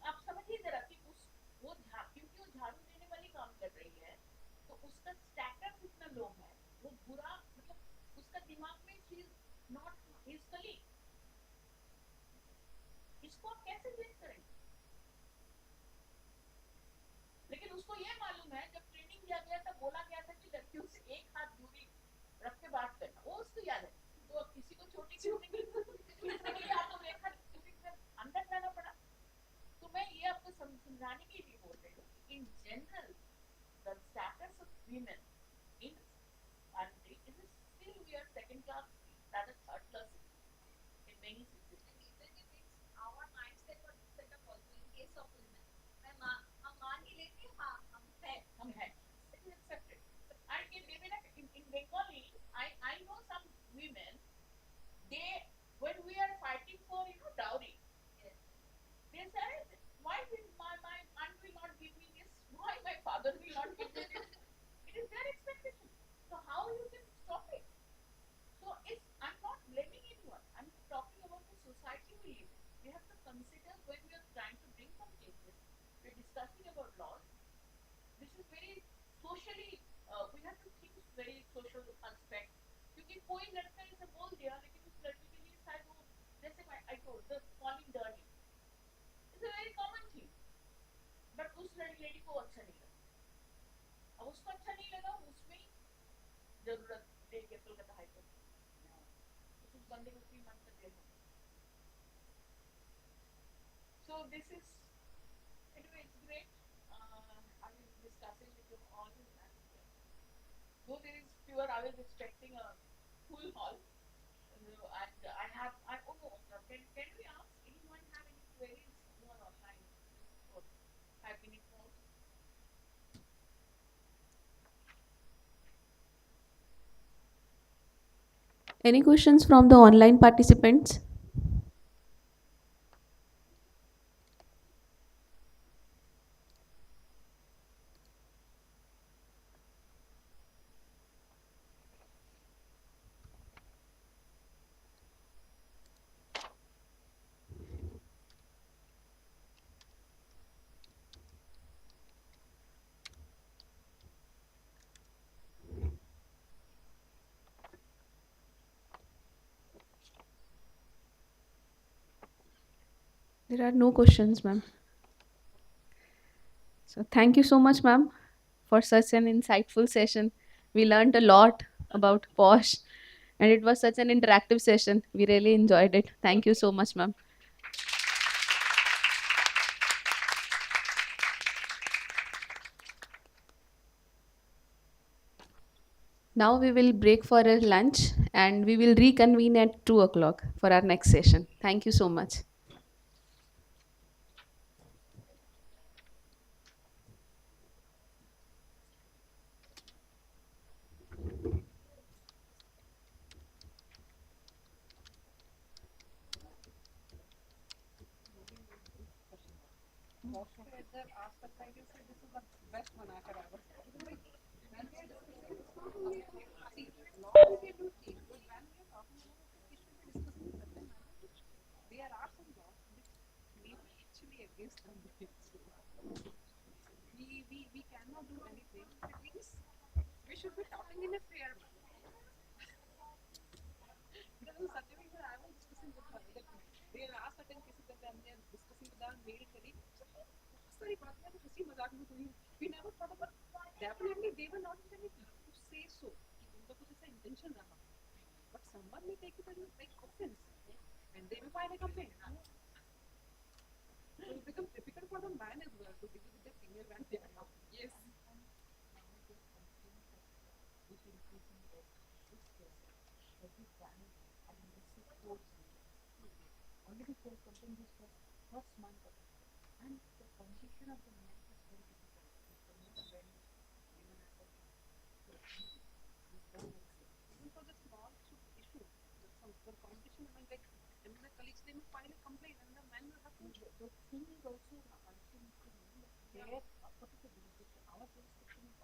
आप समझिए जरा कि उस वो क्योंकि वो झाड़ू देने वाली काम कर रही है, तो उसका स्टेटस इतना लो है, वो बुरा मतलब उसका दिमाग में she is not his colleague, इसको आप कैसे जज करेंगे। लेकिन उसको ये मालूम है जब ट्रेनिंग दिया गया था बोला गया था कि लड़कियों से एक हाथ दूरी रख के बात करना, वो उसको याद है, तो अब किसी को छोटी खींचने के लिए आपको एक हाथ दूरी से अंदर जाना पड़ा। तो मैं ये आपको समझाने के लिए बोल रही हूँ कि in general the status of women in country is still we are second class, rather third class in many situations. Our mindset was set up also in case of women. हम मान ही लेते हैं, हाँ हम हैं, it is accepted. And in Bengali, I know some women, they when we are fighting for dowry, they say why will my aunt will not give me this, why my father will not give me this, it is their expectation, so how you can stop it. So I'm not blaming anyone, I'm talking about the society we live in. We have to consider when we are trying to bring some changes, we're discussing about laws, this is very socially we have to think very social aspect, क्योंकि कोई लड़का ऐसे बोल दिया लेकिन उस लड़की के लिए शायद वो, जैसे I told the calling dirty is a very common thing, but उस लड़की को अच्छा नहीं लगा, अब उसको अच्छा नहीं लगा, उसमें जरूरत दे के कलकत्ता हाई कोर्ट उस बंदे को 3 month तक जेल हो। So this is anyway, it's great. I was discussing with you all, and though there is fewer, I was expecting a full hall, and I oh no, can we ask anyone have any queries who are online for 5 minutes more? Any questions from the online participants? There are no questions, ma'am. So thank you so much, ma'am, for such an insightful session. We learned a lot about POSH, and it was such an interactive session. We really enjoyed it. Thank you so much, ma'am. Now we will break for a lunch, and we will reconvene at 2 o'clock for our next session. Thank you so much. ask the client, you say this is the best one I have ever seen. When we are discussing this one, see, law we can do change, but when we are talking about it, we should be discussing in such a manner which there are some laws which may be actually against them. We cannot do anything. At least we should be talking in a fair manner. Because in such a way that I was discussing with her that there are certain cases that when they are discussing with our male colleagues, बहुत सारी बातें हैं जो हंसी मजाक में हुई, we never thought about, definitely they were not intending to say so कि उनका कुछ ऐसा intention रहा, but someone may take it as like offense, and they will file a complaint. So it becomes difficult for the man as well to deal with the female when they are not. Yes. Already for something this first month of it. And the condition of the men is very difficult. The most when women are working. So it's very, very slow. Even for the small issue, some for competition among the colleagues, they will file a complaint and the man will have to. The thing is also ultimately their what is the jurisdiction? Our jurisdiction is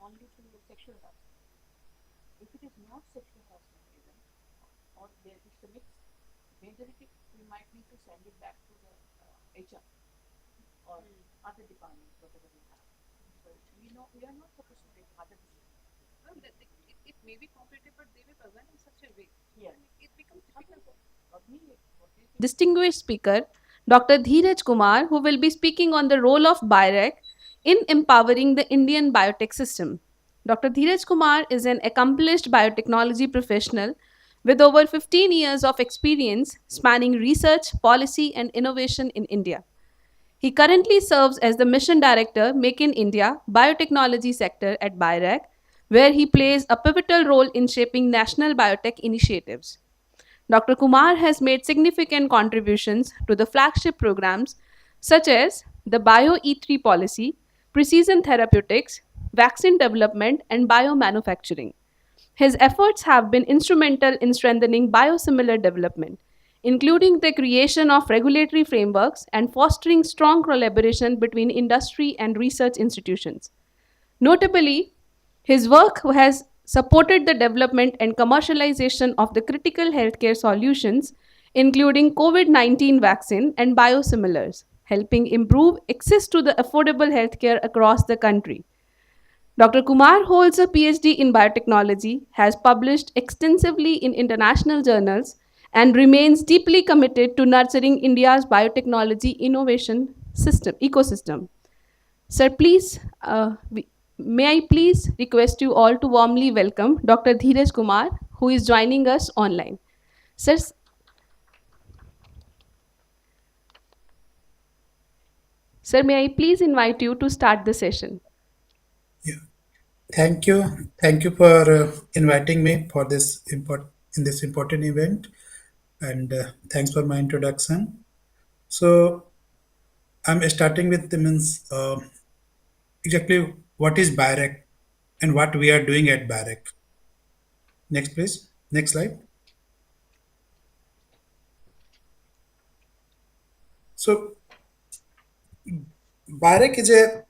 only to sexual harassment. If it is not sexual harassment even, or there is a mix, majority we might need to send it back to the HR or other departments, whatever we have. So we are not supposed to take other decisions. No, it may be competitive, but they will present in such a way. Yeah. And it becomes difficult for me. Distinguished speaker, Dr. Dheeraj Kumar, who will be speaking on the role of BIREC in empowering the Indian biotech system. Dr. Dheeraj Kumar is an accomplished biotechnology professional with over 15 years of experience spanning research, policy, and innovation in India. He currently serves as the Mission Director, Make in India Biotechnology Sector at BIREC, where he plays a pivotal role in shaping national biotech initiatives. Dr. Kumar has made significant contributions to the flagship programs such as the Bio E3 policy, precision therapeutics, vaccine development, and biomanufacturing. His efforts have been instrumental in strengthening biosimilar development, including the creation of regulatory frameworks and fostering strong collaboration between industry and research institutions. Notably, his work has supported the development and commercialization of the critical healthcare solutions, including COVID 19 vaccine and biosimilars, helping improve access to the affordable healthcare across the country. Dr. Kumar holds a PhD in biotechnology, has published extensively in international journals, and remains deeply committed to nurturing India's biotechnology innovation ecosystem. Sir, please, may I please request you all to warmly welcome Dr. Dheeraj Kumar, who is joining us online. Sir, may I please invite you to start the session? Thank you. Thank you for inviting me for this important event, and thanks for my introduction. So I'm starting with the means exactly what is BIREC and what we are doing at BIREC. Next, please. Next slide. So BIREC is a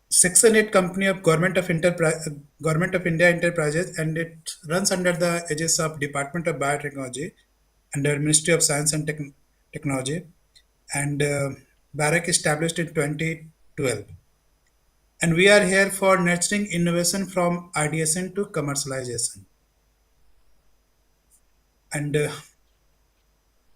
Section 8 company of Government of India Enterprises, and it runs under the aegis of Department of Biotechnology under Ministry of Science and Technology, and BIREC established in 2012. And we are here for nurturing innovation from ideation to commercialization. And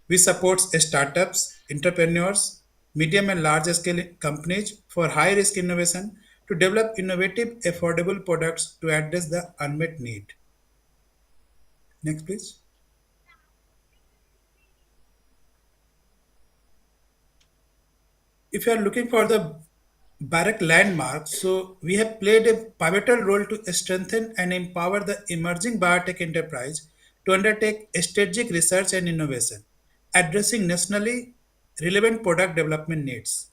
we support startups, entrepreneurs, medium and large scale companies for high risk innovation to develop innovative, affordable products to address the unmet need. Next, please. If you are looking for the BIREC landmark, so we have played a pivotal role to strengthen and empower the emerging biotech enterprise to undertake strategic research and innovation, addressing nationally relevant product development needs.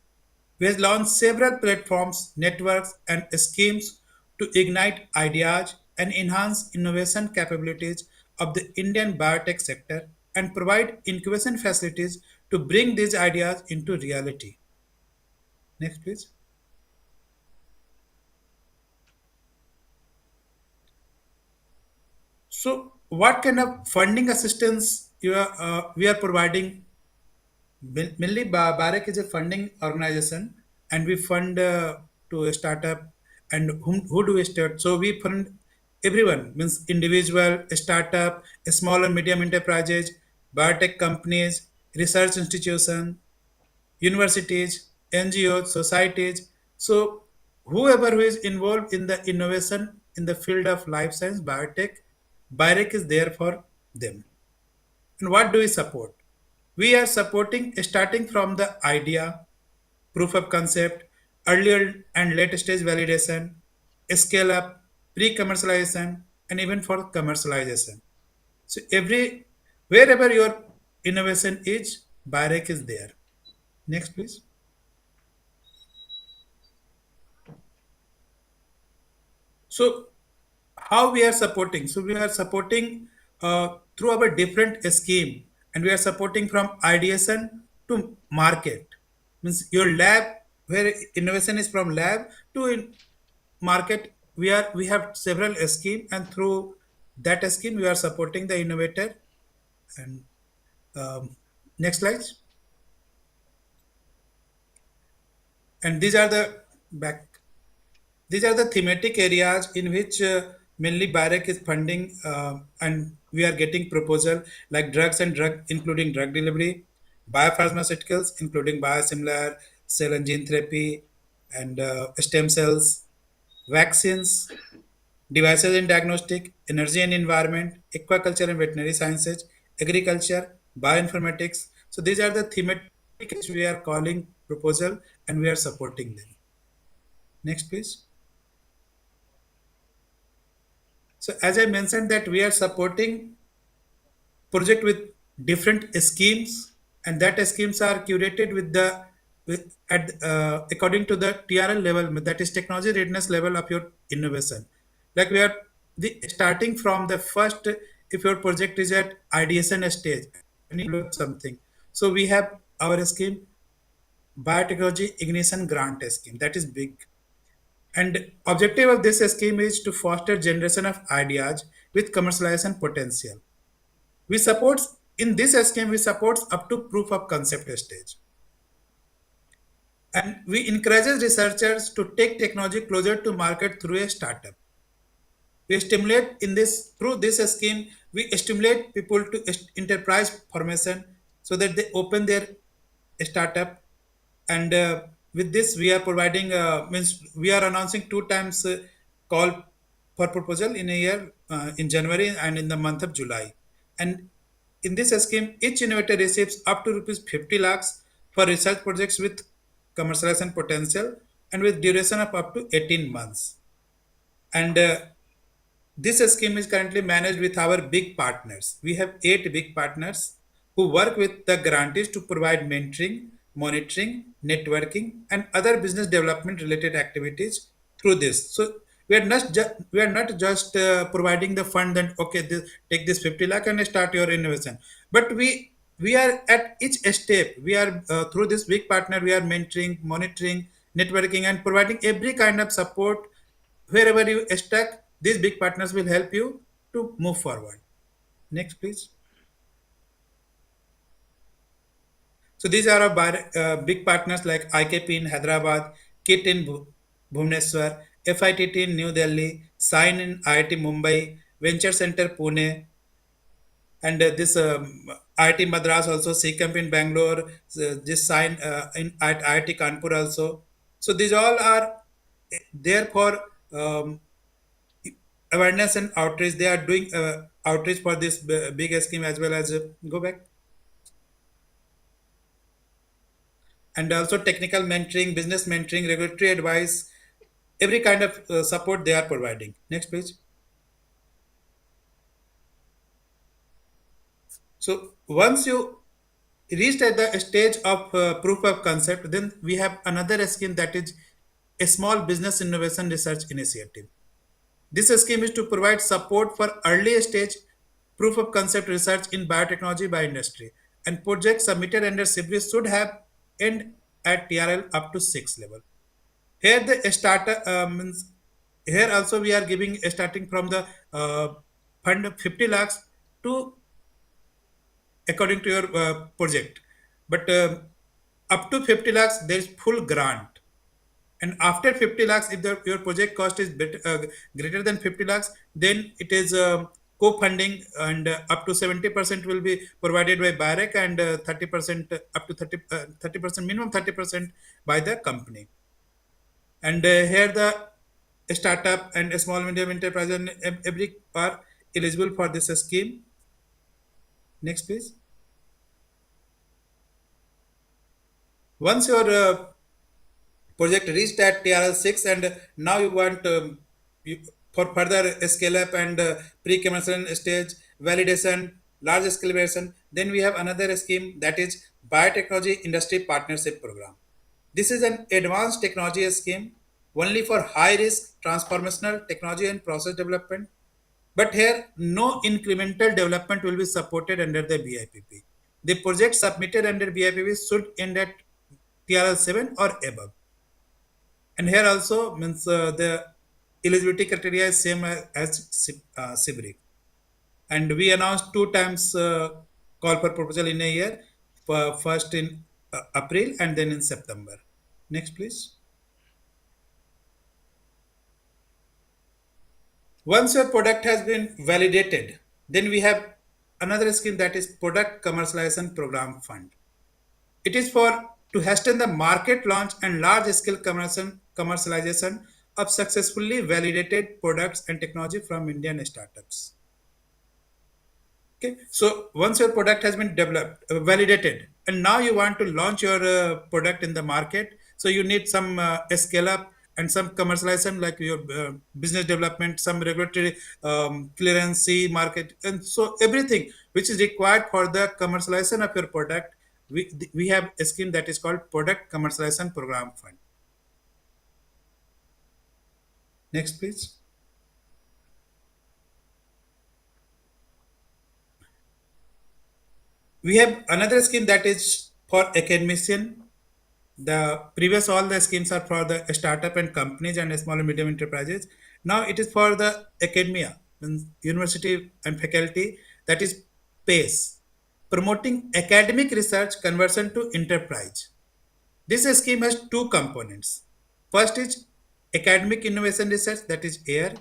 We have launched several platforms, networks, and schemes to ignite ideas and enhance innovation capabilities of the Indian biotech sector and provide incubation facilities to bring these ideas into reality. Next, please. So, what kind of funding assistance we are providing? Mainly, BAREC is a funding organization, and we fund to a startup. And who do we start? So we fund everyone, means individual, startup, small and medium enterprises, biotech companies, research institutions, universities, NGOs, societies. So whoever who is involved in the innovation in the field of life science, biotech, BIREC is there for them. And what do we support? We are supporting starting from the idea, proof of concept, earlier and late stage validation, scale up, pre commercialization, and even for commercialization. So, wherever your innovation is, Barek is there. Next, please. So, how we are supporting? So, we are supporting through our different scheme, and we are supporting from ideation to market. Means your lab, where innovation is from lab to market. We have several scheme, and through that scheme, we are supporting the innovator. And next slide. And these are the back. These are the thematic areas in which mainly BIREC is funding, and we are getting proposal like drugs and drug, including drug delivery, biopharmaceuticals, including biosimilar, cell and gene therapy, and stem cells, vaccines, devices and diagnostic, energy and environment, aquaculture and veterinary sciences, agriculture, bioinformatics. So these are the thematic which we are calling proposal, and we are supporting them. Next, please. So as I mentioned that we are supporting project with different schemes, and that schemes are curated with the with at according to the TRL level, that is technology readiness level of your innovation. Like we are the starting from the first, if your project is at ideation stage and you look something. So we have our scheme biotechnology ignition grant scheme, that is big. And objective of this scheme is to foster generation of ideas with commercialization potential. We support in this scheme we support up to proof of concept stage, and we encourage researchers to take technology closer to market through a startup. We stimulate in this through this scheme. We stimulate people to enterprise formation so that they open their startup, and with this we are providing means we are announcing two times call for proposal in a year, in January and in the month of July. And in this scheme each innovator receives up to rupees 50 lakhs for research projects with commercialization potential and with duration of up to 18 months. And this scheme is currently managed with our big partners. We have 8 big partners who work with the grantees to provide mentoring, monitoring, networking, and other business development related activities through this. So we are not just providing the fund and okay, take this 50 lakh and start your innovation. But we are at each step. We are through this big partner. We are mentoring, monitoring, networking, and providing every kind of support. Wherever you stuck, these big partners will help you to move forward. Next, please. So these are our big partners like IKP in Hyderabad, KIT in Bhubaneswar, FITT in New Delhi, SIGN in IIT Mumbai, Venture Center Pune, and this IIT Madras also, CCamp in Bangalore, this SIGN at IIT Kanpur also. So these all are there for awareness and outreach. They are doing outreach for this big scheme as well as go back, and also technical mentoring, business mentoring, regulatory advice, every kind of support they are providing. Next, please. So once you reached at the stage of proof of concept, then we have another scheme, that is a small business innovation research initiative. This scheme is to provide support for early stage proof of concept research in biotechnology by industry, and projects submitted under CBRI should have end at TRL up to 6 level. Here the starter means here also we are giving starting from the fund of 50 lakhs to according to your project, but up to 50 lakhs there is full grant, and after 50 lakhs if your project cost is greater than 50 lakhs, then it is co-funding, and up to 70% will be provided by BIREC, and 30% up to 30% minimum 30% by the company. And here the startup and a small medium enterprise and every are eligible for this scheme. Next, please. Once your project reached at TRL 6 and now you want for further scale up and pre-commercial stage validation, large scale validation, then we have another scheme that is Biotechnology Industry Partnership Program. This is an advanced technology scheme only for high risk transformational technology and process development. But here, no incremental development will be supported under the BIPP. The project submitted under BIPP should end at TRL 7 or above. And here also means the eligibility criteria is same as CIBRIC. And we announced two times call for proposal in a year, first in April and then in September. Next, please. Once your product has been validated, then we have another scheme that is Product Commercialization Program Fund. It is for to hasten the market launch and large scale commercialization of successfully validated products and technology from Indian startups. Okay, so once your product has been developed, validated, and now you want to launch your product in the market, so you need some scale up and some commercialization like your business development, some regulatory clearance, market, and so everything which is required for the commercialization of your product. We have a scheme that is called Product Commercialization Program Fund. Next, please. We have another scheme that is for academician. The previous all the schemes are for the startup and companies and small and medium enterprises. Now it is for the academia, means university and faculty, that is PACE, promoting academic research conversion to enterprise. This scheme has two components. First is academic innovation research, that is AIR,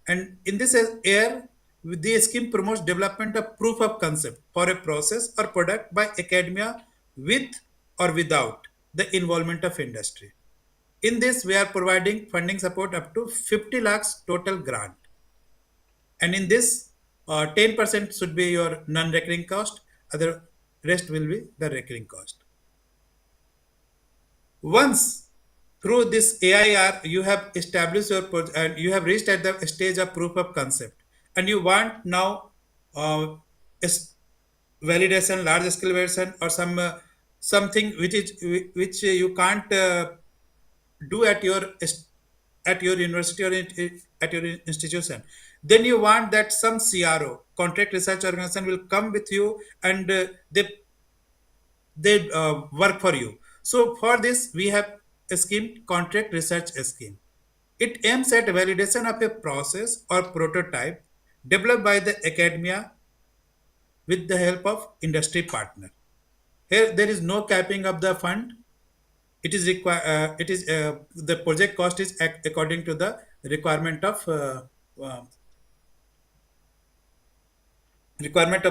and in this AIR, the scheme promotes development of proof of concept for a process or product by academia with or without the involvement of industry. In this, we are providing funding support up to 50 lakhs total grant. And in this, 10% should be your non-recurring cost, other rest will be the recurring cost. Once through this AIR, you have established your project and you have reached at the stage of proof of concept, and you want now validation, large scale validation, or some something which you can't do at your university or at your institution. Then you want that some CRO, contract research organization, will come with you and they work for you. So for this, we have a scheme, contract research scheme. It aims at validation of a process or prototype developed by the academia with the help of industry partner. Here, there is no capping of the fund. It is the project cost is according to the uh, requirement of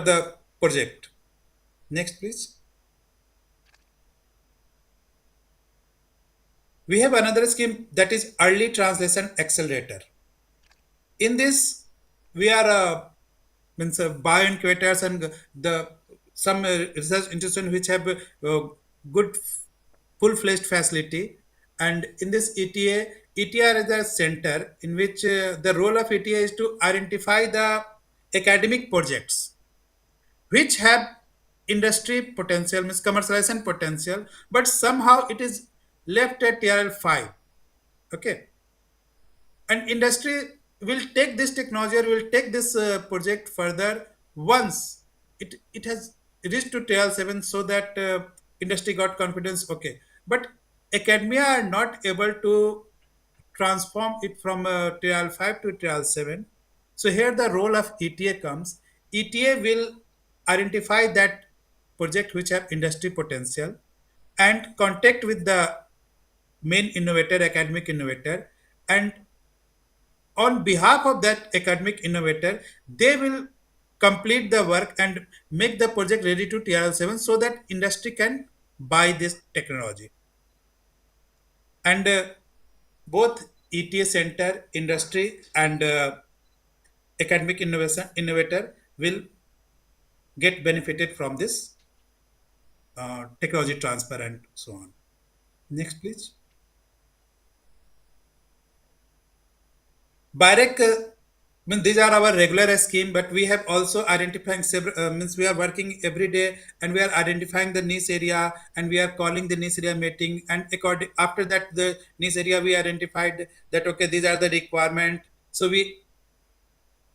the project. Next, please. We have another scheme that is Early Translation Accelerator. In this, we are means bioincubators and the some research institutions which have good full-fledged facility. And in this ETR is a center in which the role of ETA is to identify the academic projects which have industry potential, means commercialization potential, but somehow it is left at TRL 5. Okay, and industry will take this technology or will take this project further once it has reached to TL 7, so that industry got confidence. Okay, but academia are not able to transform it from TL 5 to TL 7. So here the role of ETA comes. ETA will identify that project which have industry potential and contact with the main innovator, academic innovator, and on behalf of that academic innovator, they will complete the work and make the project ready to TRL 7 so that industry can buy this technology. And both ETA center, industry, and academic innovation innovator will get benefited from this technology transfer and so on. Next, please. Barek, means these are our regular scheme, but we have also identifying several, means we are working every day and we are identifying the niche area and we are calling the niche area meeting, and according after that the niche area we identified that okay, these are the requirement. So we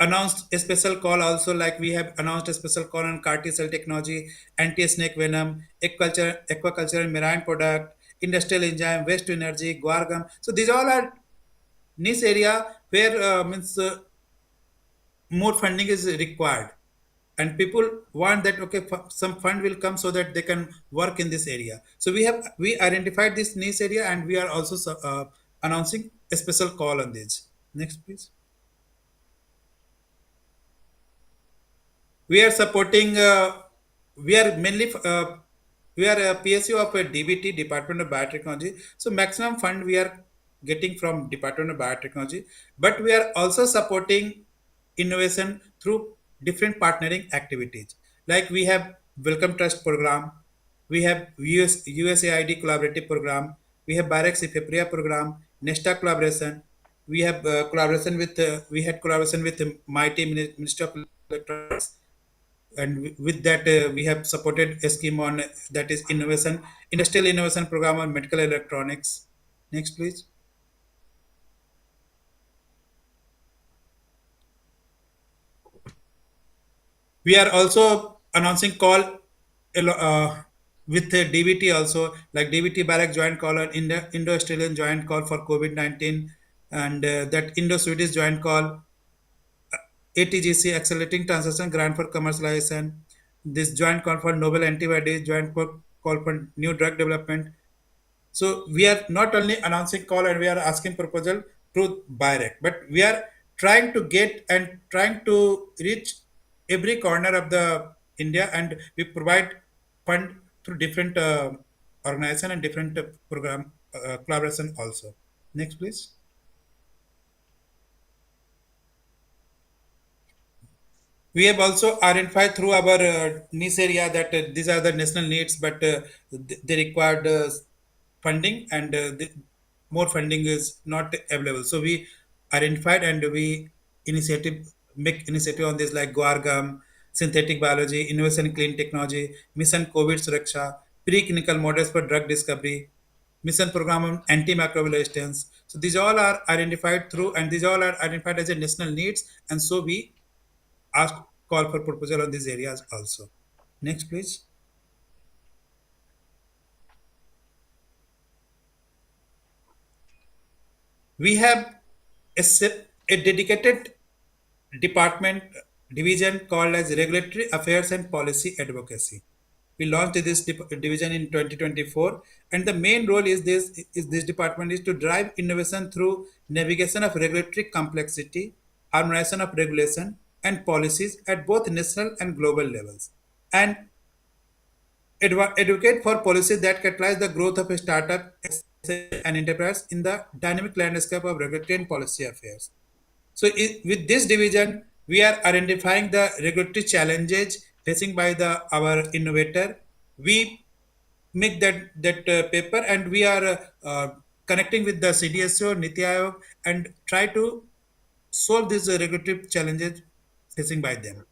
announced a special call also, like we have announced a special call on CAR T cell technology, anti-snake venom, aquaculture and marine product, industrial enzyme, waste to energy, guar gum. So these all are niche area where means more funding is required, and people want that okay, some fund will come so that they can work in this area. So we identified this niche area and we are also announcing a special call on this. Next, please. We are supporting we are mainly we are a PSU of a DBT, Department of Biotechnology. So maximum fund we are getting from Department of Biotechnology, but we are also supporting innovation through different partnering activities, like we have Welcome Trust program, we have USAID collaborative program, we have Barracks Ifepria program, Nesta collaboration, we have collaboration with we had collaboration with the mighty Ministry of Electronics, and with that we have supported a scheme on that is innovation, industrial innovation program on medical electronics. Next, please. We are also announcing call with DBT also, like DBT Barrack joint call or Indo-Australian joint call for COVID-19, and that Indo-Swedish joint call, ATGC Accelerating Transaction Grant for Commercialization, this joint call for novel antibodies, call for new drug development. So we are not only announcing call and we are asking proposal through BIREC, but we are trying to get and trying to reach every corner of the India, and we provide fund through different organization and different program collaboration also. Next, please. We have also identified through our niche area that these are the national needs, but they required funding, and more funding is not available. So we identified and we make initiative on this, like Guargam, synthetic biology, innovation in clean technology, mission COVID Suraksha, preclinical models for drug discovery, mission program on antimicrobial resistance. So these all are identified through, and these all are identified as a national needs, and so we ask call for proposal on these areas also. Next, please. We have a dedicated department division called as Regulatory Affairs and Policy Advocacy. We launched this division in 2024, and the main role is this department is to drive innovation through navigation of regulatory complexity, harmonization of regulation and policies at both national and global levels, and advocate for policies that catalyze the growth of a startup and enterprise in the dynamic landscape of regulatory and policy affairs. So, with this division, we are identifying the regulatory challenges facing by the our innovator. We make that paper, and we are connecting with the CDSO, Niti Aayog, and try to solve these regulatory challenges facing by them.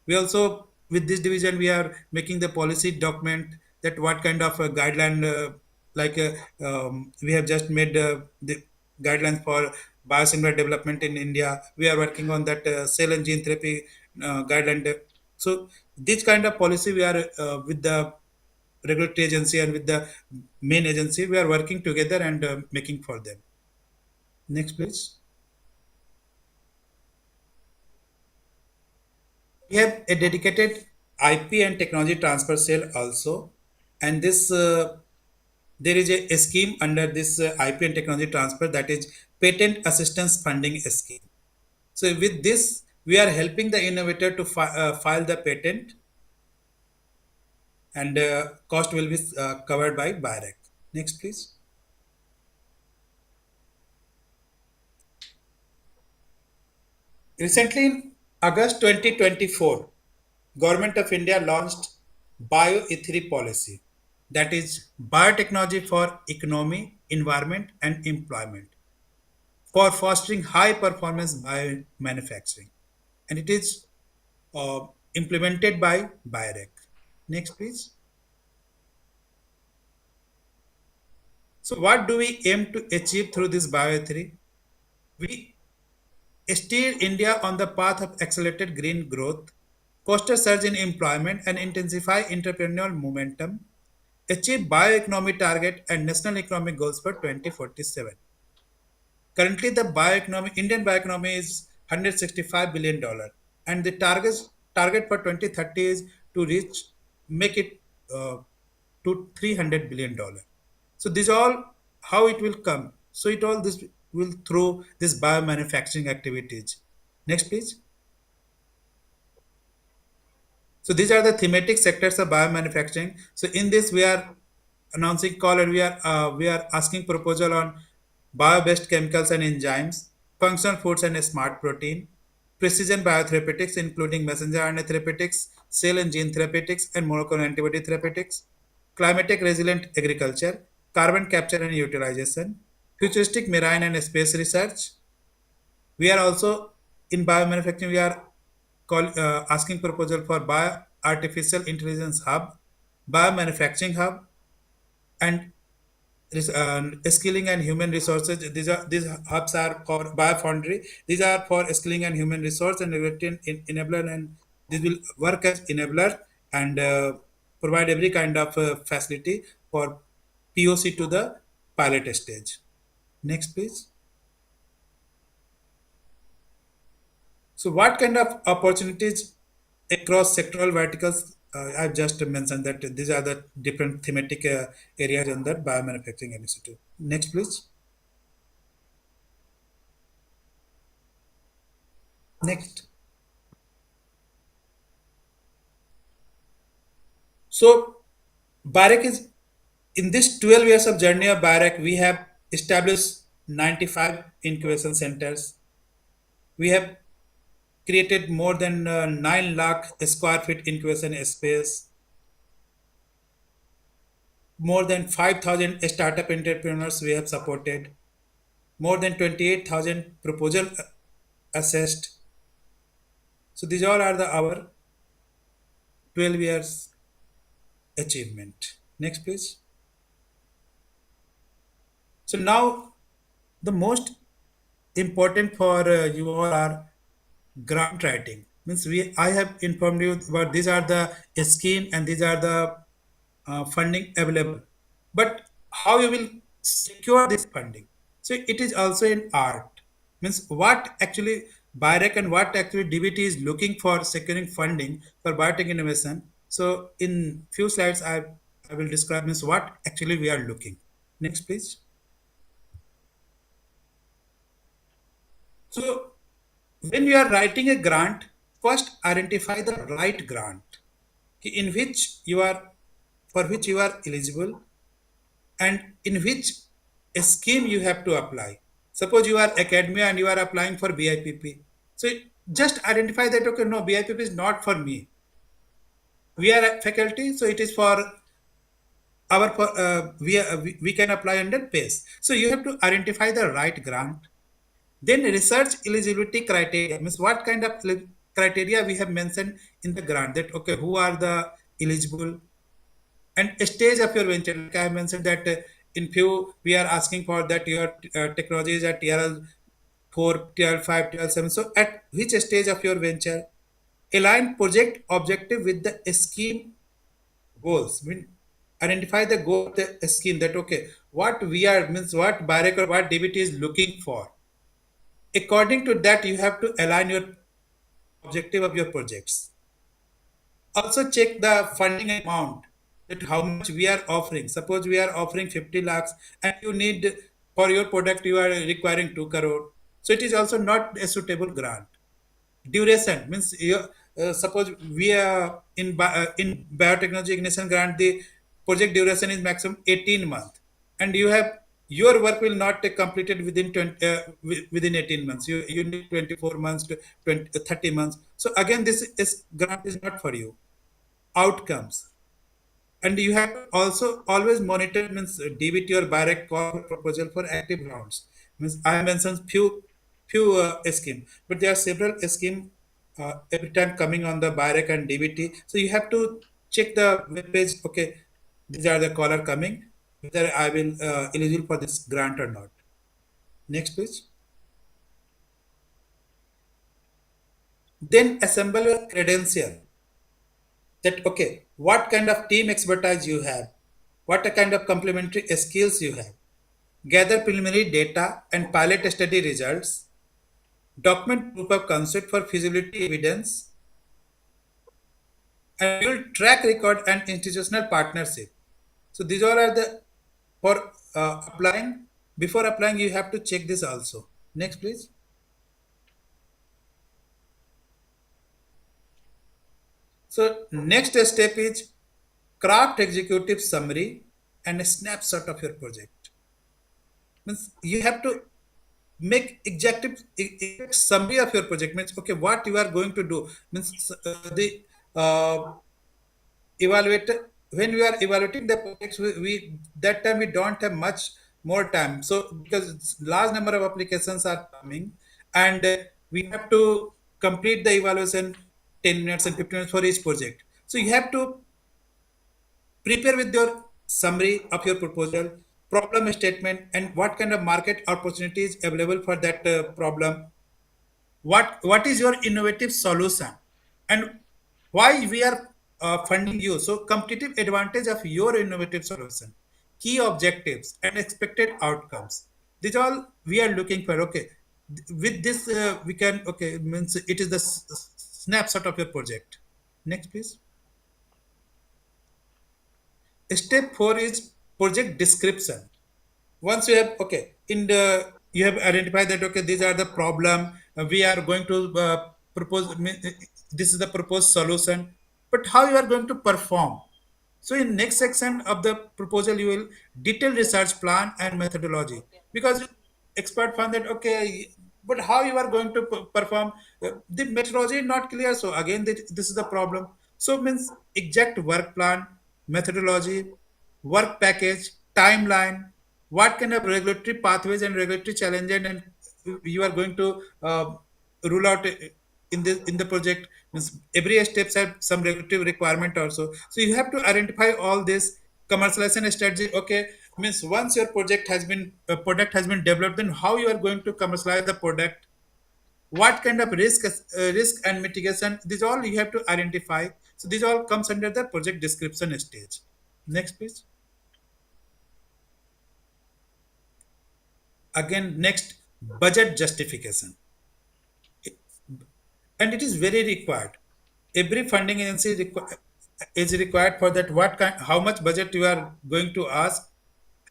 We also, with this division, we are making the policy document, that what kind of guideline, like we have just made the guidelines for biosimilar development in India. We are working on that cell and gene therapy guideline. So this kind of policy we are with the regulatory agency and with the main agency, we are working together and making for them. Next, please. We have a dedicated IP and technology transfer cell also, and this there is a scheme under this IP and technology transfer, that is patent assistance funding scheme. So with this, we are helping the innovator to file the patent, and cost will be covered by BIREC. Next, please. Recently, in August 2024, Government of India launched bioethics policy, that is biotechnology for economy, environment, and employment, for fostering high performance biomanufacturing, and it is implemented by BIREC. Next, please. So, what do we aim to achieve through this bioethics? We steer India on the path of accelerated green growth, foster surge in employment, and intensify entrepreneurial momentum, achieve bioeconomy target and national economic goals for 2047. Currently, the bioeconomy, Indian bioeconomy is $165 billion, and the target for 2030 is to make it uh, to $300 billion. So these all how it will come. So it all this will through this biomanufacturing activities. Next, please. So these are the thematic sectors of biomanufacturing. So in this, we are announcing call and we are asking proposal on bio-based chemicals and enzymes, functional foods and smart protein, precision biotherapeutics including messenger RNA therapeutics, cell and gene therapeutics, and monoclonal antibody therapeutics, climatic resilient agriculture, carbon capture and utilization, futuristic marine and space research. We are also in biomanufacturing. We are asking proposal for bio artificial intelligence hub, biomanufacturing hub, and skilling and human resources. These hubs are for biofoundry. These are for skilling and human resource and regulatory enabler, and this will work as enabler and provide every kind of facility for POC to the pilot stage. Next, please. So, what kind of opportunities across sectoral verticals? I've just mentioned that these are the different thematic areas in the biomanufacturing initiative. Next, please. Next. So, Barrack is in this 12 years of journey of Barrack, we have established 95 incubation centers. We have created more than 9 lakh square feet incubation space, more than 5,000 startup entrepreneurs we have supported, more than 28,000 proposal assessed. So these all are our 12 years achievement. Next, please. So now the most important for you all are grant writing. Means I have informed you about these are the scheme and these are the funding available. But how you will secure this funding? So it is also an art. Means what actually BIREC and what actually DBT is looking for securing funding for biotech innovation. So in few slides I will describe means what actually we are looking. Next, please. So when you are writing a grant, first identify the right grant in which you are for which you are eligible and in which scheme you have to apply. Suppose you are academia and you are applying for BIPP. So just identify that okay, no, BIPP is not for me. We are a faculty, so it is for our we can apply under PACE. So you have to identify the right grant. Then research eligibility criteria means what kind of criteria we have mentioned in the grant, that okay, who are the eligible, and stage of your venture. Like I have mentioned that in few we are asking for that your technology is at TRL 4, TRL 5, TRL 7. So at which stage of your venture? Align project objective with the scheme goals. I mean, identify the goal of the scheme, that okay, what we are means what BIREC or what DBT is looking for. According to that, you have to align your objective of your projects. Also check the funding amount, that how much we are offering. Suppose we are offering 50 lakhs and you need for your product you are requiring 2 crore. So it is also not a suitable grant. Duration means suppose we are in biotechnology ignition grant, the project duration is maximum 18 months, and you have your work will not take completed within 20, within 18 months. You need 24 months to 20, 30 months. So again, this is grant is not for you. Outcomes. And you have to also always monitor means DBT or direct call for proposal for active rounds. Means I mentioned few scheme, but there are several scheme every time coming on the BIREC and DBT. So you have to check the web page. Okay, these are the caller coming. Whether I will eligible for this grant or not. Next, please. Then assemble a credential. That okay, what kind of team expertise you have, what kind of complementary skills you have. Gather preliminary data and pilot study results, document proof of concept for feasibility evidence, and build track record and institutional partnership. So these all are the for applying. Before applying, you have to check this also. Next, please. So next step is craft executive summary and a snapshot of your project. Means you have to make exact summary of your project. Means okay, what you are going to do. Means the uh, evaluator when we are evaluating the projects, we that time we don't have much more time. So because large number of applications are coming, and we have to complete the evaluation 10 minutes and 15 minutes for each project. So you have to prepare with your summary of your proposal, problem statement, and what kind of market opportunities available for that problem. What is your innovative solution, and why we are funding you. So competitive advantage of your innovative solution, key objectives and expected outcomes. These all we are looking for. Okay, with this we can okay means it is the snapshot of your project. Next, please. Step 4 is project description. Once you have okay in the you have identified that okay these are the problem we are going to propose this is the proposed solution, but how you are going to perform. So in next section of the proposal you will detail research plan and methodology, because expert found that okay but how you are going to perform the methodology is not clear. So again this is the problem. So means exact work plan, methodology, work package, timeline, what kind of regulatory pathways and regulatory challenges and you are going to rule out in the project. Means every steps have some regulatory requirement also. So you have to identify all this commercialization strategy. Okay, means once your project has been product has been developed, then how you are going to commercialize the product, what kind of risk and mitigation, these all you have to identify. So these all comes under the project description stage. Next, please. Again, next, budget justification. And it is very required. Every funding agency is required for that. What kind, how much budget you are going to ask,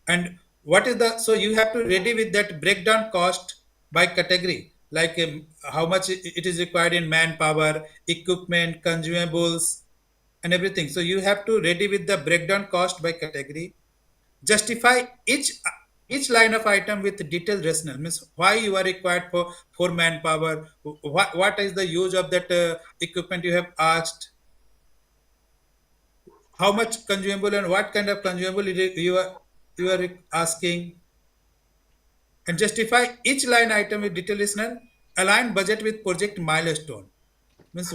and what is the. So you have to ready with that breakdown cost by category, like how much it is required in manpower, equipment, consumables, and everything. So you have to ready with the breakdown cost by category. Justify each line of item with detailed rationale. Means why you are required for manpower, what is the use of that equipment you have asked, how much consumable and what kind of consumable you are asking, and justify each line item with detailed rationale. Align budget with project milestone. Means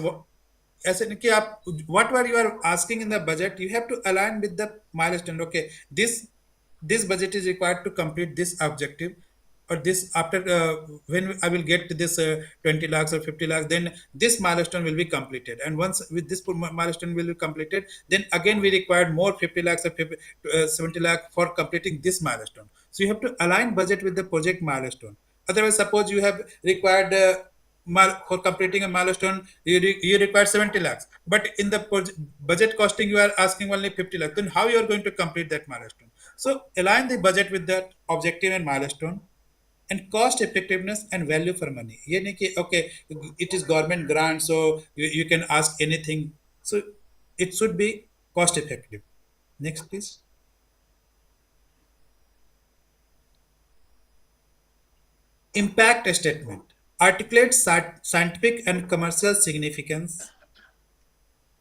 ऐसे नहीं कि आप whatever you are asking in the budget, you have to align with the milestone. Okay, this budget is required to complete this objective, or this after when I will get to this 20 lakhs or 50 lakhs, then this milestone will be completed. And once with this milestone will be completed, then again we require more 50 lakhs or 50, 70 lakh for completing this milestone. So you have to align budget with the project milestone. Otherwise, suppose you have required for completing a milestone, you require 70 lakhs, but in the budget costing you are asking only 50 lakhs. Then how you are going to complete that milestone? So align the budget with that objective and milestone, and cost effectiveness and value for money. ये नहीं कि okay it is government grant so you can ask anything. So it should be cost effective. Next, please. Impact statement articulates scientific and commercial significance.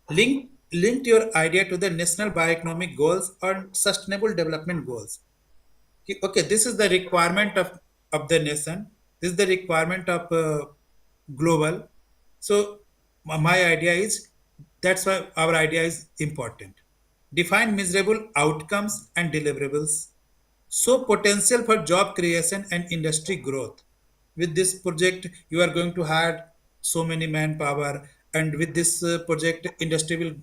Link your idea to the national bioeconomic goals or sustainable development goals. Okay, this is the requirement of the nation. This is the requirement of global. So my idea is that's why our idea is important. Define measurable outcomes and deliverables. So potential for job creation and industry growth. With this project, you are going to hire so many manpower, and with this project, industry will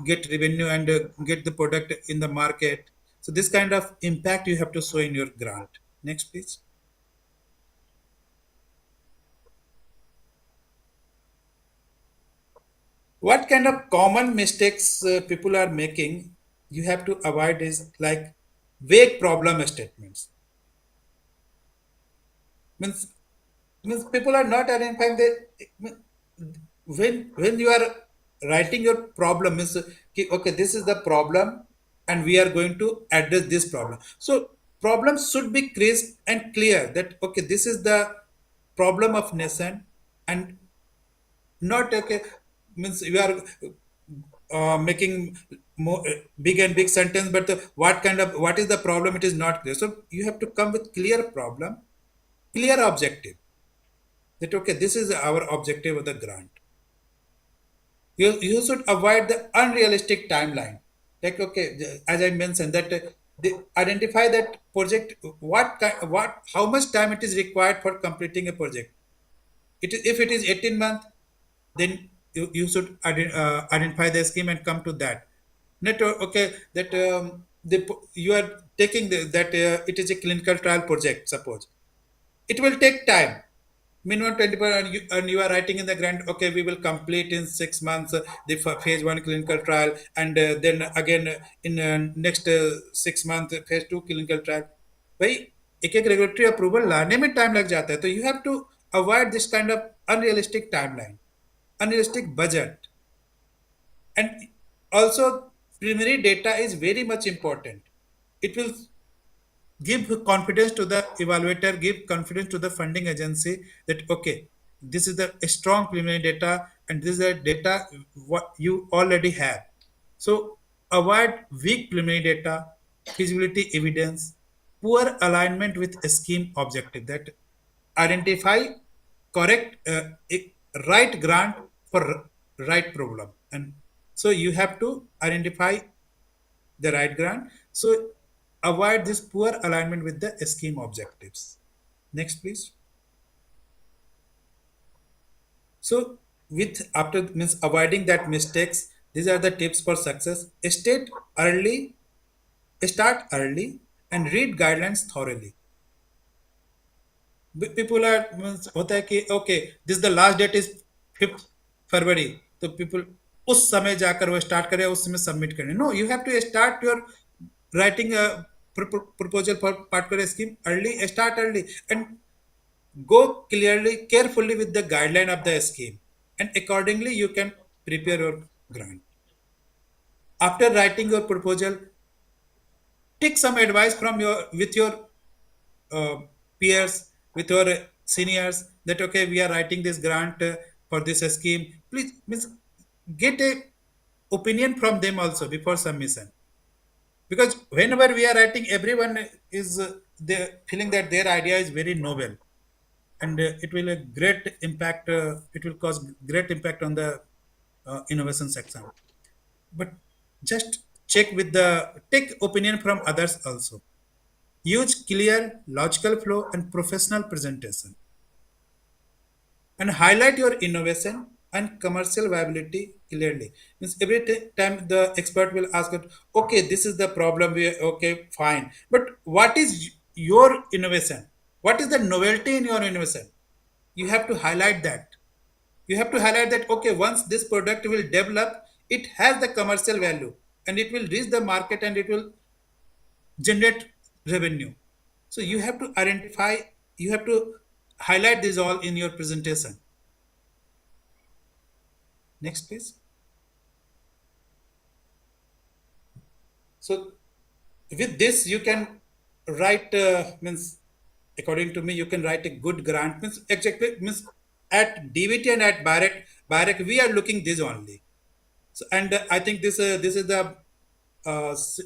get revenue and get the product in the market. So this kind of impact you have to show in your grant. Next, please. What kind of common mistakes people are making? You have to avoid is like vague problem statements. Means people are not identifying the when you are writing your problem means okay, this is the problem and we are going to address this problem. So problems should be crisp and clear that okay, this is the problem of nation, and not okay means you are making more big and big sentence, but what is the problem, it is not clear. So you have to come with clear problem, clear objective, that okay, this is our objective of the grant. You should avoid the unrealistic timeline. Like okay, as I mentioned that identify that project, what how much time it is required for completing a project. If it is 18 months, then you should identify the scheme and come to that. Not okay that you are taking that it is a clinical trial project, suppose it will take time, minimum 24, and you are writing in the grant okay, we will complete in 6 months the phase 1 clinical trial, and then again in next 6 month phase 2 clinical trial. भाई एक एक regulatory approval लाने में time लग जाता है, तो you have to avoid this kind of unrealistic timeline, unrealistic budget. And also preliminary data is very much important. It will give confidence to the evaluator, give confidence to the funding agency that okay, this is the strong preliminary data and this is the data what you already have. So avoid weak preliminary data, feasibility evidence, poor alignment with scheme objective. That identify correct right grant for right problem, and so you have to identify the right grant. So avoid this poor alignment with the scheme objectives. Next, please. So with after means avoiding that mistakes, these are the tips for success. Start early, and read guidelines thoroughly. People are means होता है कि okay, this the last date is 5th February, तो people उस समय जाकर वो start करें, उस समय सबमिट करें. No, you have to start your writing a proposal for particular scheme early. Start early and go clearly, carefully with the guideline of the scheme, and accordingly you can prepare your grant. After writing your proposal, take some advice from your uh, peers, with your seniors, that okay, we are writing this grant for this scheme. Please means get a opinion from them also before submission, because whenever we are writing, everyone is they feeling that their idea is very novel, and it will a great impact. It will cause great impact on the innovation section. But just check with the take opinion from others also. Use clear logical flow and professional presentation, and highlight your innovation and commercial viability clearly. Means every time the expert will ask it, okay, this is the problem, we okay, fine, but what is your innovation, what is the novelty in your innovation? You have to highlight that. You have to highlight that okay, once this product will develop, it has the commercial value and it will reach the market and it will generate revenue. So you have to identify, you have to highlight this all in your presentation. Next, please. So with this, you can write means according to me, you can write a good grant. Means exactly means at DVT and at Barrack, we are looking this only. So, and I think this is the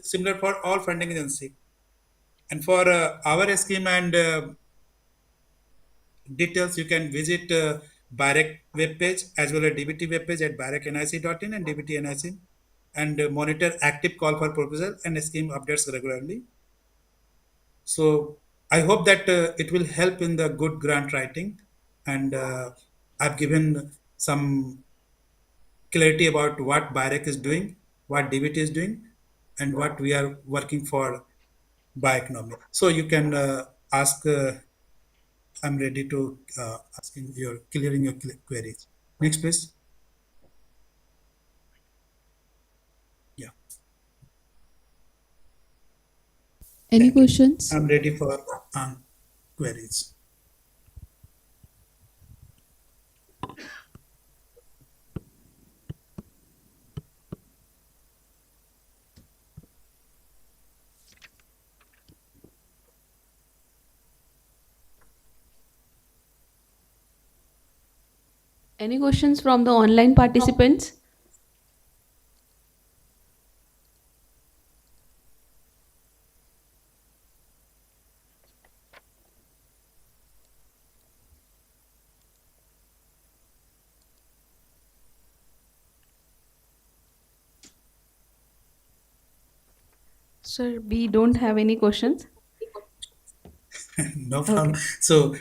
similar for all funding agency. And for our scheme and details, you can visit Barrack webpage as well as DBT webpage at barracknic.in and DBT and monitor active call for proposal and scheme updates regularly. So I hope that it will help in the good grant writing, and I've given some clarity about what BIREC is doing, what DBT is doing, and what we are working for bioeconomy. So you can ask. I'm ready to asking your clearing your queries. Next, please. Yeah. Any Thank you. questions? I'm ready for queries. Any questions from the online participants? Sir, we don't have any questions. No problem. So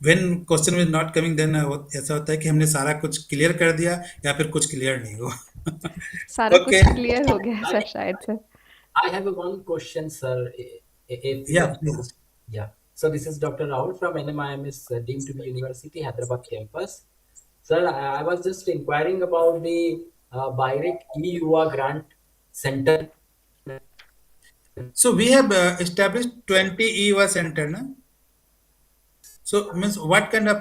when question is not coming, then ऐसा होता है कि हमने सारा कुछ clear कर दिया या फिर कुछ क्लियर नहीं हुआ. सारा Okay. कुछ क्लियर हो गया सर शायद sir. I have one question, sir. If Yeah, please. yeah. So this is Dr. Rahul from NMIMS deemed to be University Hyderabad campus. Sir, I was just inquiring about the BIREC EUA grant center. So we have established 20 EUA center, na? So means what kind of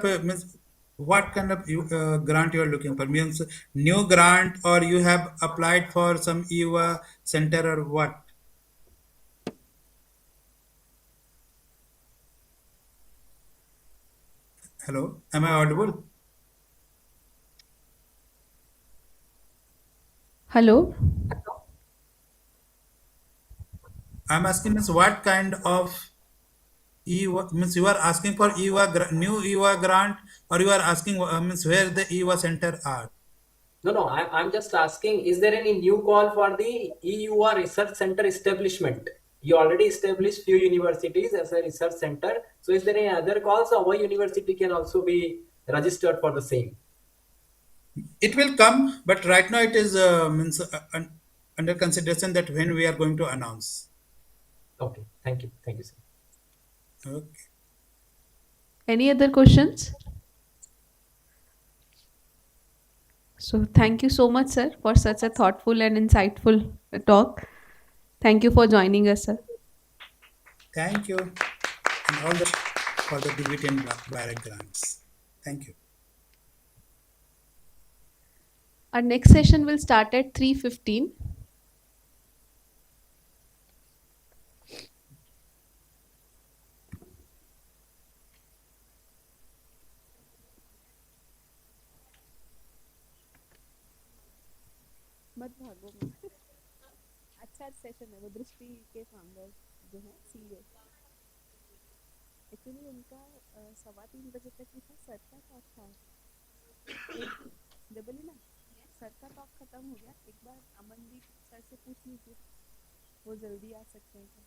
grant you are looking for? Means new grant or you have applied for some EUA center or what? Hello, am I audible? Hello. I'm asking is what kind of EUA means you are asking for new EUA grant or you are asking means where the EUA center are? No, I'm just asking, is there any new call for the EUA research center establishment? You already established few universities as a research center. So is there any other calls? Our university can also be registered for the same. It will come, but right now it is means under consideration that when we are going to announce. Okay, thank you, sir. Okay. Any other questions? So thank you so much, sir, for such a thoughtful and insightful talk. Thank you for joining us, sir. Thank you, and all the for the DBT and direct grants. Thank you. Our next session will start at 3:15. मत भागो मत. अच्छा session है वो दृष्टि के founder जो है सीईओ. एक्चुअली उनका 3:15 बजे तक ही था. सर का टॉक था. जब बोली ना सर का टॉक खत्म हो गया. एक बार अमनदीप सर से पूछ लीजिए वो जल्दी आ सकते हैं क्या.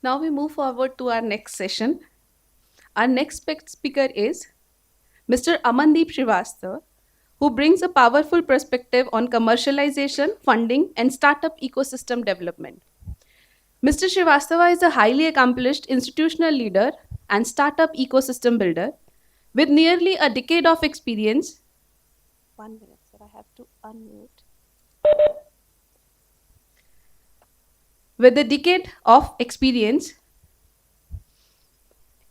Now we move forward to our next session. Our next speaker is Mr. Amandeep Srivastava, who brings a powerful perspective on commercialization, funding, and startup ecosystem development. Mr. Srivastava is a highly accomplished institutional leader and startup ecosystem builder with nearly a decade of experience. 1 minute, sir, I have to unmute. With a decade of experience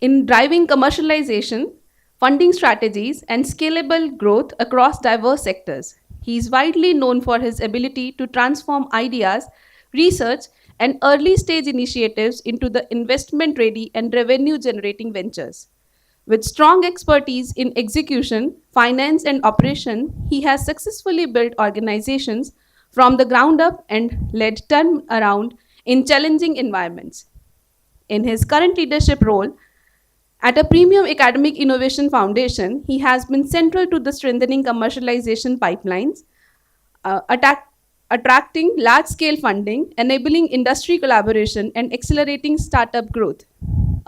in driving commercialization, funding strategies, and scalable growth across diverse sectors. He is widely known for his ability to transform ideas, research, and early stage initiatives into the investment ready and revenue generating ventures. With strong expertise in execution, finance, and operation, he has successfully built organizations from the ground up and led turnaround in challenging environments. In his current leadership role, at a premium academic innovation foundation, he has been central to the strengthening commercialization pipelines, attracting large scale funding, enabling industry collaboration, and accelerating startup growth.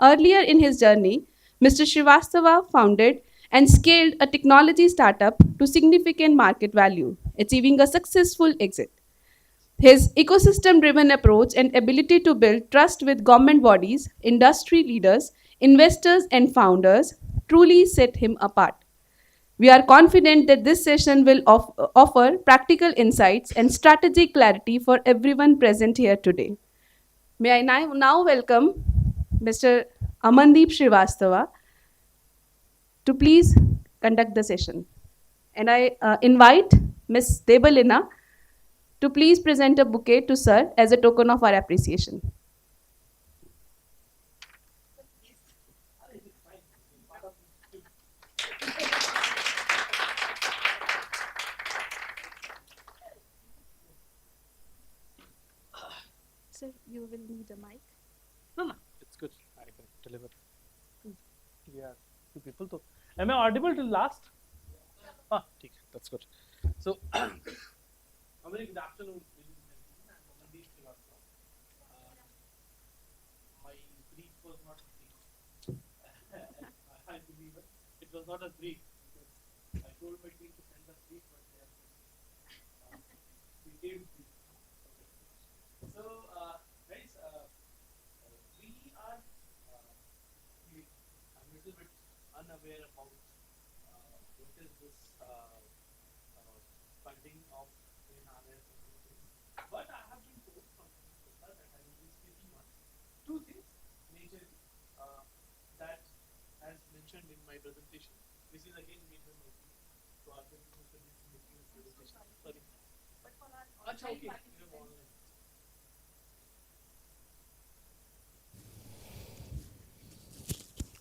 Earlier in his journey, Mr. Srivastava founded and scaled a technology startup to significant market value, achieving a successful exit. His ecosystem driven approach and ability to build trust with government bodies, industry leaders, investors, and founders truly set him apart. We are confident that this session will offer practical insights and strategic clarity for everyone present here today. May I now welcome Mr. Amandeep Srivastava to please conduct the session. And I invite Ms. Debalina to please present a bouquet to Sir as a token of our appreciation. Sir, you will need a mic. No, it's good. I can deliver. We are two people. So, am I audible till last? Ah, that's good. So, a very good afternoon, ladies and gentlemen. I'm Amandeep Srivastava. My brief was not brief. I believe it was not a brief because I told my team to send a brief, but they have became brief. Okay. So, guys, we are. I'm a little bit unaware about what is this funding of NRF, but I have been told from that I will be speaking on two things majorly that, as mentioned in my presentation, this is again major motive to organize this presentation. Sorry. But for our okay. I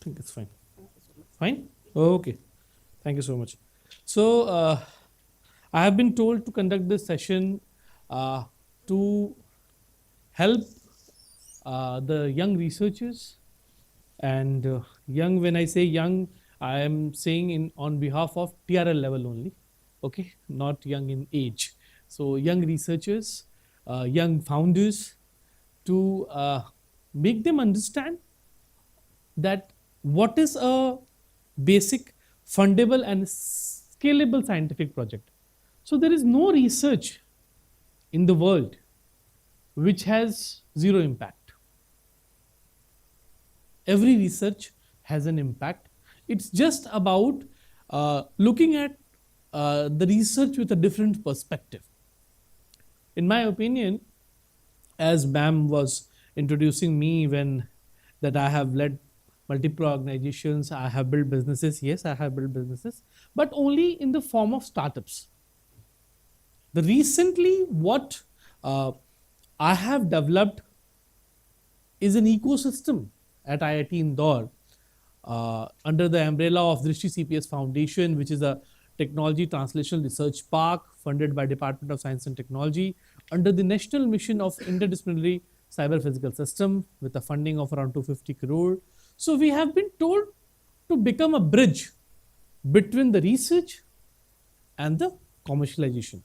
think it's fine. Fine? Okay. Thank you so much. So, I have been told to conduct this session to help the young researchers. And young, when I say young, I am saying on behalf of TRL level only, okay, not young in age. So young researchers, young founders, to make them understand that what is a basic, fundable and scalable scientific project. So there is no research in the world which has zero impact. Every research has an impact. It's just about looking at the research with a different perspective. In my opinion, as ma'am was introducing me when that I have led multiple organizations, I have built businesses. Yes, I have built businesses, but only in the form of startups. The recently what I have developed is an ecosystem at IIT Indore under the umbrella of Drishti CPS Foundation, which is a technology translational research park funded by Department of Science and Technology under the National Mission of Interdisciplinary Cyber Physical System with a funding of around 250 crore. So we have been told to become a bridge between the research and the commercialization.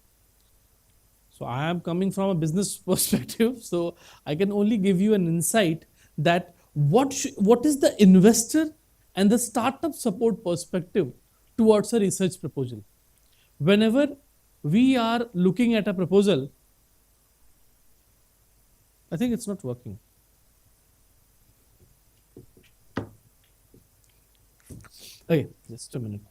So I am coming from a business perspective, so I can only give you an insight that what is the investor and the startup support perspective towards a research proposal. Whenever we are looking at a proposal, I think it's not working. Okay, just a minute.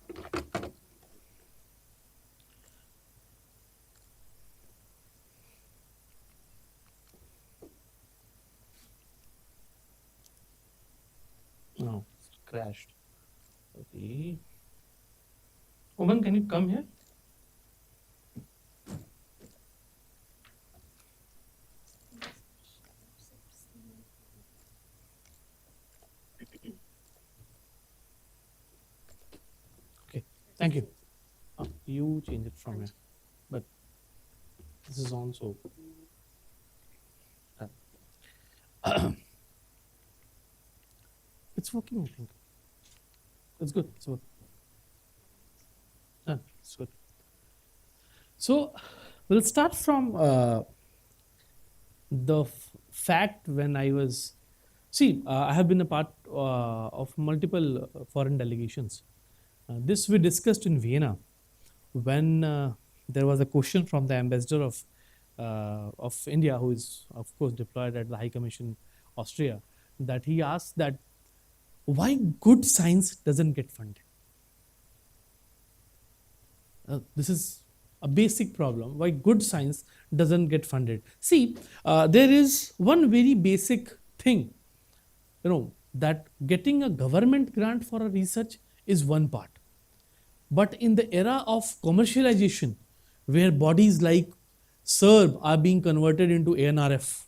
No, it's crashed. Okay. Oman, can you come here? Okay, thank you. You change it from here, but this is on, so. It's working, I think. It's good. It's good. It's good. So we'll start from the fact when I was. See, I have been a part of multiple foreign delegations. This we discussed in Vienna when there was a question from the ambassador of India, who is of course deployed at the High Commission, Austria, that he asked that why good science doesn't get funded. This is a basic problem. Why good science doesn't get funded? See, there is one very basic thing, that getting a government grant for a research is one part. But in the era of commercialization, where bodies like SERB are being converted into ANRF,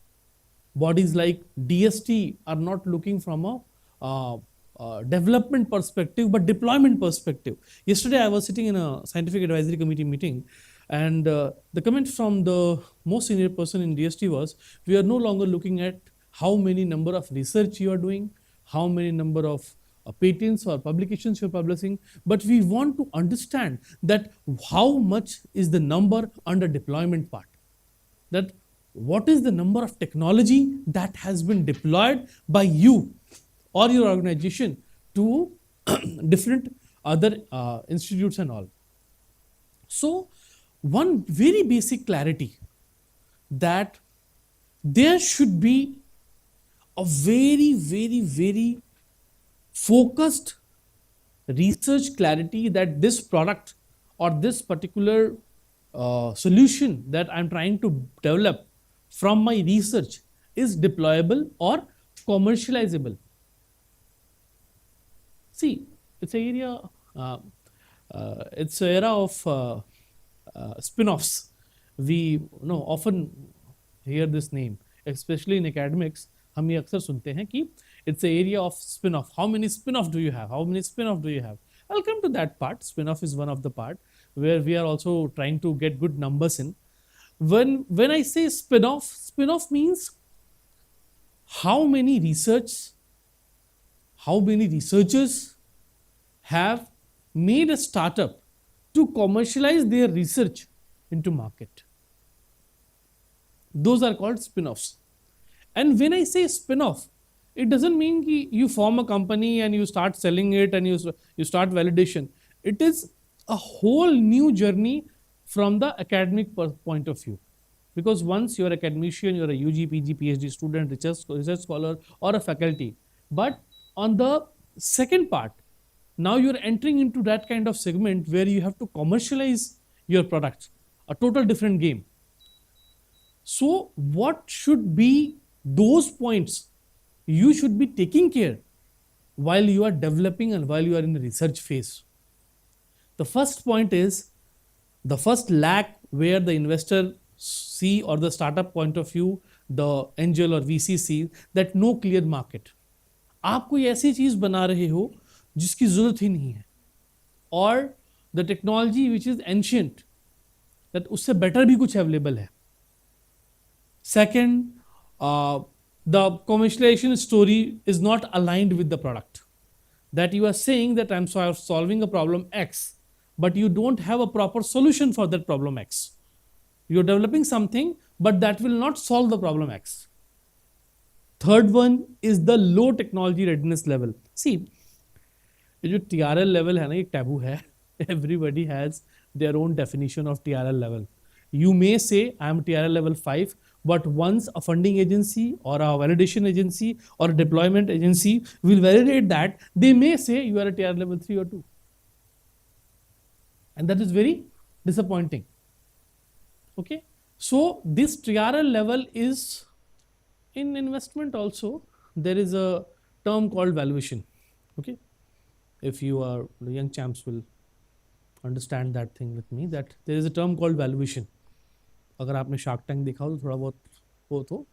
bodies like DST are not looking from a development perspective but deployment perspective. Yesterday I was sitting in a scientific advisory committee meeting, and the comment from the most senior person in DST was, we are no longer looking at how many number of research you are doing, how many number of patents or publications you're publishing, but we want to understand that how much is the number under deployment part, that what is the number of technology that has been deployed by you or your organization to different other institutes and all. So one very basic clarity, that there should be a very, very, very focused research clarity that this product or this particular solution that I'm trying to develop from my research is deployable or commercializable. See, it's an area, it's an era of spin-offs. We often hear this name, especially in academics. हम ये अक्सर सुनते हैं कि it's an area of spin-off. How many spin-off do you have? How many spin-off do you have? I'll come to that part. Spin-off is one of the part where we are also trying to get good numbers in. When I say spin-off, spin-off means how many researchers have made a startup to commercialize their research into market. Those are called spin-offs. And when I say spin-off, it doesn't mean you form a company and you start selling it and you start validation. It is a whole new journey from the academic point of view. Because once you're an academician, you're a UG, PG, PhD student, research scholar, or a faculty. But on the second part, now you're entering into that kind of segment where you have to commercialize your product, a total different game. So what should be those points you should be taking care while you are developing and while you are in the research phase? The first point is the first lack where the investor see, or the startup point of view, the angel or VC see that no clear market. आप कोई ऐसी चीज बना रहे हो जिसकी जरूरत ही नहीं है, और the technology which is ancient, that उससे better भी कुछ available है. Second, the commercialization story is not aligned with the product. That you are saying that I'm solving a problem X, but you don't have a proper solution for that problem X. You're developing something, but that will not solve the problem X. Third one is the low technology readiness level. See, ये जो TRL level है ना, ये taboo है. Everybody has their own definition of TRL level. You may say I am TRL level 5, but once a funding agency or a validation agency or a deployment agency will validate that, they may say you are a TRL level 3 or 2. And that is very disappointing. Okay, so this TRL level is in investment also. There is a term called valuation. Okay, if you are the young champs will understand that thing with me, that there is a term called valuation. अगर आपने shark tank देखा हो तो थोड़ा बहुत हो तो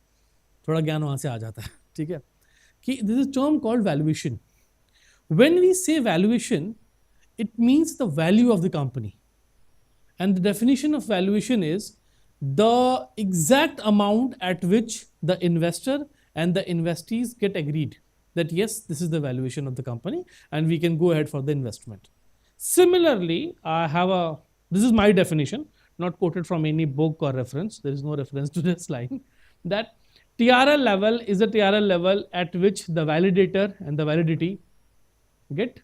थोड़ा ज्ञान वहाँ से आ जाता है. ठीक है, कि this is a term called valuation. When we say valuation, it means the value of the company. And the definition of valuation is the exact amount at which the investor and the investees get agreed that yes, this is the valuation of the company and we can go ahead for the investment. Similarly, this is my definition, not quoted from any book or reference. There is no reference to this line. That TRL level is a TRL level at which the validator and the validity get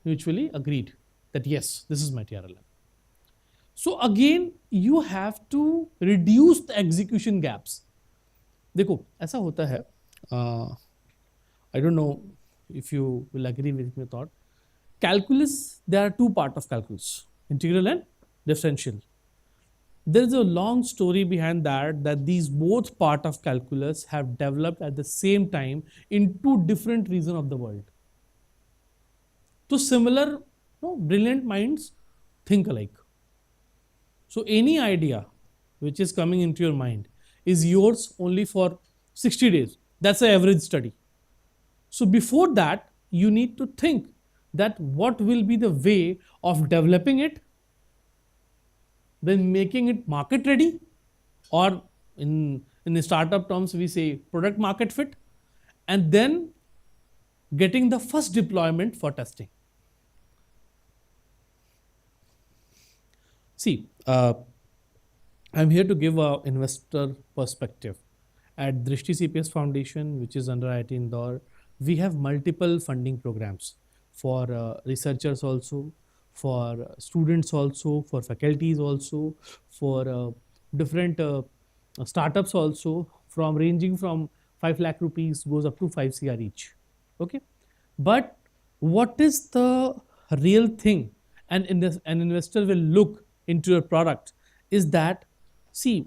mutually agreed that yes, this is my TRL level. So again, you have to reduce the execution gaps. देखो ऐसा होता है, I don't know if you will agree with my thought. Calculus, there are two parts of calculus, integral and differential. There is a long story behind that these both part of calculus have developed at the same time in two different regions of the world. So similar, brilliant minds think alike. So any idea which is coming into your mind is yours only for 60 days. That's the average study. So before that, you need to think that what will be the way of developing it, then making it market ready, or in the startup terms we say product market fit, and then getting the first deployment for testing. See, I'm here to give an investor perspective. At Drishti CPS Foundation, which is under IIT Indore, we have multiple funding programs for researchers also, for students also, for faculties also, for different startups also, ranging from 5 lakh rupees goes up to 5 CR each. Okay, but what is the real thing? And an investor will look into your product is that, see,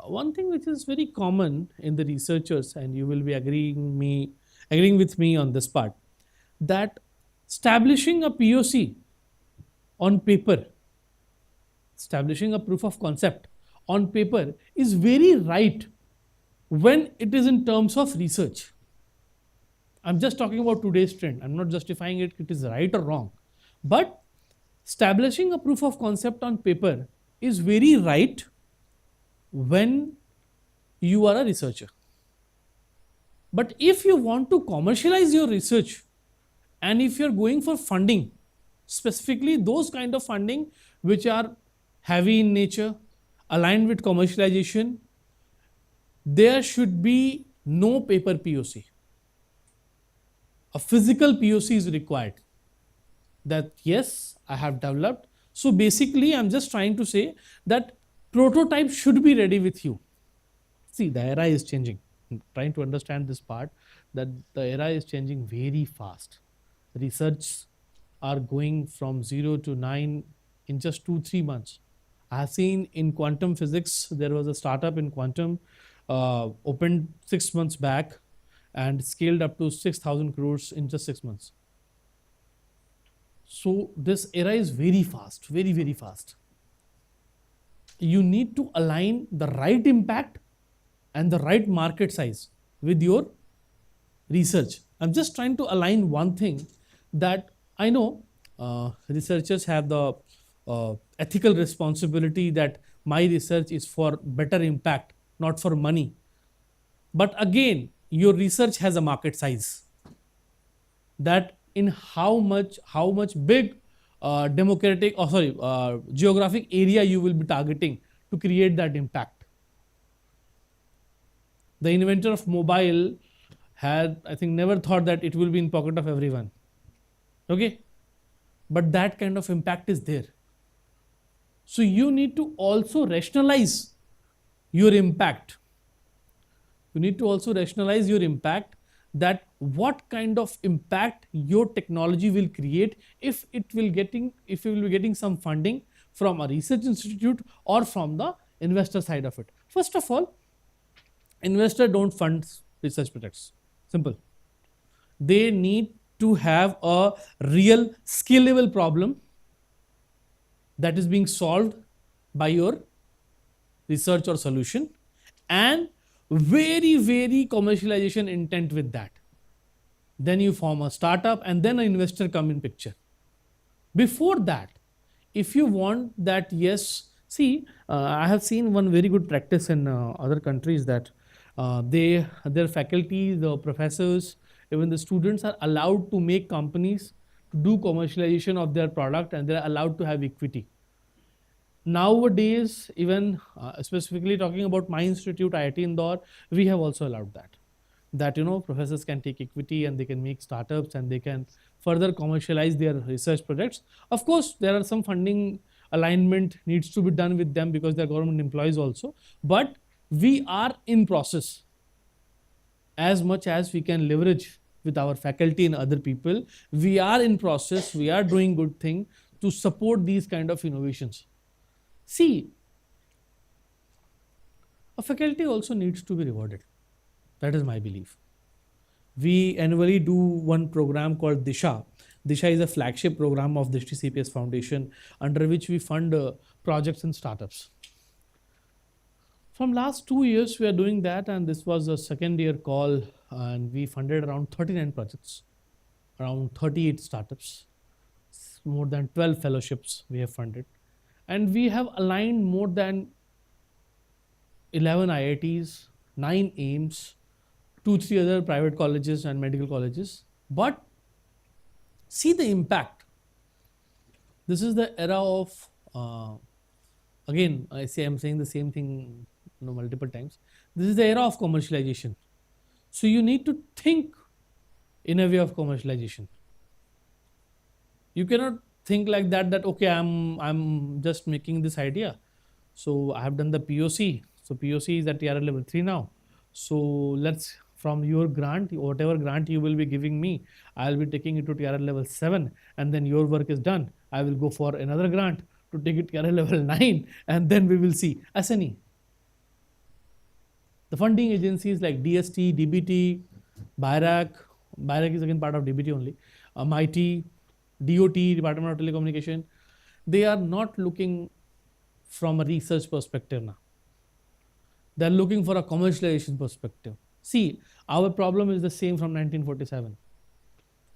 one thing which is very common in the researchers, and you will be agreeing with me on this part, that establishing a POC on paper, establishing a proof of concept on paper is very right when it is in terms of research. I'm just talking about today's trend. I'm not justifying it is right or wrong. But establishing a proof of concept on paper is very right when you are a researcher. But if you want to commercialize your research, and if you're going for funding, specifically those kind of funding which are heavy in nature, aligned with commercialization, there should be no paper POC. A physical POC is required. That yes, I have developed. So basically, I'm just trying to say that prototype should be ready with you. See, the era is changing. I'm trying to understand this part, that the era is changing very fast. Research are going from 0 to 9 in just 2-3 months. I have seen in quantum physics, there was a startup in quantum, opened 6 months back and scaled up to 6,000 crores in just 6 months. So this era is very fast, very, very fast. You need to align the right impact and the right market size with your research. I'm just trying to align one thing, that I know researchers have the ethical responsibility that my research is for better impact, not for money. But again, your research has a market size. That in how much big geographic area you will be targeting to create that impact. The inventor of mobile had, I think, never thought that it will be in pocket of everyone. Okay, but that kind of impact is there. So you need to also rationalize your impact. You need to also rationalize your impact, that what kind of impact your technology will create if you will be getting some funding from a research institute or from the investor side of it. First of all, investors don't fund research projects. Simple. They need to have a real scalable problem that is being solved by your research or solution, and very, very commercialization intent with that. Then you form a startup, and then an investor come in picture. Before that, if you want that, yes, see, I have seen one very good practice in other countries, that their faculty, the professors, even the students are allowed to make companies to do commercialization of their product, and they're allowed to have equity. Nowadays, even specifically talking about my institute, IIT Indore, we have also allowed that professors can take equity and they can make startups and they can further commercialize their research projects. Of course, there are some funding alignment needs to be done with them because they're government employees also, but we are in process. As much as we can leverage with our faculty and other people, we are in process, we are doing good thing to support these kind of innovations. See, a faculty also needs to be rewarded. That is my belief. We annually do one program called Disha. Disha is a flagship program of the CPS Foundation, under which we fund projects and startups. From last 2 years, we are doing that, and this was a second year call, and we funded around 39 projects, around 38 startups, more than 12 fellowships we have funded. And we have aligned more than 11 IITs, 9 AIMS, 2-3 other private colleges and medical colleges. But see the impact. This is the era of, again, I'm saying the same thing multiple times. This is the era of commercialization. So you need to think in a way of commercialization. You cannot think like that okay, I'm just making this idea. So I have done the POC. So POC is at TRL level 3 now. So let's, from your grant, whatever grant you will be giving me, I'll be taking it to TRL level 7, and then your work is done. I will go for another grant to take it to TRL level 9, and then we will see. SNE. The funding agencies like DST, DBT, BIRAC is again part of DBT only, MIT, DOT, Department of Telecommunication, they are not looking from a research perspective now. They're looking for a commercialization perspective. See, our problem is the same from 1947,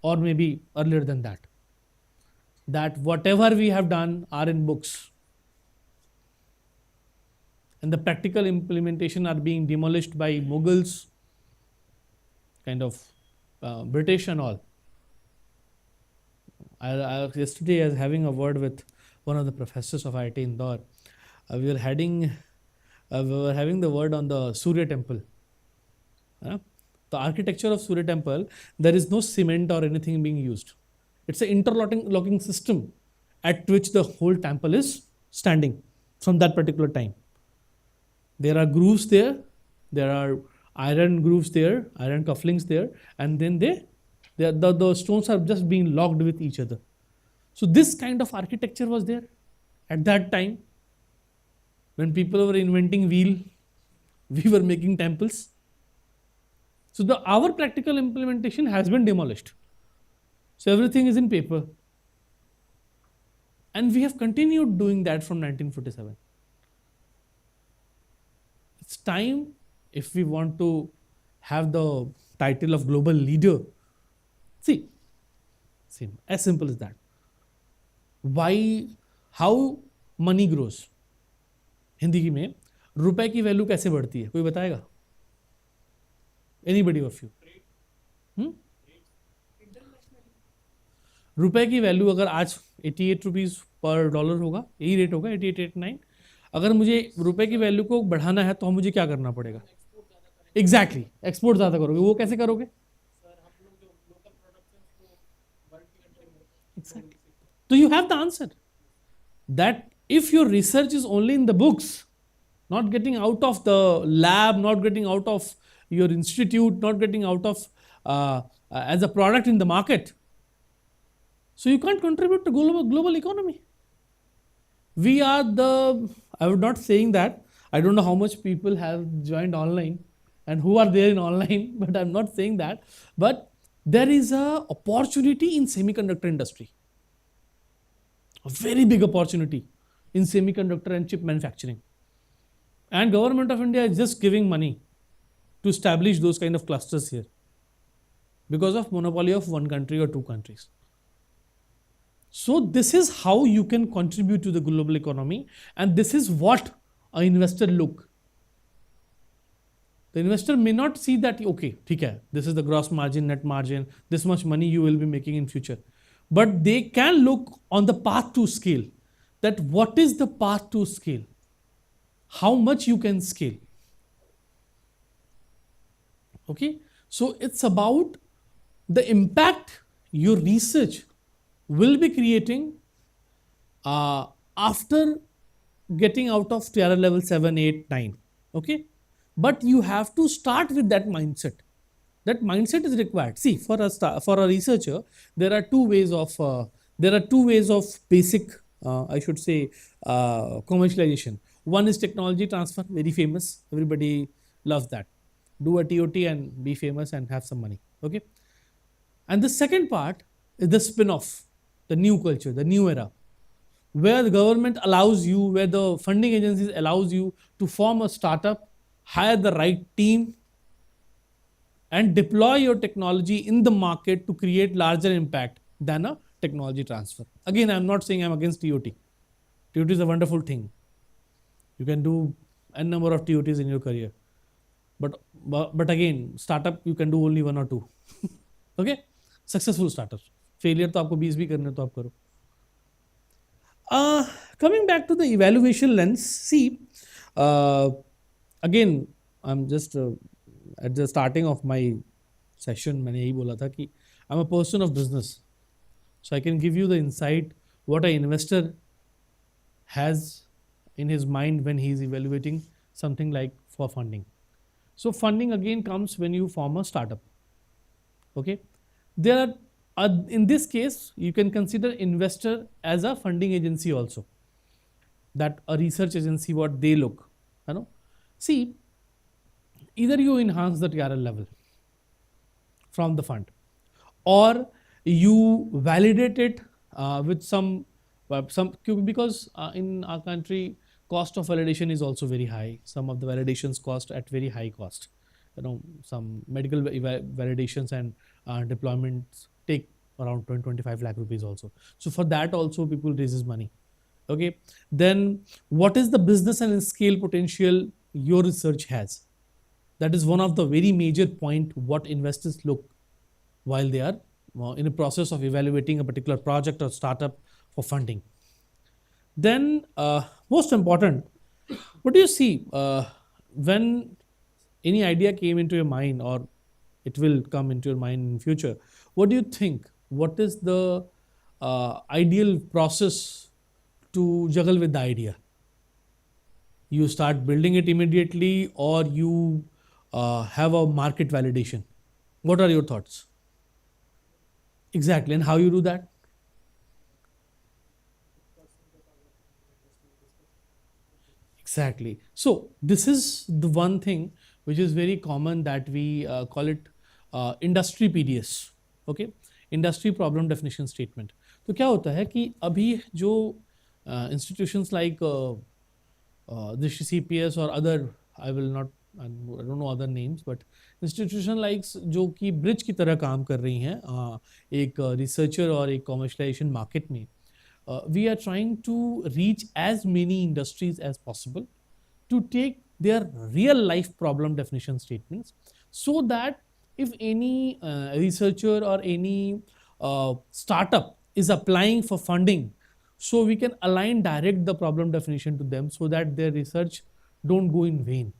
or maybe earlier than that. That whatever we have done are in books, and the practical implementation are being demolished by Mughals, kind of British and all. Yesterday I was having a word with one of the professors of IIT Indore. We were having the word on the Surya temple. The architecture of Surya temple, there is no cement or anything being used. It's an interlocking system at which the whole temple is standing from that particular time. There are grooves there, there are iron grooves there, iron cufflinks there, and then the stones are just being locked with each other. So this kind of architecture was there at that time. When people were inventing wheel, we were making temples. So our practical implementation has been demolished. So everything is in paper. And we have continued doing that from 1947. It's time, if we want to have the title of global leader. See, as simple as that. How money grows? Hindi में रुपए की value कैसे बढ़ती है, कोई बताएगा? Anybody of you? रुपए की वैल्यू अगर आज 88 रुपीज पर डॉलर होगा, यही रेट होगा 88, 89. अगर मुझे रुपए की वैल्यू को बढ़ाना है तो मुझे क्या करना पड़ेगा? एग्जैक्टली एक्सपोर्ट ज़्यादा करोगे, वो कैसे करोगे? Exactly. So you have the answer that if your research is only in the books, not getting out of the lab, not getting out of your institute, not getting out of as a product in the market, so you can't contribute to global economy. We are the, I would not saying that, I don't know how much people have joined online and who are there in online, but I'm not saying that, but there is a opportunity in semiconductor industry, a very big opportunity in semiconductor and chip manufacturing, and government of India is just giving money to establish those kind of clusters here because of monopoly of one country or two countries. So this is how you can contribute to the global economy, and this is what an investor look. The investor may not see that, okay, okay, this is the gross margin, net margin, this much money you will be making in future. But they can look on the path to scale, that what is the path to scale? How much you can scale? Okay, so it's about the impact your research will be creating after getting out of tier level 7, 8, 9. Okay, but you have to start with that mindset. That mindset is required. See, for a researcher, there are two ways of basic, I should say, commercialization. One is technology transfer, very famous. Everybody loves that. Do a TOT and be famous and have some money. Okay. And the second part is the spin-off, the new culture, the new era, where the government allows you, where the funding agencies allows you to form a startup, hire the right team, and deploy your technology in the market to create larger impact than a technology transfer. Again, I'm not saying I'm against TOT. TOT is a wonderful thing. You can do n number of TOTs in your career. But again, startup you can do only one or two. Okay? Successful startups. Failure तो आपको 20 भी करने तो आप करो. Coming back to the evaluation lens, see, again, I'm just at the starting of my session, मैंने यही बोला था कि I'm a person of business, so I can give you the insight what an investor has in his mind when he is evaluating something like for funding. So funding again comes when you form a startup. Okay, there are in this case you can consider investor as a funding agency also. That a research agency, what they look, you know. See, either you enhance the TRL level from the fund, or you validate it with some because in our country cost of validation is also very high. Some of the validations cost at very high cost. You know, some medical validations and deployments take around 25 lakh rupees also. So for that also people raises money. Okay, then what is the business and scale potential your research has? That is one of the very major point what investors look while they are in a process of evaluating a particular project or startup for funding. Then most important, what do you see when any idea came into your mind, or it will come into your mind in future? What do you think? What is the ideal process to juggle with the idea? You start building it immediately, or you have a market validation? What are your thoughts? Exactly, and how you do that? Exactly. So this is the one thing which is very common, that we call it industry PDS. Okay, industry problem definition statement. तो क्या होता है कि अभी जो institutions like the CPS or other, I don't know other names, but institution like जो कि bridge की तरह काम कर रही हैं एक रिसर्चर और एक कॉमर्शलाइजेशन मार्केट में, we are trying to reach as many industries as possible to take their real life problem definition statements, so that if any researcher or any startup is applying for funding, so we can align direct the problem definition to them, so that their research don't go in vain.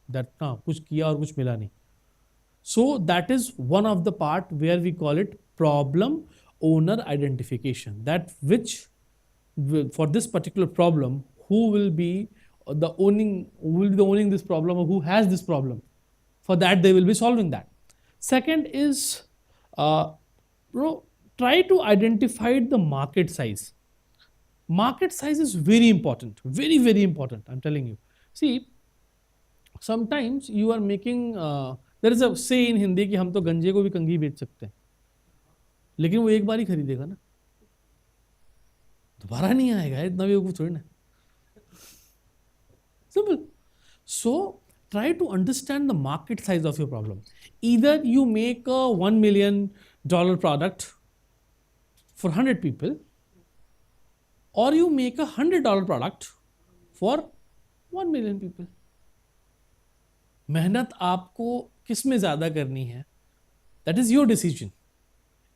that कुछ किया और कुछ मिला नहीं. So that is one of the part where we call it problem owner identification. That which for this particular problem, who will be the owning this problem, or who has this problem. For that, they will be solving that. Second is, uh, try to identify the market size. Market size is very important, very, very important. I'm telling you. See, sometimes you are making, there is a say in Hindi कि हम तो गंजे को भी कंघी बेच सकते हैं, लेकिन वो एक बार ही खरीदेगा ना, दोबारा नहीं आएगा, इतना भी कुछ थोड़ी ना. Simple. So try to understand the market size of your problem. Either you make a $1 million product for 100 people, or you make a $100 product for 1 million people. मेहनत आपको किस में ज़्यादा करनी है, that is your decision.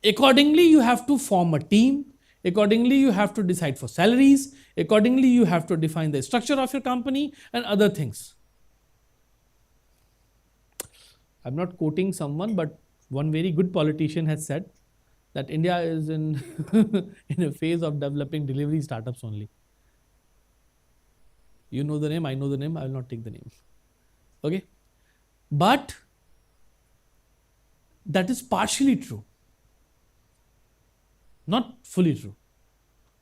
Accordingly, you have to form a team. Accordingly, you have to decide for salaries. Accordingly, you have to define the structure of your company and other things. I'm not quoting someone, but one very good politician has said that India is in in a phase of developing delivery startups only. You know the name, I know the name, I will not take the name. Okay? But that is partially true, not fully true.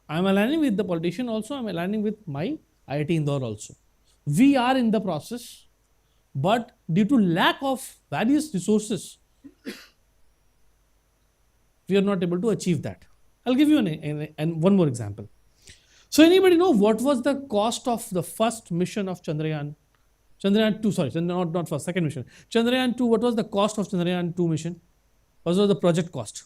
I am aligning with the politician also, I am aligning with my IIT Indore also. We are in the process, but due to lack of various resources, we are not able to achieve that. I'll give you one more example. So anybody know what was the cost of the first mission of Chandrayaan 2, sorry, not first, second mission. Chandrayaan 2, what was the cost of Chandrayaan 2 mission? What was the project cost?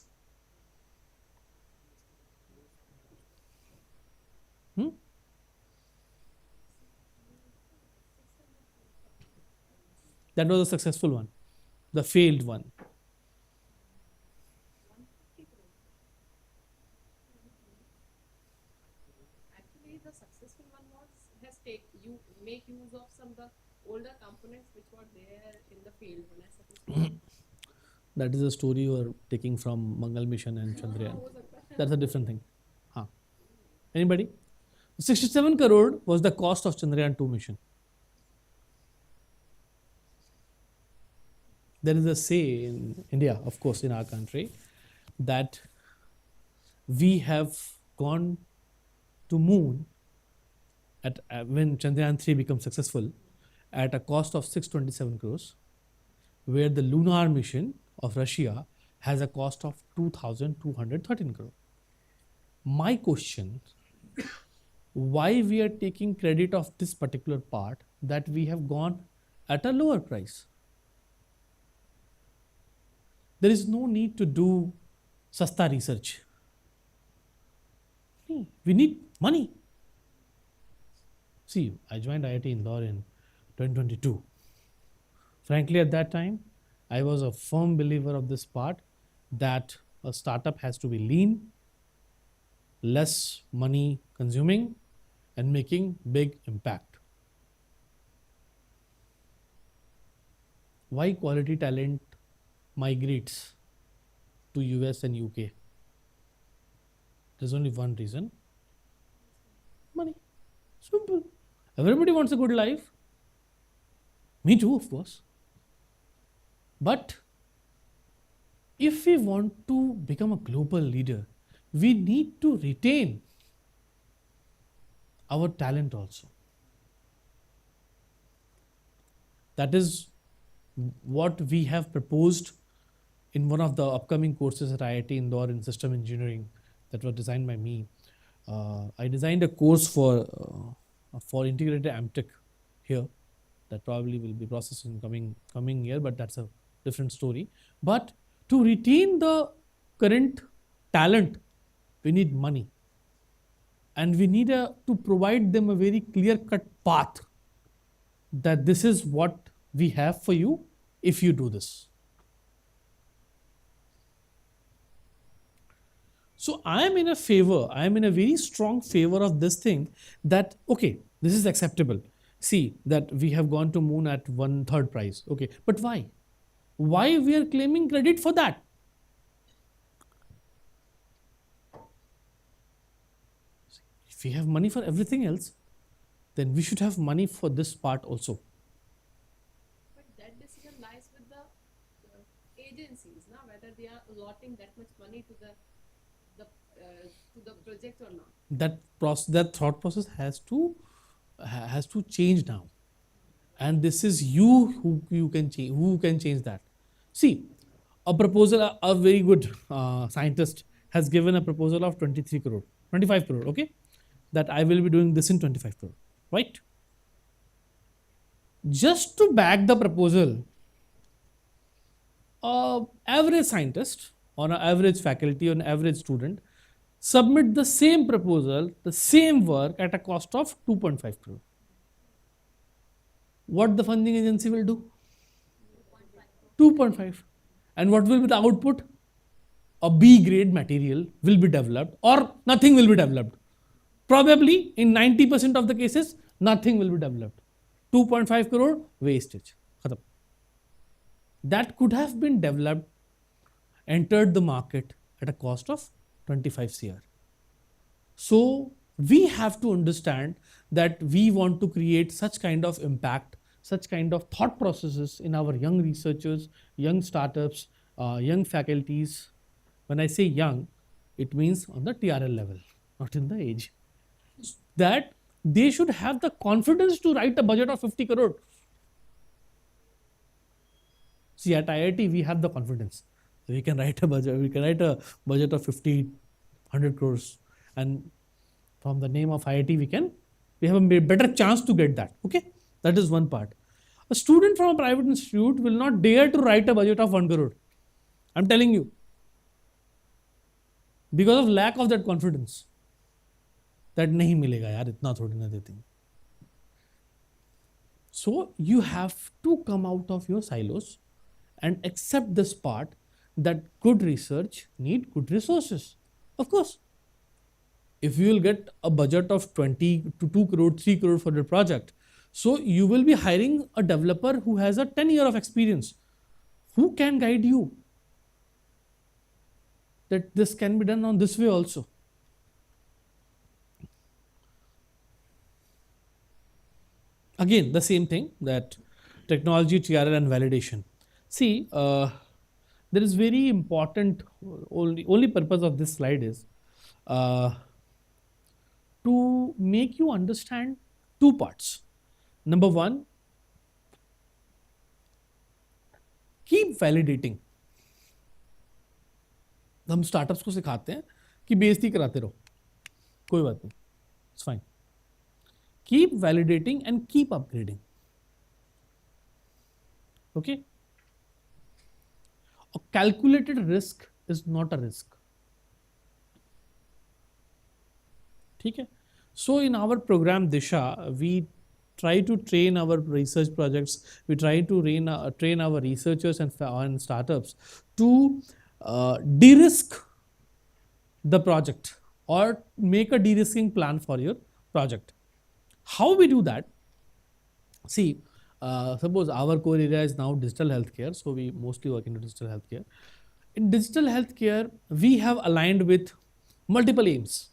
That was a successful one. The failed one. Actually, the successful one has you make use of some of the older components which were there in the field one. That is a story you are taking from Mangal mission and Chandrayaan. That's a different thing. Huh. Anybody? 67 crore was the cost of Chandrayaan 2 mission. There is a say in India, of course, in our country, that we have gone to moon at when Chandrayaan 3 becomes successful at a cost of 627 crores, where the lunar mission of Russia has a cost of 2,213 crore. My question, why we are taking credit of this particular part that we have gone at a lower price? There is no need to do sasta research. We need money. See, I joined IIT Indore in 2022. Frankly, at that time, I was a firm believer of this part that a startup has to be lean, less money consuming, and making big impact. Why quality talent migrates to US and UK? There's only one reason: money. Simple. Everybody wants a good life. Me too, of course. But if we want to become a global leader, we need to retain our talent also. That is what we have proposed in one of the upcoming courses at IIT Indore in system engineering that was designed by me. I designed a course for integrated AmTech here that probably will be processed in coming year, but that's a different story. But to retain the current talent, we need money, and we need to provide them a very clear-cut path that this is what we have for you if you do this. So I am in a very strong favor of this thing that, okay, this is acceptable. see that we have gone to moon at 1/3 price. Okay, but why? Why we are claiming credit for that? If we have money for everything else, then we should have money for this part also. But that decision lies with the agencies, now whether they are allotting that much money to the project or not. That thought process has to change now, and this is who can change that. See, a proposal, a very good scientist has given a proposal of 23 crore, 25 crore, okay, that I will be doing this in 25 crore, right? Just to back the proposal, average scientist or an average faculty or an average student submit the same proposal, the same work at a cost of 2.5 crore. What the funding agency will do? 2.5. And what will be the output? A B grade material will be developed, or nothing will be developed. Probably in 90% of the cases, nothing will be developed. 2.5 crore wastage. Khatam. That could have been developed, entered the market at a cost of 25 CR. So we have to understand that we want to create such kind of impact, such kind of thought processes in our young researchers, young startups, young faculties. When I say young, it means on the TRL level, not in the age. That they should have the confidence to write a budget of 50 crore. See, at IIT, we have the confidence. We can write a budget of 50, 100 crores. And from the name of IIT, we have a better chance to get that. Okay, that is one part. A student from a private institute will not dare to write a budget of 1 crore. I'm telling you, because of lack of that confidence, that nahi milega yaar, itna thodi na dete. So you have to come out of your silos and accept this part that good research need good resources. Of course, if you will get a budget of 20 to 2 crore, 3 crore for the project, so you will be hiring a developer who has a 10 year of experience, who can guide you that this can be done on this way also. Again, the same thing, that technology, TRL and validation. See, there is very important, only purpose of this slide is to make you understand two parts. Number one, keep validating. हम startups को सिखाते हैं कि बेइज्जती कराते रहो, कोई बात नहीं, it's fine. Keep validating and keep upgrading. Okay? A calculated risk is not a risk. ठीक है? So in our program Disha, we try to train our research projects, we try to train our researchers and startups to de-risk the project or make a de-risking plan for your project. How we do that? See, suppose our core area is now digital healthcare, so we mostly work in digital healthcare. In digital healthcare, we have aligned with multiple aims: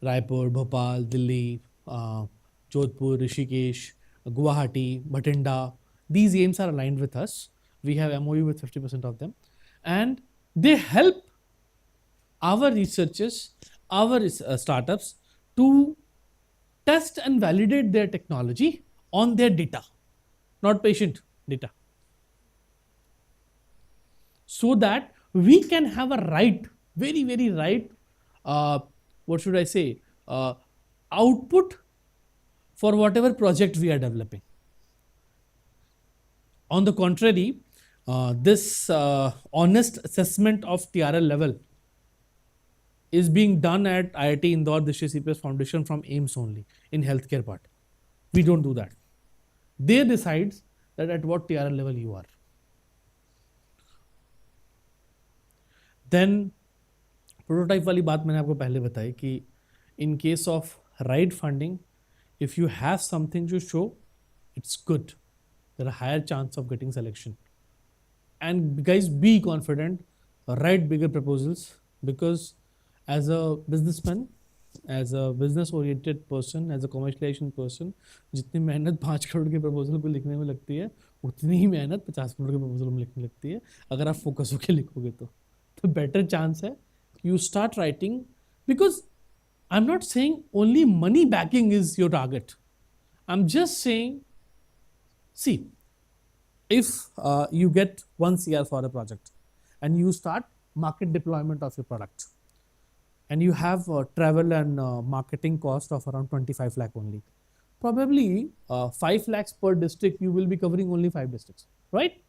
Raipur, Bhopal, Delhi, Jodhpur, Rishikesh, Guwahati, Bhatinda. These aims are aligned with us. We have MOU with 50% of them, and they help our researchers, our startups to test and validate their technology on their data, not patient data, so that we can have a right, very, very right, what should I say, output for whatever project we are developing. On the contrary, this honest assessment of TRL level is being done at IIT Indore, the CPS Foundation from AIMS only in healthcare part. We don't do that. They decides that at what TRL level you are. Then prototype वाली बात मैंने आपको पहले बताई कि in case of right funding, if you have something to show, it's good. There are higher chance of getting selection. And guys, be confident, write bigger proposals, because as a businessman, as a business oriented person, as a commercialization person, जितनी मेहनत 5 करोड़ के proposal को लिखने में लगती है, उतनी ही मेहनत 50 करोड़ के प्रपोजल में लिखने लगती है, अगर आप फोकस होकर लिखोगे तो बेटर चांस है you start writing, because I'm not saying only money backing is your target. I'm just saying, see, if you get 1 CR for a project and you start market deployment of your product, and you have travel and marketing cost of around 25 lakh only, probably 5 lakhs per district, you will be covering only 5 districts, right?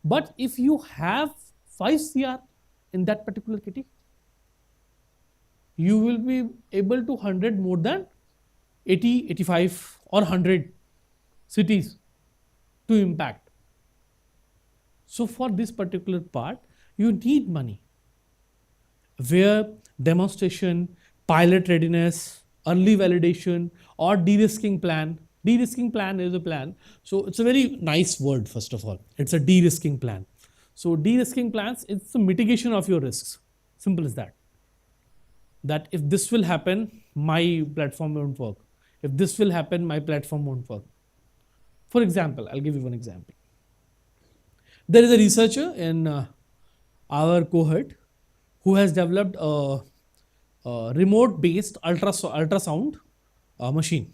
But if you have 5 CR in that particular kitty, you will be able to 100 more than 80, 85 or 100 cities to impact. So for this particular part, you need money, where demonstration, pilot readiness, early validation, or de-risking plan. De-risking plan is a plan. So it's a very nice word, first of all. It's a de-risking plan. So de-risking plans, it's the mitigation of your risks. Simple as that. That if this will happen, my platform won't work. If this will happen, my platform won't work. For example, I'll give you one example. There is a researcher in our cohort who has developed a remote-based ultrasound machine.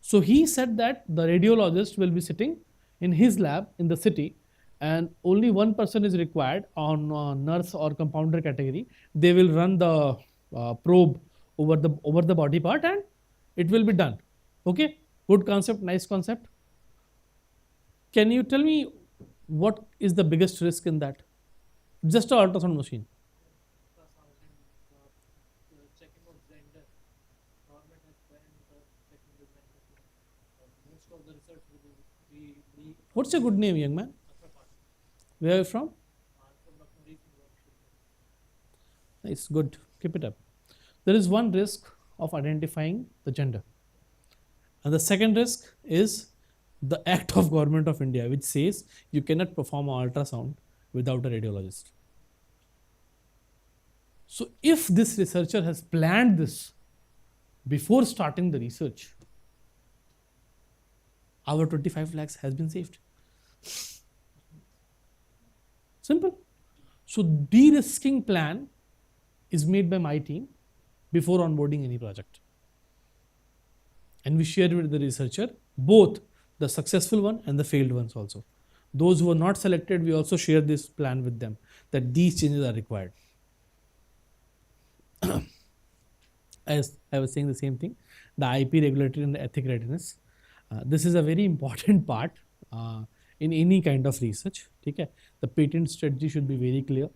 So he said that the radiologist will be sitting in his lab in the city, and only one person is required on nurse or compounder category. They will run the probe over the body part, and it will be done. Okay, good concept, nice concept. Can you tell me what is the biggest risk in that? Just an ultrasound machine. What's your good name, young man? Where are you from? Nice, good. Keep it up. There is one risk of identifying the gender. And the second risk is the Act of Government of India, which says you cannot perform an ultrasound without a radiologist. So if this researcher has planned this before starting the research, our 25 lakhs has been saved. Simple. So de-risking plan is made by my team before onboarding any project. And we share with the researcher both the successful one and the failed ones also. Those who are not selected, we also share this plan with them that these changes are required. As I was saying the same thing, the IP regulatory and the ethic readiness. This is a very important part in any kind of research. Okay? The patent strategy should be very clear.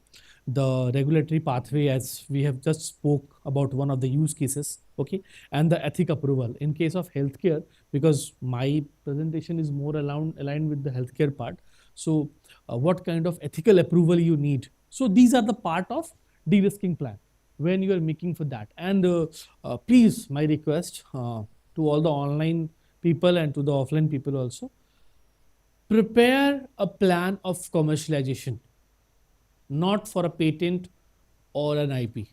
The regulatory pathway, as we have just spoke about one of the use cases, okay, and the ethic approval. In case of healthcare, because my presentation is more aligned with the healthcare part, so what kind of ethical approval you need. So these are the part of de-risking plan when you are making for that. And please, my request to all the online people and to the offline people also, prepare a plan of commercialization, not for a patent or an IP.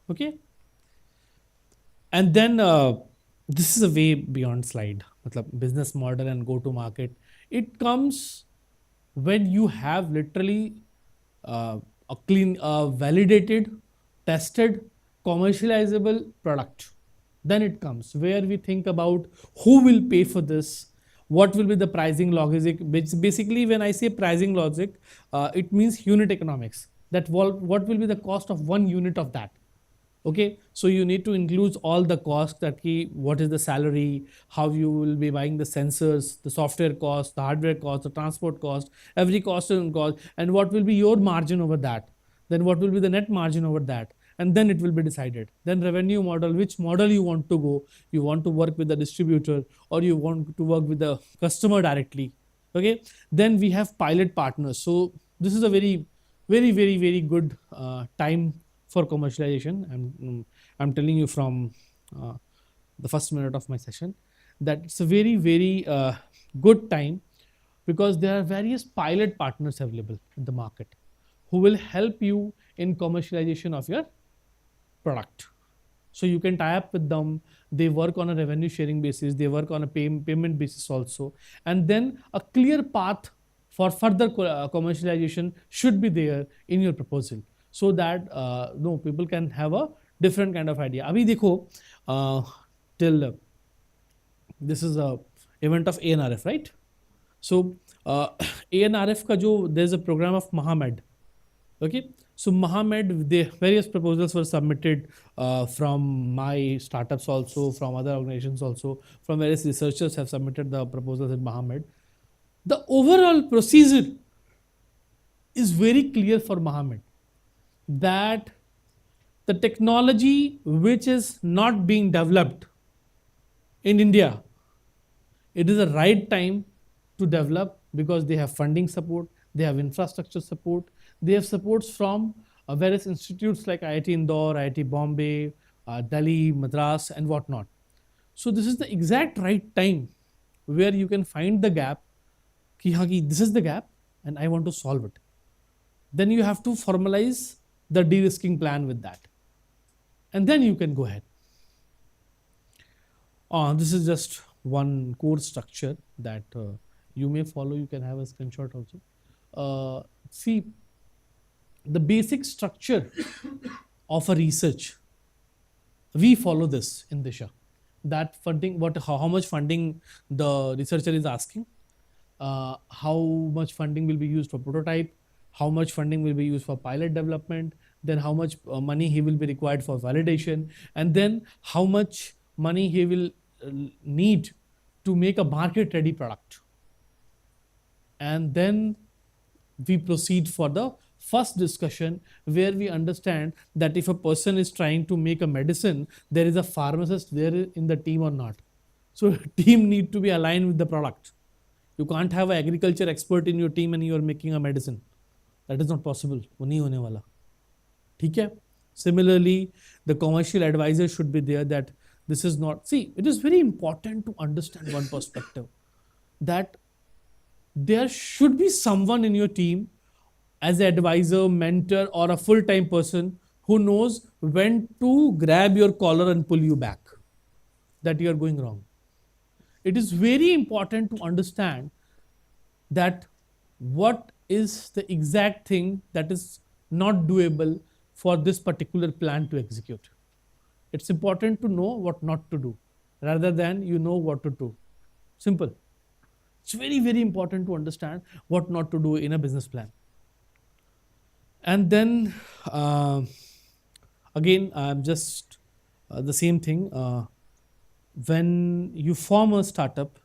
Okay? And then this is a way beyond slide. Business model and go to market. It comes when you have literally a clean, validated, tested, commercializable product. Then it comes where we think about who will pay for this, what will be the pricing logic. Basically, when I say pricing logic, it means unit economics. That what will be the cost of 1 unit of that. Okay, so you need to include all the costs, that what is the salary, how you will be buying the sensors, the software cost, the hardware cost, the transport cost, every cost and cost, and what will be your margin over that. Then what will be the net margin over that. And then it will be decided. Then revenue model, which model you want to go. You want to work with the distributor or you want to work with the customer directly. Okay. Then we have pilot partners. So this is a very, very, very, very good time for commercialization. I'm telling you from the first minute of my session, that it's a very, very good time because there are various pilot partners available in the market who will help you in commercialization of your product. So you can tie up with them. They work on a revenue sharing basis. They work on a payment basis also. And then a clear path for further commercialization should be there in your proposal, so that no, people can have a different kind of idea. Abhi dekho, till this is a event of ANRF, right? So ANRF ka jo, there's a program of Mahamed. Okay, so Mohammed, the various proposals were submitted from my startups also, from other organizations also, from various researchers have submitted the proposals in Mohammed. The overall procedure is very clear for Mohammed, that the technology which is not being developed in India, it is the right time to develop because they have funding support, they have infrastructure support, they have supports from various institutes like IIT Indore, IIT Bombay, Delhi, Madras, and whatnot. So this is the exact right time where you can find the gap. Ki, this is the gap, and I want to solve it. Then you have to formalize the de-risking plan with that, and then you can go ahead. This is just one core structure that you may follow. You can have a screenshot also. See, the basic structure of a research, we follow this in Disha. That funding, how much funding the researcher is asking, how much funding will be used for prototype, how much funding will be used for pilot development, then how much money he will be required for validation, and then how much money he will need to make a market ready product. And then we proceed for the first discussion, where we understand that if a person is trying to make a medicine, there is a pharmacist there in the team or not. So team need to be aligned with the product. You can't have an agriculture expert in your team and you are making a medicine. That is not possible. वो नहीं होने वाला. ठीक है? Similarly, the commercial advisor should be there, that this is not... See, it is very important to understand one perspective, that there should be someone in your team as an advisor, mentor, or a full-time person who knows when to grab your collar and pull you back, that you are going wrong. It is very important to understand that what is the exact thing that is not doable for this particular plan to execute. It's important to know what not to do rather than you know what to do. Simple. It's very, very important to understand what not to do in a business plan. And then again, just the same thing. When you form a startup,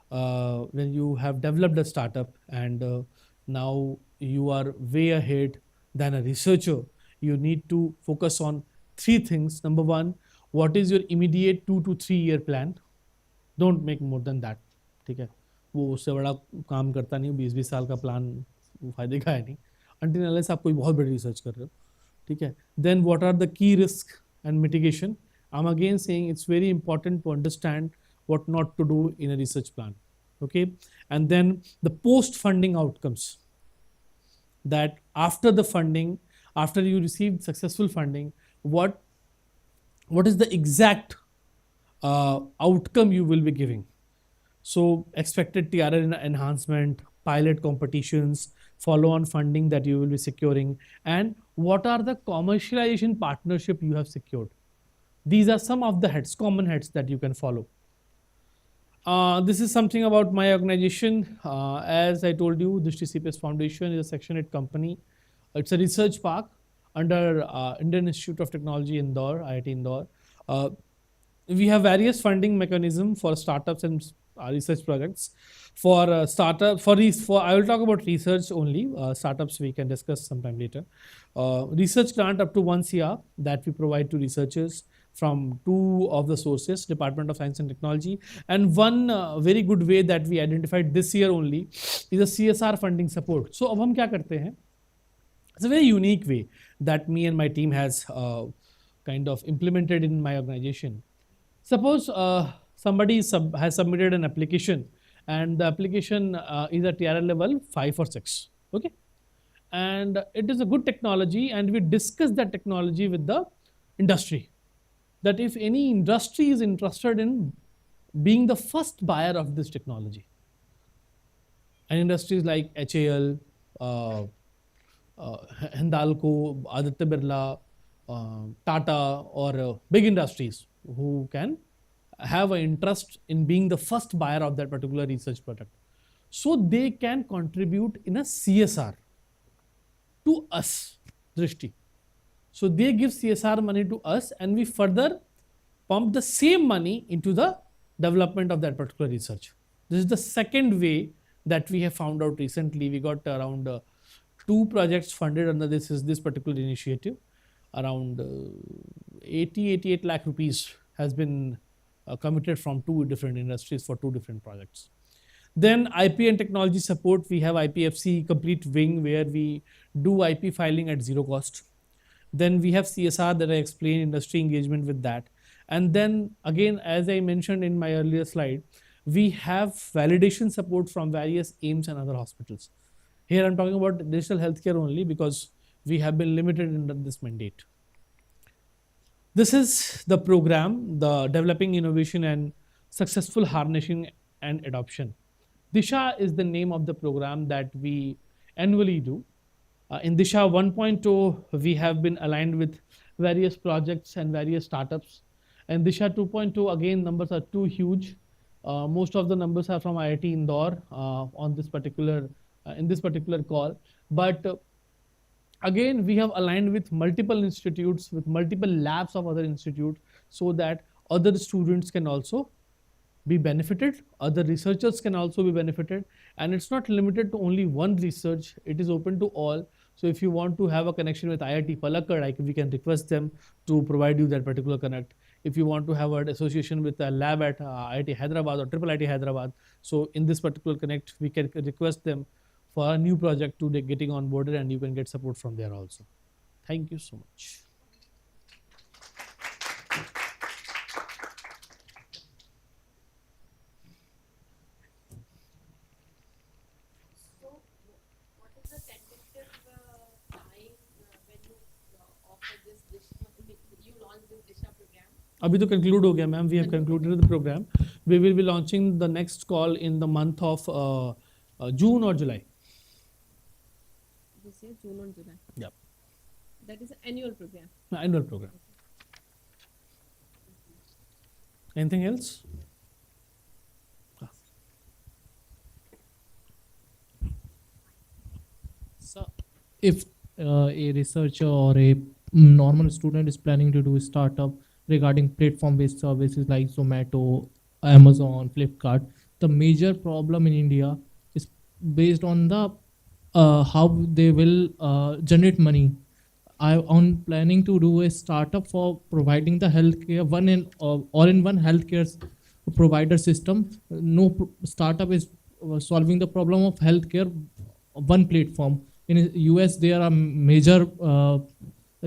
when you have developed a startup and now you are way ahead than a researcher, you need to focus on three things. Number one, what is your immediate 2 to 3 year plan? Don't make more than that. ठीक है, वो उससे बड़ा काम करता नहीं, 20-20 साल का प्लान फायदे का है नहीं, until unless आप कोई बहुत बड़ी रिसर्च कर रहे हो. ठीक है. Then what are the key risk and mitigation? I'm again saying it's very important to understand what not to do in a research plan. Okay. And then the post funding outcomes, that after the funding, after you receive successful funding, what is the exact outcome you will be giving. So expected TRL enhancement, pilot competitions, follow-on funding that you will be securing, and what are the commercialization partnership you have secured. These are some of the heads, common heads that you can follow. This is something about my organization. As I told you, Drishti CPS Foundation is a Section 8 company. It's a research park under Indian Institute of Technology Indore, IIT Indore. We have various funding mechanisms for startups and research projects. For startup, I will talk about research only. Startups we can discuss sometime later. Research grant up to 1 CR that we provide to researchers from 2 of the sources, Department of Science and Technology. And one very good way that we identified this year only is a CSR funding support. So अब हम क्या करते हैं? It's a very unique way that me and my team has kind of implemented in my organization. Suppose somebody has submitted an application, and the application is at TRL level 5 or 6. Okay, and it is a good technology, and we discuss that technology with the industry, that if any industry is interested in being the first buyer of this technology, and industries like HAL, uh, Hindalco, Aditya Birla, Tata, or big industries who can have an interest in being the first buyer of that particular research product. So they can contribute in a CSR to us, Drishti. So they give CSR money to us, and we further pump the same money into the development of that particular research. This is the second way that we have found out recently. We got around 2 projects funded under this particular initiative. Around 88 lakh rupees has been committed from 2 different industries for 2 different projects. Then IP and technology support, we have IPFC complete wing where we do IP filing at 0 cost. Then we have CSR that I explained, industry engagement with that. And then again, as I mentioned in my earlier slide, we have validation support from various AIIMS and other hospitals. Here I'm talking about digital healthcare only because we have been limited in this mandate. This is the program, the Developing Innovation and Successful Harnessing and Adoption. Disha is the name of the program that we annually do. In Disha 1.0, we have been aligned with various projects and various startups. And Disha 2.0, again, numbers are too huge. Most of the numbers are from IIT Indore on this particular in this particular call. But again, we have aligned with multiple institutes, with multiple labs of other institutes, so that other students can also be benefited, other researchers can also be benefited, and it's not limited to only one research, it is open to all. So if you want to have a connection with IIT Palakkad, we can request them to provide you that particular connect. If you want to have an association with a lab at IIT Hyderabad or Triple IIT Hyderabad, so in this particular connect, we can request them for a new project to getting onboarded, and you can get support from there also. Thank you so much. अभी तो conclude हो गया ma'am, we have concluded the program. We will be launching the next call in the month of June or July. This year, June or July. Yep. That is an annual program. Annual program. Anything else? So, if a researcher or a normal student is planning to do a startup regarding platform-based services like Zomato, Amazon, Flipkart, the major problem in India is based on the how they will generate money. I'm planning to do a startup for providing the healthcare all-in-one healthcare provider system. No startup is solving the problem of healthcare one platform. In US, there are major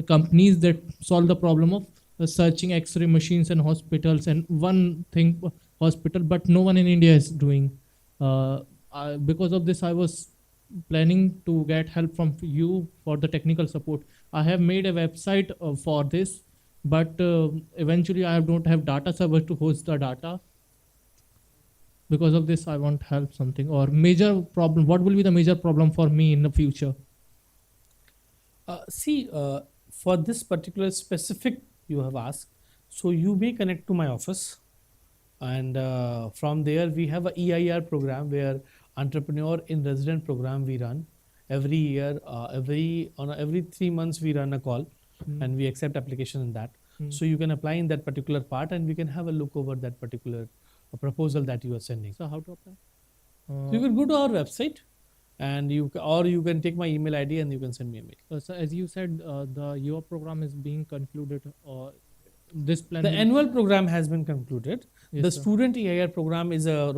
companies that solve the problem of searching X-ray machines and hospitals and one thing hospital, but no one in India is doing. Because of this, I was planning to get help from you for the technical support. I have made a website for this, but eventually I don't have data server to host the data. Because of this, I want help something or major problem. What will be the major problem for me in the future? See, for this particular specific you have asked, so you may connect to my office, and from there we have a EIR program where entrepreneur in resident program we run every year. Every 3 months we run a call, and we accept application in that. So you can apply in that particular part, and we can have a look over that particular proposal that you are sending. So how to apply? So you can go to our website, and you can take my email ID and you can send me a mail. So as you said, your program is being concluded, or this plan. The annual program has been concluded. Yes, the sir. student EIR program is a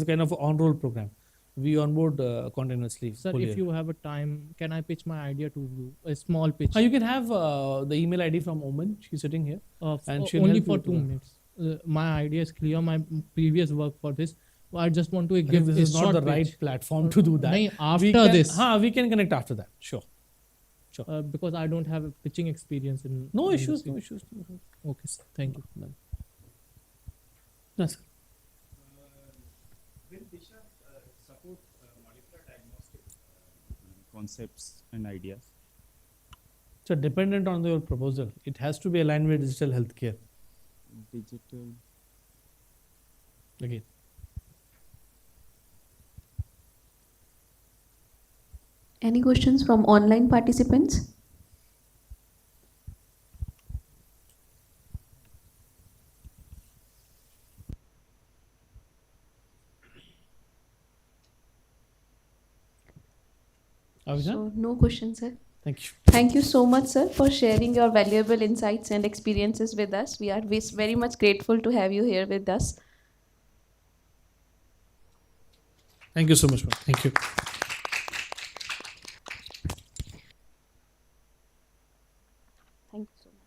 kind of on-roll program. We onboard continuously. Sir, full if year. you have a time, can I pitch my idea to you? A small pitch. You can have the email ID from Oman. She's sitting here, and she'll only help for you 2 minutes. my idea is clear. My previous work for this. I just want to I give think this a is not short the right pitch. platform to do that. Nahin, We after can- this. we can connect after that. Sure. Because I don't have a pitching experience in. No in issues. this No field. issues. Okay, sir. Thank you. Done. Yes, sir. Will Disha support molecular diagnostic concepts and ideas? So dependent on your proposal, it has to be aligned with digital healthcare. Digital. Again. Any questions from online participants? So no questions, sir. Thank you. Thank you so much, sir, for sharing your valuable insights and experiences with us. We are very much grateful to have you here with us. Thank you so much, ma'am. Thank you. Thank you so much.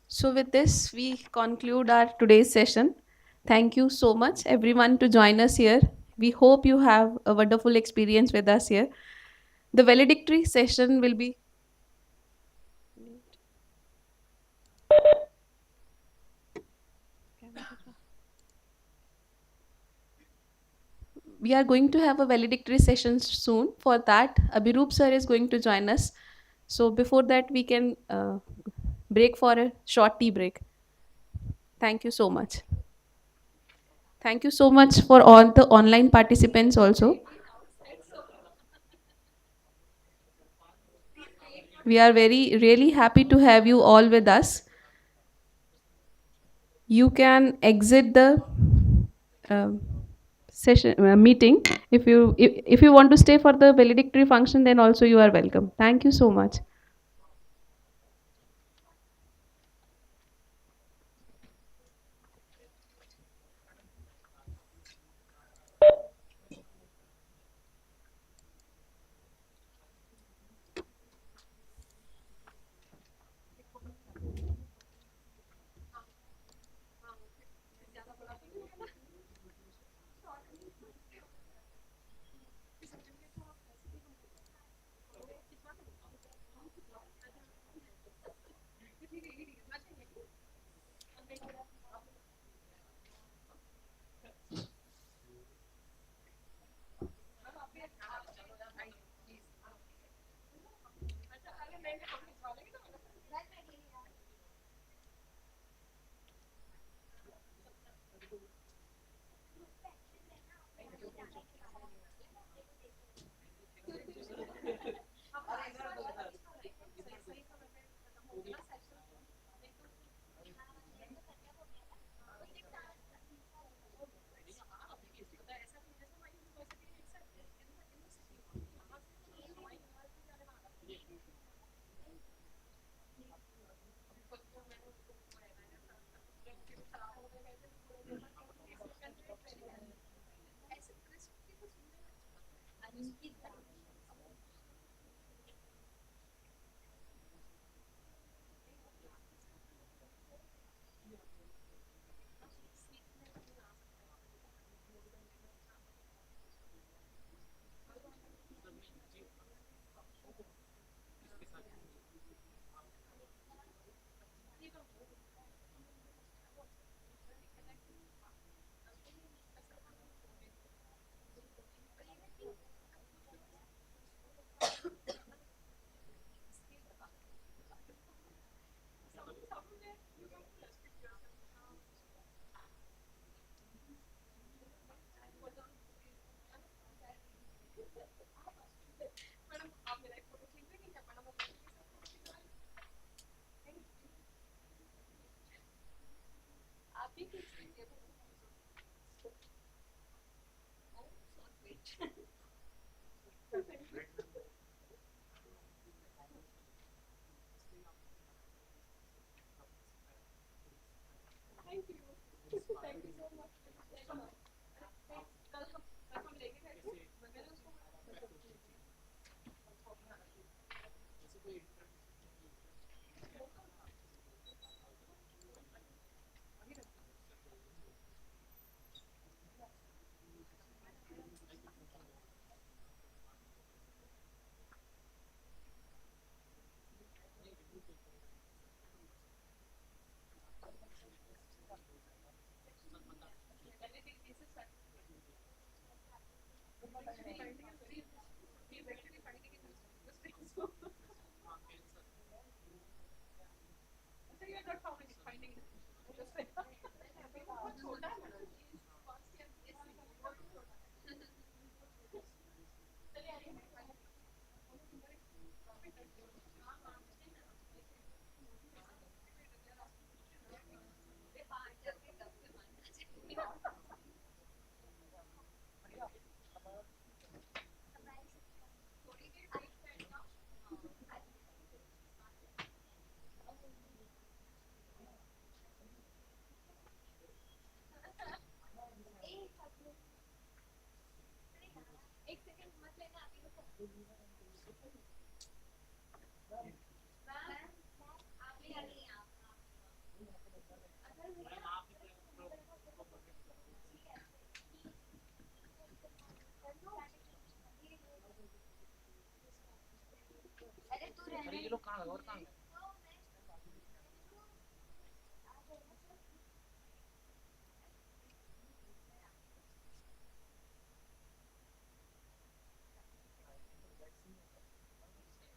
So with this, we conclude our today's session. Thank you so much, everyone, to join us here. We hope you have a wonderful experience with us here. The valedictory session will be we are going to have a valedictory session soon. For that, Abhiroop sir is going to join us. So before that, we can break for a short tea break. Thank you so much. Thank you so much for all the online participants also. We are really happy to have you all with us. You can exit the um, session meeting. If you want to stay for the valedictory function, then also you are welcome. Thank you so much.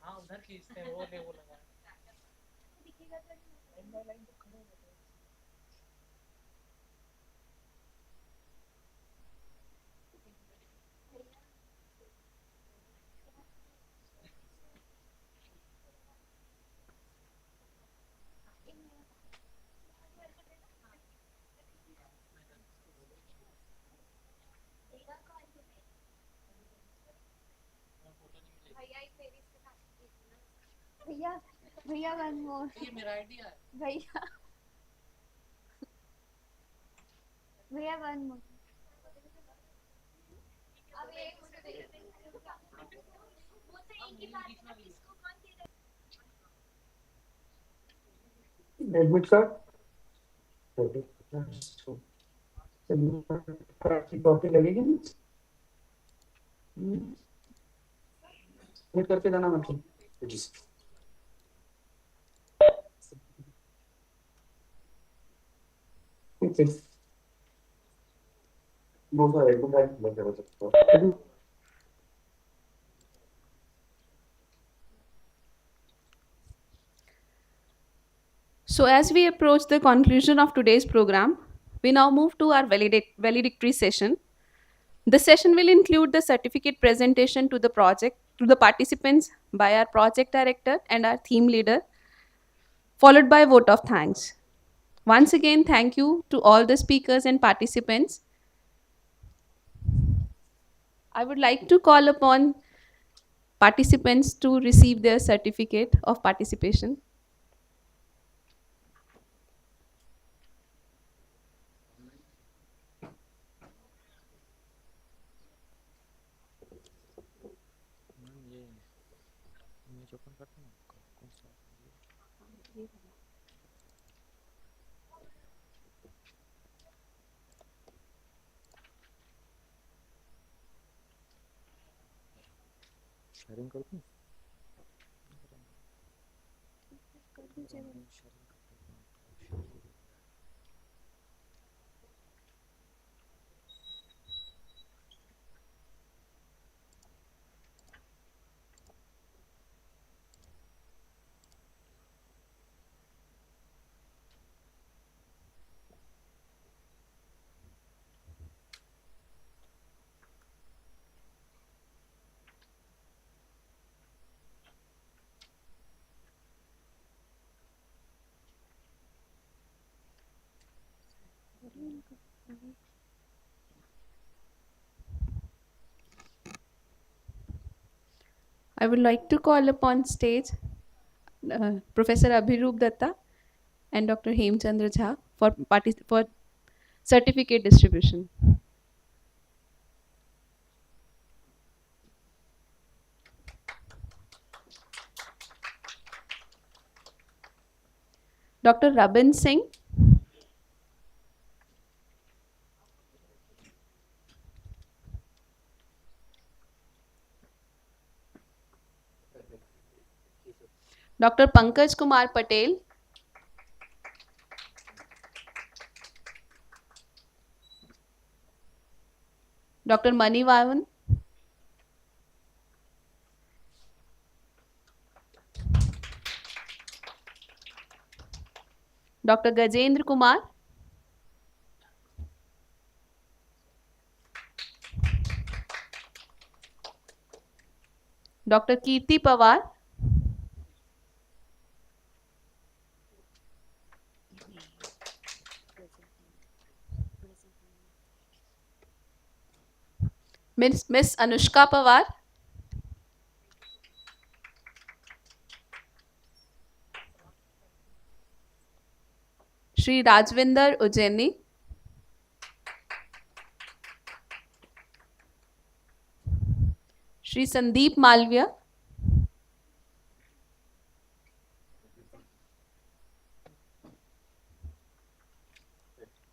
हाँ उधर खींचते हैं वो ले वो लगा भैया भैया वन मोर ये मेरा आइडिया है भैया भैया one more admit card copy लगेगी एडमिट करके जाना मतलब ठीक है बहुत सारे एडमिट कार्ड लग जाएगा So, as we approach the conclusion of today's program, we now move to our valedictory session. The session will include the certificate presentation to the participants by our project director and our theme leader, followed by a vote of thanks. Once again, thank you to all the speakers and participants. I would like to call upon participants to receive their certificate of participation. ये image open करते हैं कौन सा sharing कर दूं I would like to call upon stage Professor Abhirup Datta and Dr. Hemchandra Jha for certificate distribution. Dr. Rabin Singh, Dr. Pankaj Kumar Patel, Dr. Mani Vavan, Dr. Gajendra Kumar, Dr. Kirti Pawar, Miss Anushka Pawar, Shri Rajvinder Ujjaini, Shri Sandeep Malviya,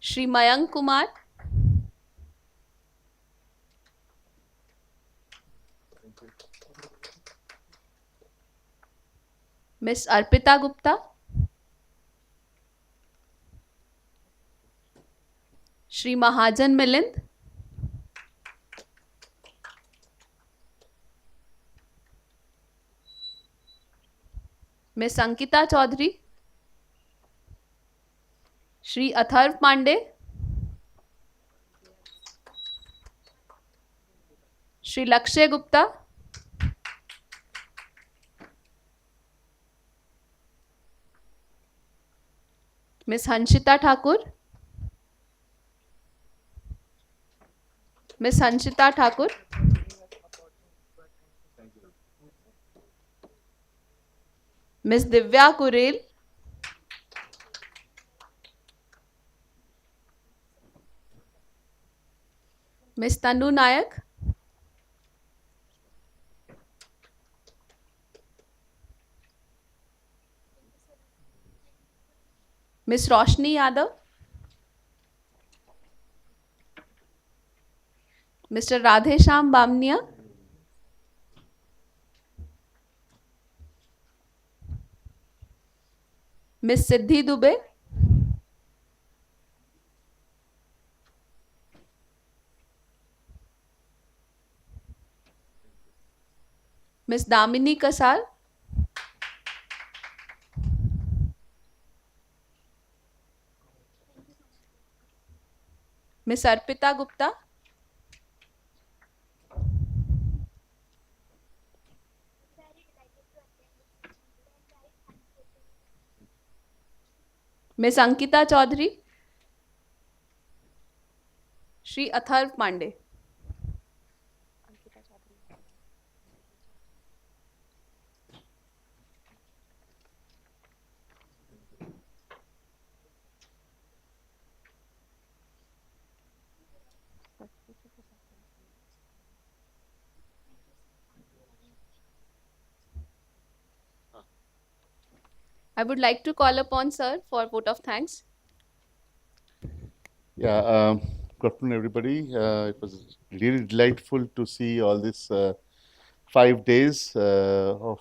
Shri Mayank Kumar, Miss Arpita Gupta, Shri Mahajan Milind, Miss Ankita Chaudhary, Shri Atharv Pandey, Shri Lakshay Gupta, Miss Hanshita Thakur, Miss Hanshita Thakur, Miss Divya Kurel, Miss Tanu Nayak, Miss Roshni Yadav, Mr. Radhesham Bamnia, Miss Siddhi Dubey, Miss Damini Kasal, Miss Arpita Gupta, Miss Ankita Chaudhary, Shri Atharv Pandey. I would like to call upon Sir for vote of thanks. Yeah, good afternoon, everybody. It was really delightful to see all this 5 days of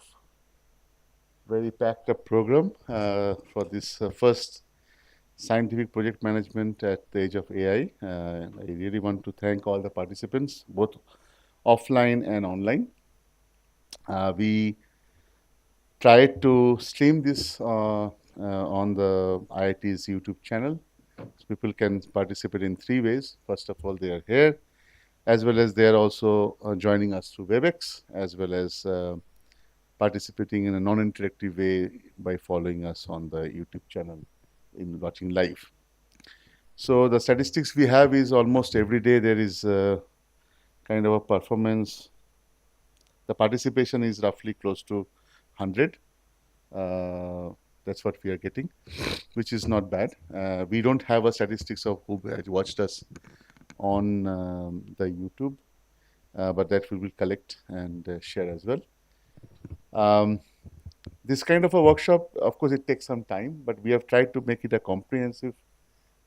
very packed up program for this first scientific project management at the age of AI. I really want to thank all the participants, both offline and online. We tried to stream this on the IIT's YouTube channel. So people can participate in 3 ways. First of all, they are here, as well as they are also joining us through WebEx, as well as participating in a non-interactive way by following us on the YouTube channel in watching live. So the statistics we have is almost every day there is kind of a performance. The participation is roughly close to 100. That's what we are getting, which is not bad. We don't have a statistics of who has watched us on the YouTube, but that we will collect and share as well. This kind of a workshop, of course, it takes some time, but we have tried to make it a comprehensive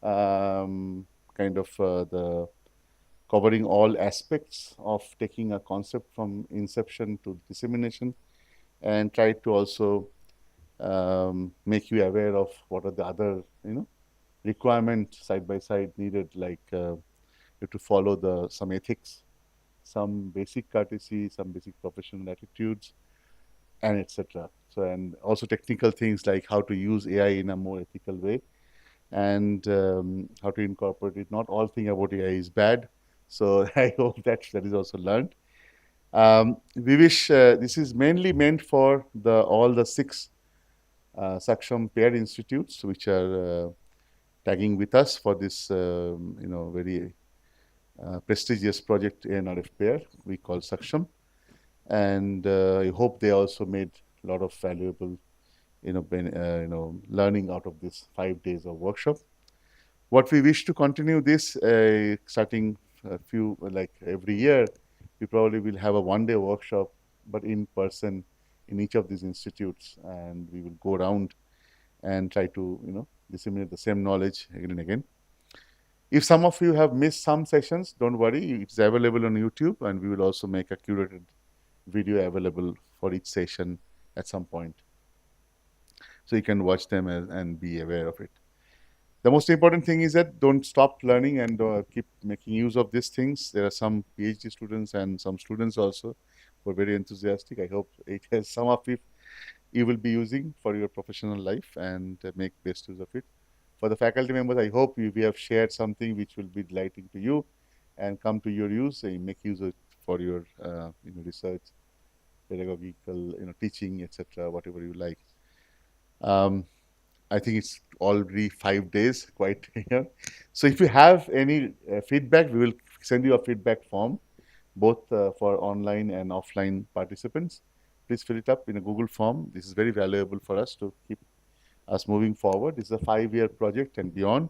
kind of the covering all aspects of taking a concept from inception to dissemination, and try to also make you aware of what are the other requirements side by side needed, like you have to follow some ethics, some basic courtesy, some basic professional attitudes, and etc. So, and also technical things like how to use AI in a more ethical way, and how to incorporate it. Not all thing about AI is bad. So I hope that is also learned. We wish this is mainly meant for all the 6 SAKSHAM-PAIR institutes, which are tagging with us for this very prestigious project ANRF-PAIR we call SAKSHAM. And I hope they also made a lot of valuable learning out of this 5 days of workshop. What we wish to continue this, starting a few, like every year, we probably will have a 1-day workshop, but in person in each of these institutes, and we will go around and try to disseminate the same knowledge again and again. If some of you have missed some sessions, don't worry, it's available on YouTube, and we will also make a curated video available for each session at some point, so you can watch them and be aware of it. The most important thing is that don't stop learning and keep making use of these things. There are some PhD students and some students also who are very enthusiastic. I hope it has some of it you will be using for your professional life and make best use of it. For the faculty members, I hope we have shared something which will be delighting to you and come to your use and make use of it for your research, pedagogical, teaching, etc., whatever you like. I think it's already 5 days, quite here. So if you have any feedback, we will send you a feedback form, both for online and offline participants. please fill it up in a Google form. This is very valuable for us to keep us moving forward. This is a 5-year project and beyond.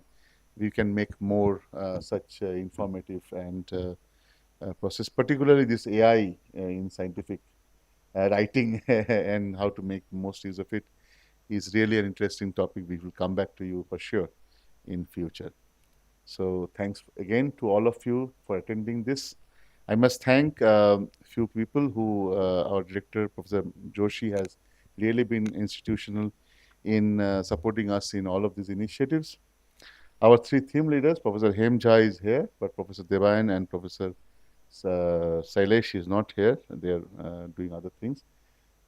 We can make more such informative and process, particularly this AI in scientific writing and how to make most use of it is really an interesting topic. We will come back to you for sure in future. So thanks again to all of you for attending this. I must thank a few people who our director, Professor Joshi, has really been institutional in supporting us in all of these initiatives. Our 3 theme leaders, Professor Hemjha is here, but Professor Devayan and Professor Sailesh is not here. They are doing other things.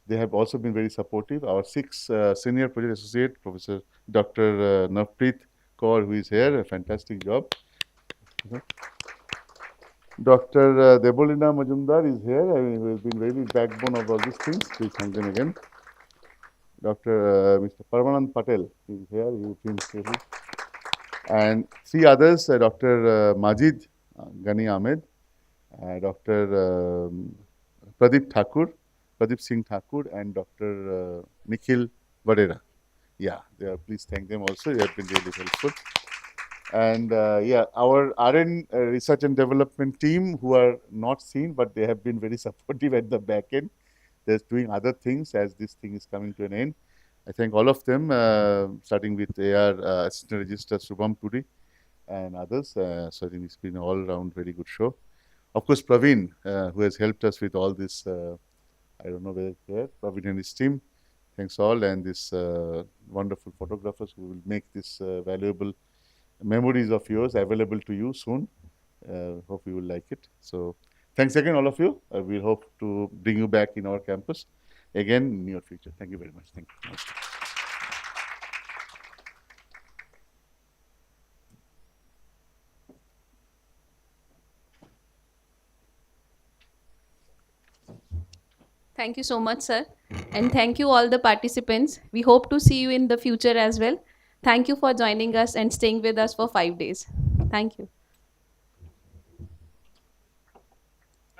They have also been very supportive. Our 6 senior project associate, Professor Dr. Navpreet Kaur, who is here, a fantastic job. Dr. Debolina Majumdar is here, who has been really backbone of all these things. Please thank them again. Dr. Mr. Parmanand Patel is here. He has been here. And 3 others, Dr. Majid Ghani Ahmed, Dr. Pradeep Singh Thakur, and Dr. Nikhil Vadera. Yeah, please thank them also. They have been really helpful. And yeah, our RN research and development team, who are not seen, but they have been very supportive at the back end. They're doing other things as this thing is coming to an end. I thank all of them, starting with AR Assistant Registrar Subham Puri and others. So I think it's been an all-round very good show. Of course, Praveen, who has helped us with all this, I don't know whether it's there, Praveen and his team. Thanks all, and this wonderful photographers who will make this valuable memories of yours available to you soon. Hope you will like it. So thanks again, all of you. We'll hope to bring you back in our campus again in near future. Thank you very much. Thank you. Thank you so much, sir. And thank you all the participants. We hope to see you in the future as well. Thank you for joining us and staying with us for 5 days. Thank you.